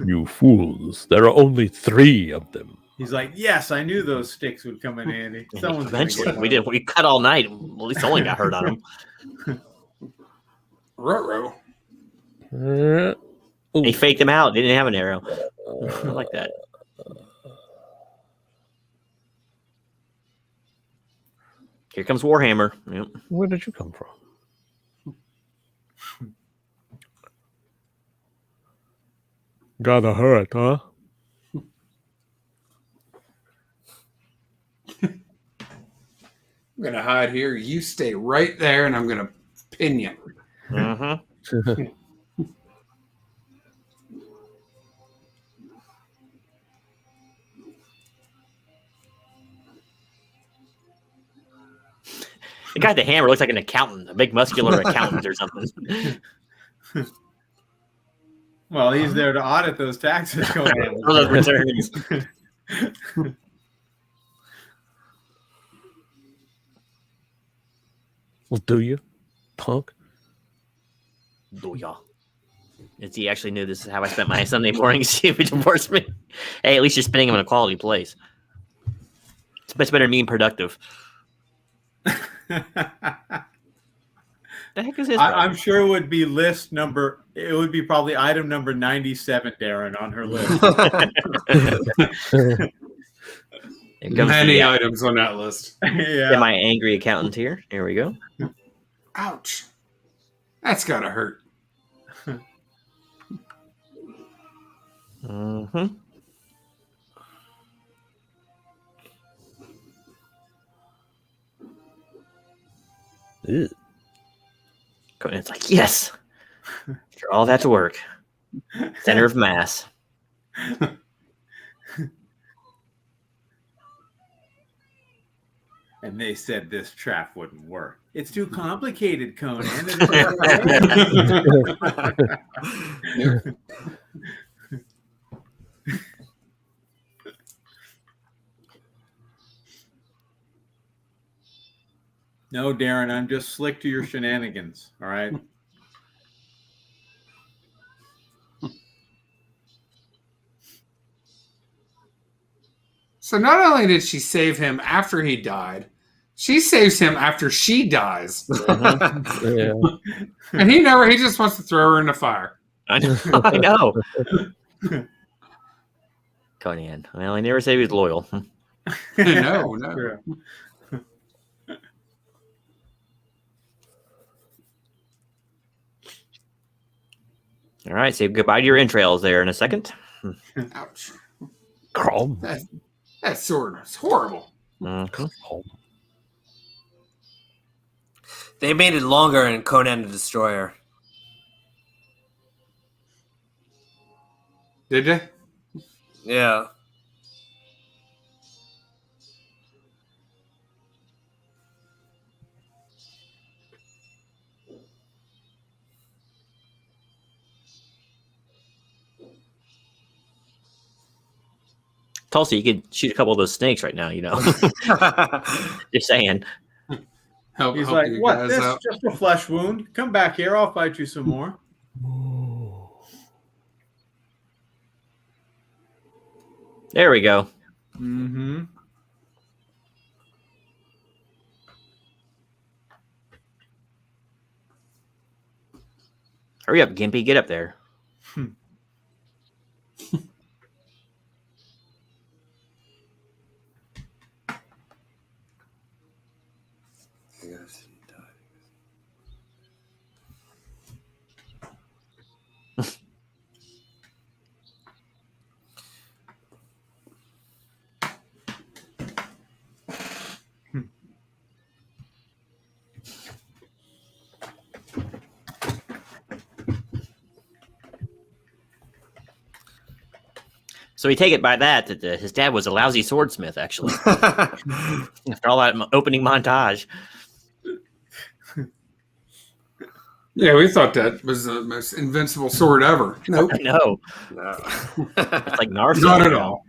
You fools! There are only 3 of them. He's like, yes, I knew those sticks would come in handy. Someone's gonna Eventually, get one. we cut all night. At least someone got hurt on him. Ruh-roh. He faked him out. They didn't have an arrow. I like that. Here comes Warhammer. Yep. Where did you come from? Gotta hurt, huh? I'm going to hide here. You stay right there, and I'm going to pin you. Mm-hmm. The guy at the hammer looks like an accountant, a big muscular accountant or something. Well, he's there to audit those taxes going on. For those returns. Well, do you, punk? Booyah. It's he actually knew this is how I spent my Sunday mornings. He would divorce me. Hey, at least you're spending them in a quality place. It's much better than being productive. The heck is his I'm sure it would be it would be probably item number 97, Darren, on her list. Many items on that list. Yeah. My angry accountant here. Here we go. Ouch. That's got to hurt. Mm-hmm. It's like, yes. After all that to work. Center of mass. And they said this trap wouldn't work. It's too complicated, Conan. No, Darren, I'm just slick to your shenanigans. All right. So not only did she save him after he died, she saves him after she dies. Yeah. And he just wants to throw her in the fire. I know. Conan. Well, I never said he was loyal. No. True. All right, say goodbye to your entrails there in a second. Ouch. Crom. That sword is horrible. Mhm. They made it longer in Conan the Destroyer. Did they? Yeah. Tulsi, you could shoot a couple of those snakes right now, you know. Just saying. Help He's like, you what? guys This out. just a flesh wound. Come back here. I'll fight you some more. There we go. Mm-hmm. Hurry up, Gimpy. Get up there. So we take it by that his dad was a lousy swordsmith, actually. After all that opening montage. Yeah, we thought that was the most invincible sword ever. Nope. No, No. it's like Narf. Not at all.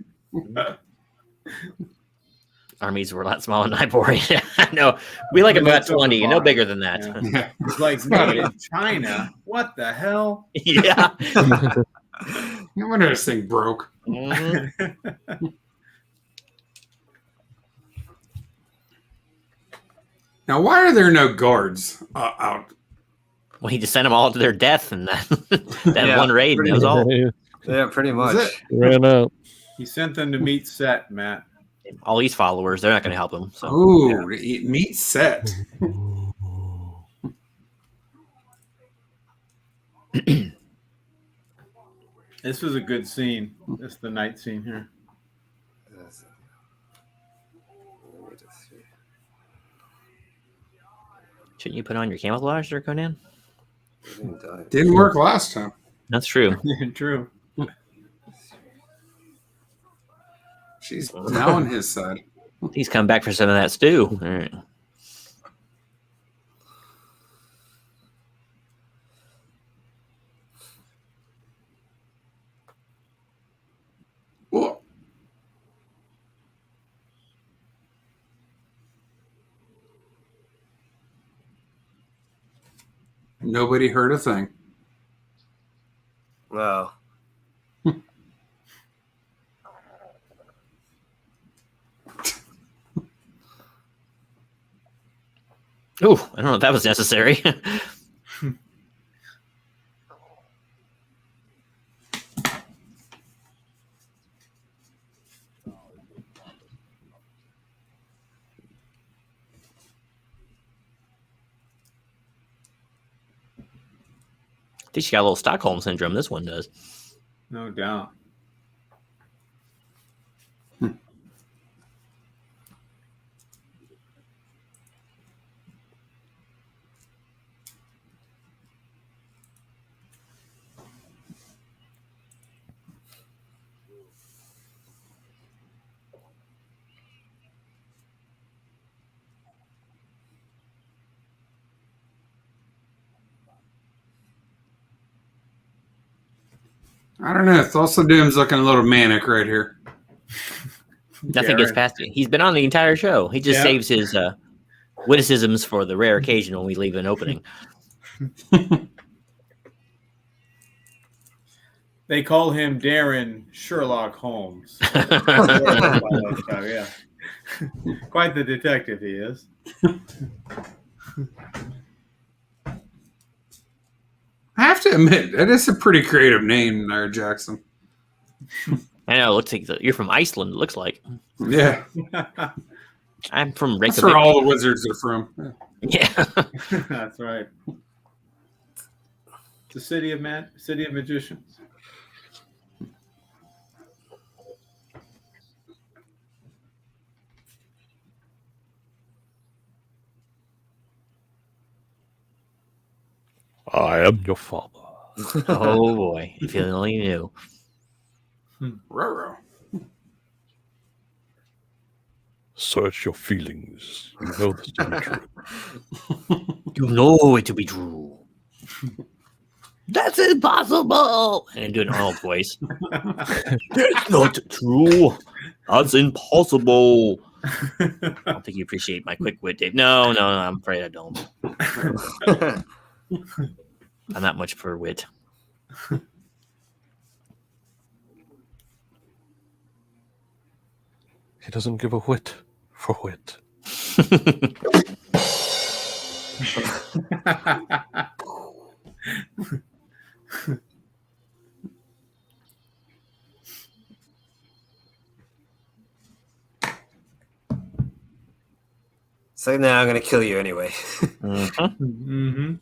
Armies were a lot smaller than Ibori. No, we like about 20, no bigger than that. Yeah. Yeah. It's like made in China. What the hell? Yeah. No wonder this thing broke. Mhm. Now, why are there no guards out? Well, he just sent them all to their death in that Yeah, one raid. And that was all. Yeah, pretty much. it? Ran out. He sent them to meet Set, Matt. All these followers, they're not going to help him. So Oh, to eat meat set. This was a good scene. This is the night scene here. shouldn't you put on your camouflage there, Conan? Didn't work last time. That's true. True. She's now on his side. He's come back for some of that stew. All right. Whoa. Nobody heard a thing. Wow. Oh, I don't know if that was necessary. I think she got a little Stockholm syndrome. This one does. No doubt. I don't know. Thulsa Doom's looking a little manic right here. Nothing gets past it. He's been on the entire show. He just saves his witticisms for the rare occasion when we leave an opening. They call him Darren Sherlock Holmes. Yeah. Quite the detective he is. I have to admit, that is a pretty creative name there, Jackson. I know. It looks like you're from Iceland. It looks like. Yeah. I'm from That's Reykjavik. where all the wizards are from. Yeah. That's right. The city of magicians. I am your father. Oh boy, if you only knew. Roro. Search your feelings. You know this to be true. You know it to be true. That's impossible. And do an Arnold voice. That's not true. That's impossible. I don't think you appreciate my quick wit, Dave. No, I'm afraid I don't. I'm not much for wit. He doesn't give a whit for wit. So now I'm gonna kill you anyway. Mm-hmm.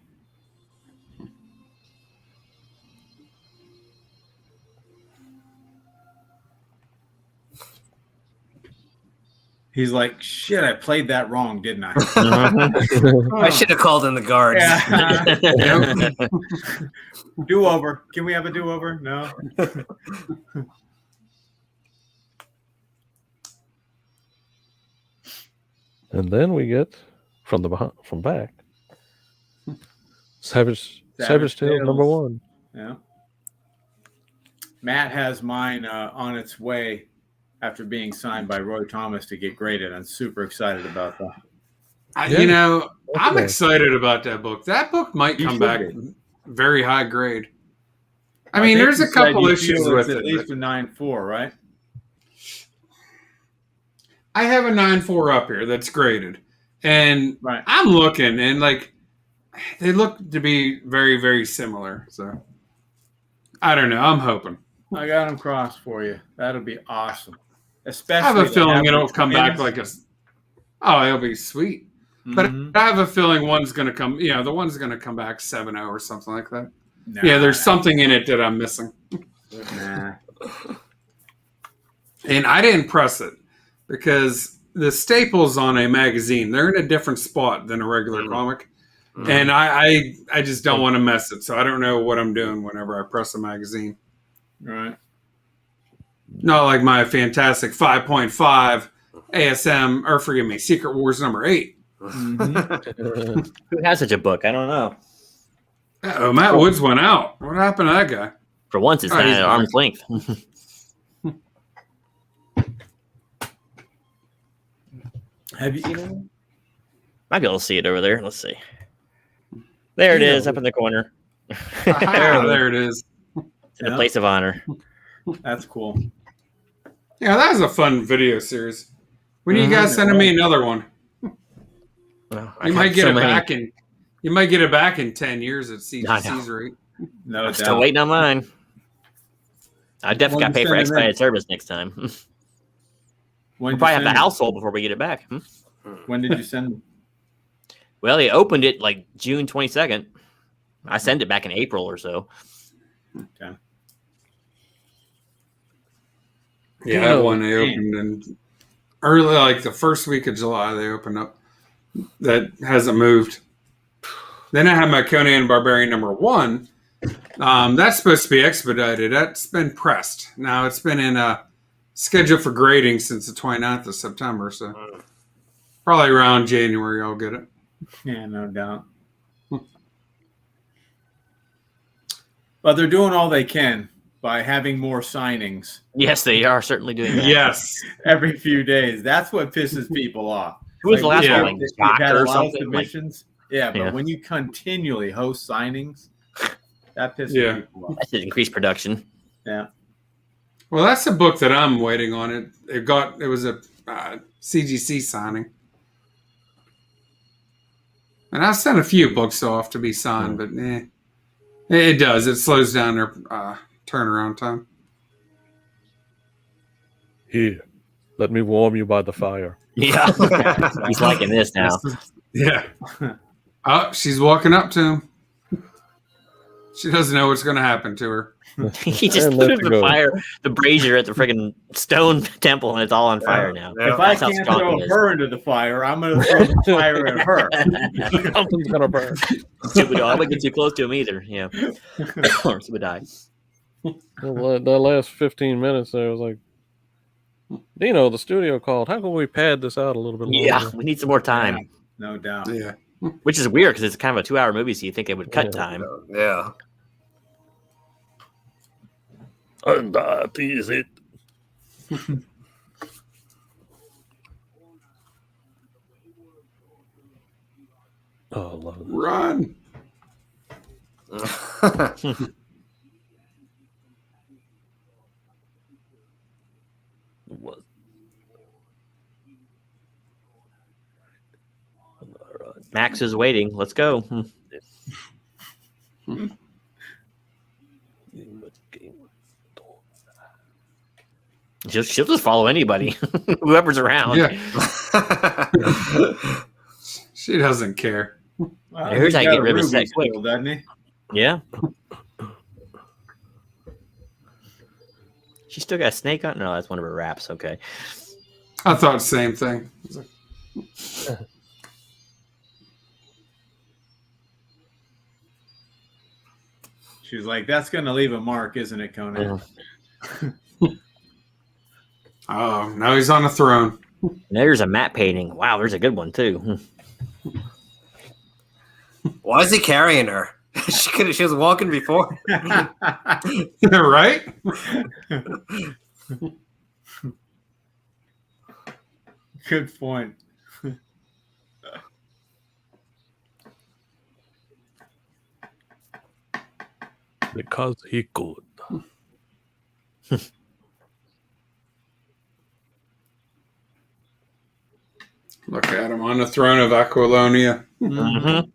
He's like, shit, I played that wrong, didn't I? I should have called in the guards. Yeah. Do-over. Can we have a do-over? No. And then we get from back. Savage Tales Tales. #1. Yeah. Matt has mine on its way after being signed by Roy Thomas to get graded. I'm super excited about that. You know, I'm excited about that book. That book might come back very high grade. I mean, there's a couple issues with it. At least a 9.4, right? I have a 9.4 up here that's graded. And I'm looking, and like, they look to be very, very similar. So, I don't know. I'm hoping. I got them crossed for you. That'll be awesome. Especially, I have a feeling it'll come back like a. Oh, it'll be sweet. But I have a feeling one's going to come. You know, the one's going to come back 7.0 or something like that. Nah. Yeah, there's something in it that I'm missing. Nah. And I didn't press it because the staples on a magazine, they're in a different spot than a regular comic. And I just don't want to mess it. So I don't know what I'm doing whenever I press a magazine. Right. Not like my fantastic 5.5 ASM, or forgive me, Secret Wars #8. Who has such a book? I don't know. Oh, Matt Woods went out. What happened to that guy? For once, it's not at arm's length. Have you seen it? Might be able to see it over there. Let's see. There it is, up in the corner. There it is. In the place of honor. That's cool. Yeah, that was a fun video series. When are you guys sending me another one? Well, You might get it back in 10 years at CGC's rate. No I'm doubt. still waiting on mine. I definitely got to pay for expedited service next time. We'll probably have the household before we get it back. When did you send them? Well, they opened it like June 22nd. I sent it back in April or so. Okay. Yeah, that one they opened in early, like the first week of July, they opened up. That hasn't moved. Then I have my Conan the Barbarian #1. That's supposed to be expedited. That's been pressed. Now it's been in a schedule for grading since the 29th of September. So probably around January I'll get it. Yeah, no doubt. But they're doing all they can. by having more signings. Yes, they are certainly doing that. Yes. Every few days. That's what pisses people off. Who was the last yeah. one? Like You've Jock had a or lot of something? Like, submissions. Yeah, but Yeah. when you continually host signings, that pisses Yeah. people off. that should increase production. Yeah. Well, that's the book that I'm waiting on. It was a CGC signing. And I've sent a few books off to be signed, but it does. It slows down their turnaround time. Here, let me warm you by the fire. Yeah, he's liking this now. Yeah. Oh, she's walking up to him. She doesn't know what's going to happen to her. He just And put let's the go. fire, the brazier at the friggin' stone temple, and it's all on fire now. Yeah. If I That's how can't strong throw it is. her into the fire, I'm going to throw the fire at her. Something's gonna burn. Stupid dog. I wouldn't get too close to him either. Yeah. Or he would die. Well, that last 15 minutes there was like, Dino, the studio called. How can we pad this out a little bit longer? Yeah, we need some more time. No doubt. Yeah. Which is weird because it's kind of a 2-hour movie, so you think they would cut Yeah. time. Yeah. And that is it. Oh, I love it. Run. Was- Max is waiting. Let's go. She'll just follow anybody, whoever's around. Yeah. She doesn't care. Well, Here's how you got get rid of Ruby sex quick. still, doesn't he? Yeah. She still got a snake on? No, that's one of her wraps. Okay. I thought the same thing. She's like, that's going to leave a mark, isn't it, Conan? Oh, now he's on the throne. There's a matte painting. Wow, there's a good one too. Why is he carrying her? She was walking before. Right? Good point. Because he could. Look at him on the throne of Aquilonia. Mm-hmm.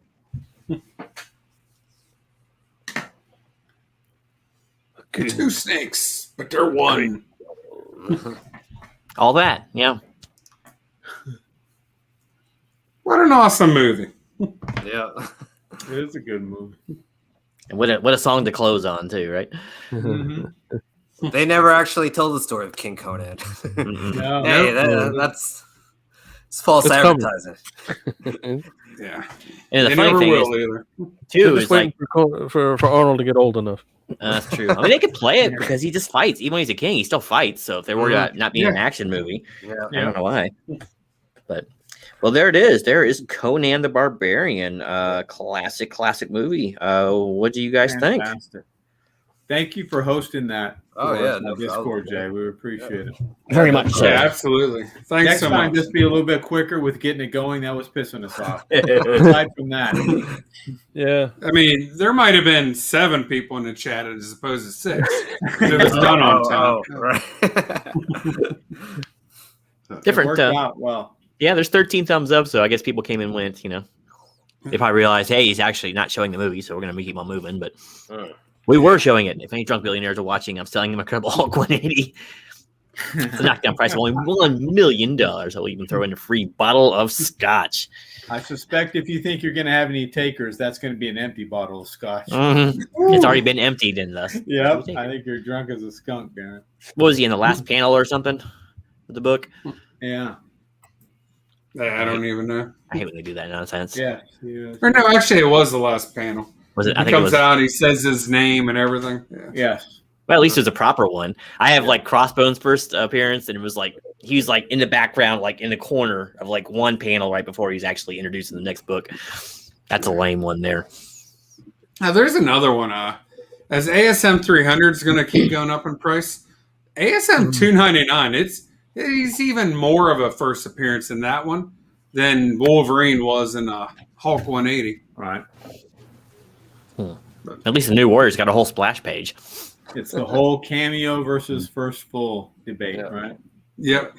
Two snakes, but they're one. All that, yeah. What an awesome movie. Yeah. It is a good movie. And what a song to close on too, right? Mm-hmm. They never actually told the story of King Conan. Mhm. No. Hey, that's it's false It's coming. advertising. Yeah. And the They funny never thing will is, either. too, Just is like waiting for Arnold to get old enough. that's true. I mean, they could play it because he just fights. Even when he's a king, he still fights. So if they were not being an action movie, Yeah. I don't know why. But well, there it is. There is Conan the Barbarian, classic movie. What do you guys think? Fantastic. Thank you for hosting that. Oh, for yeah, us on no Discord, problem. Jay. We appreciate it. Very much so. Yeah, absolutely. Thanks Next so time, much. just be a little bit quicker with getting it going. That was pissing us off. Aside from that, Yeah. I mean, there might have been 7 people in the chat as opposed to 6. It was done on time. Right. Different, It worked out well. Yeah, there's 13 thumbs up, so I guess people came and went, They probably realized, hey, he's actually not showing the movie, so we're going to keep on moving. But we were showing it. If any drunk billionaires are watching, I'm selling them a Incredible Hulk 180. It's a knockdown price of only $1 million. I'll even throw in a free bottle of scotch. I suspect if you think you're going to have any takers, that's going to be an empty bottle of scotch. Mhm. It's already been emptied in thus. Yep. I think you're drunk as a skunk, Darren. What was he in the last panel or something of the book? Yeah. I don't even know. I hate when they do that nonsense. Yeah. Yeah. Or no, actually, it was the last panel. Was it? I He think it comes was. out, he says his name and everything. Yeah. Yes. Well, at least it was a proper one. I have like Crossbones' first appearance, and it was like he was like in the background, like in the corner of like one panel right before he's actually introduced in the next book. That's a lame one there. Now, there's another one. as ASM 300 is going to keep going up in price, ASM 299, he's even more of a first appearance in that one than Wolverine was in Hulk 180. Right. At least the New Warrior's got a whole splash page. It's the whole cameo versus first full debate, right? Yep.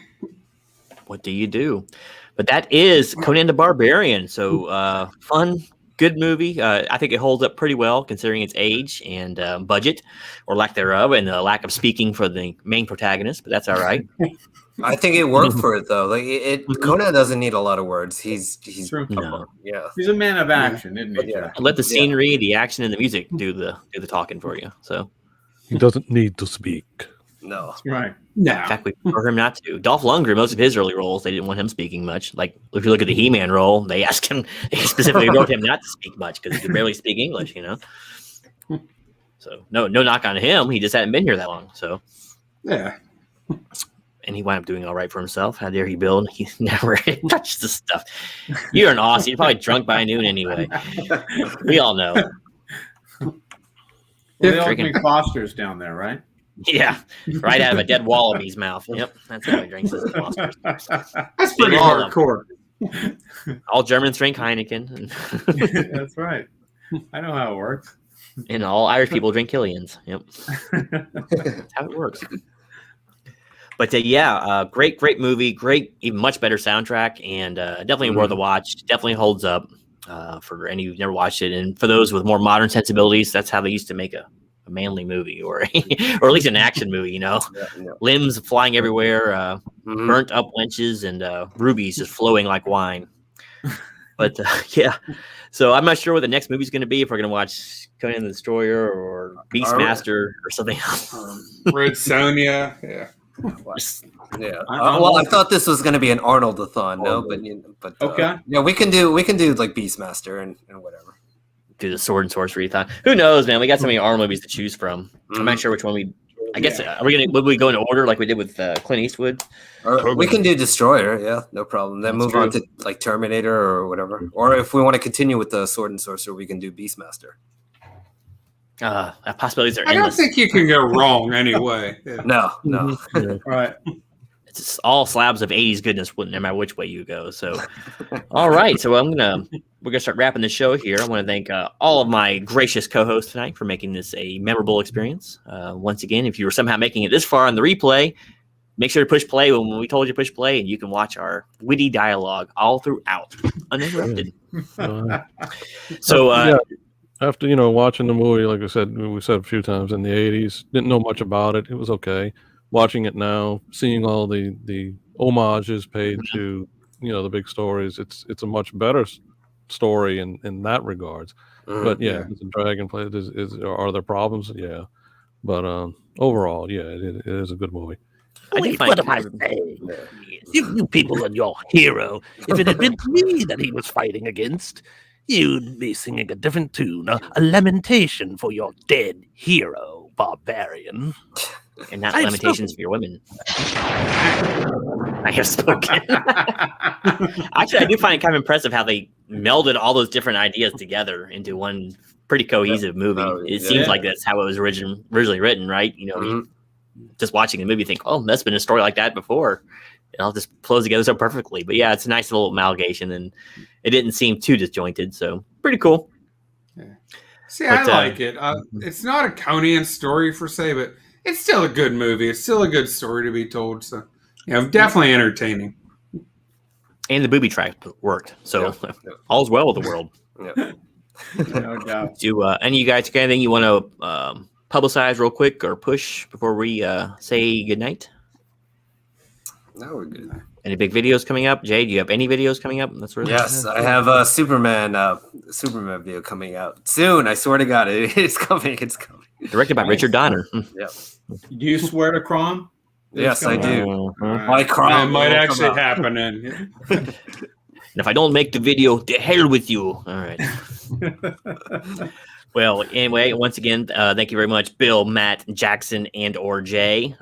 What do you do? But that is Conan the Barbarian. So fun, good movie. I think it holds up pretty well considering its age and budget or lack thereof, and the lack of speaking for the main protagonist. But that's all right. I think it worked for it though. Like Conan doesn't need a lot of words. He's True. yeah. He's a man of action, isn't he? Yeah. Let the scenery, the action, and the music do the talking for you. So He doesn't need to speak. No. That's right. in No. fact, we prefer him not to. Dolph Lundgren, most of his early roles, they didn't want him speaking much. Like if you look at the He-Man role, they asked him, they specifically wrote him not to speak much because he could barely speak English, So no knock on him. He just hadn't been here that long. So Yeah. and he wound up doing all right for himself. How dare he build? He never touched the stuff. You're an Aussie. You're probably drunk by noon anyway. We all know. Well, they all Drinking. drink Foster's down there, right? Yeah, right out of a dead wallaby's mouth. Yep, that's how he drinks his Foster's. That's pretty All of hardcore. All Germans drink Heineken, That's right. I know how it works. and all Irish people drink Killians. Yep, that's how it works. But great movie, great, even much better soundtrack, and definitely worth a watch. Definitely holds up for any who've never watched it, and for those with more modern sensibilities, that's how they used to make a manly movie, or or at least an action movie. Limbs flying everywhere, burnt up wenches, and rubies just flowing like wine. But so I'm not sure what the next movie's going to be. If we're going to watch Conan the Destroyer or Beastmaster or something else. Red Sonja. Yeah. Yeah. Well, I thought this was going to be an Arnold-a-thon, but Okay. Yeah, we can do like Beastmaster and whatever. Do the sword and sorcery thon. Who knows, man? We got so many Arnold movies to choose from. I'm not sure which one we. I guess would we go in order like we did with Clint Eastwood? Or we can do Destroyer, yeah, no problem. Then move on to like Terminator or whatever. Or if we want to continue with the sword and sorcerer, we can do Beastmaster. Possibilities are I don't endless. think you can go wrong anyway. Yeah. No. Right. It's all slabs of 80s goodness, no matter which way you go. So, all right. So we're gonna start wrapping the show here. I want to thank all of my gracious co-hosts tonight for making this a memorable experience. Once again, if you were somehow making it this far on the replay, make sure to push play when we told you to push play, and you can watch our witty dialogue all throughout, uninterrupted. So, After watching the movie, like I said, we said a few times in the '80s, didn't know much about it. It was okay. Watching it now, seeing all the homages paid to the big stories, it's a much better story in that regards. But it's a dragon play. Are there problems? Yeah, but overall, it is a good movie. Wait, what am I saying? You people and your hero. If it had been me that he was fighting against, you'd be singing a different tune, a lamentation for your dead hero, barbarian. And not lamentations for your women. I have spoken. Actually, I do find it kind of impressive how they melded all those different ideas together into one pretty cohesive movie. It seems like that's how it was originally written, right? Just watching the movie, you think, oh, that's been a story like that before. It all just flows together so perfectly. But yeah, it's a nice little amalgamation, and it didn't seem too disjointed. So pretty cool. Yeah. See, I like it. It's not a Conan story per se, but it's still a good movie. It's still a good story to be told. So, definitely entertaining. And the booby trap worked. So all's well with the world. No doubt. Do any of you guys got anything you want to publicize real quick or push before we say goodnight? No, we're good. Any big videos coming up? Jay, do you have any videos coming up? Yes, I have a Superman video coming out soon. I swear to God, it's coming. It's coming. Directed by Richard Donner. Yep. Do you swear to Crom? Yes, I do. My Crom it might actually happen. And And if I don't make the video, to hell with you. All right. Well, anyway, once again, thank you very much, Bill, Matt, Jackson, and or Jay.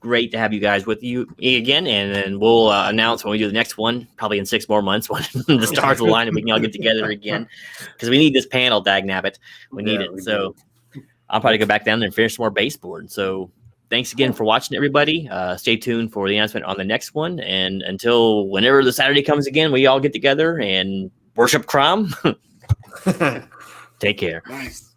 Great to have you guys with you again, and then we'll announce when we do the next one, probably in 6 more months when the stars align and we can all get together again, because we need this panel, dagnabbit. We need it. So I'll probably go back down there and finish some more baseboard. So thanks again for watching, everybody. Stay tuned for the announcement on the next one. And until whenever the Saturday comes again, we all get together and worship Crom. Take care. Nice.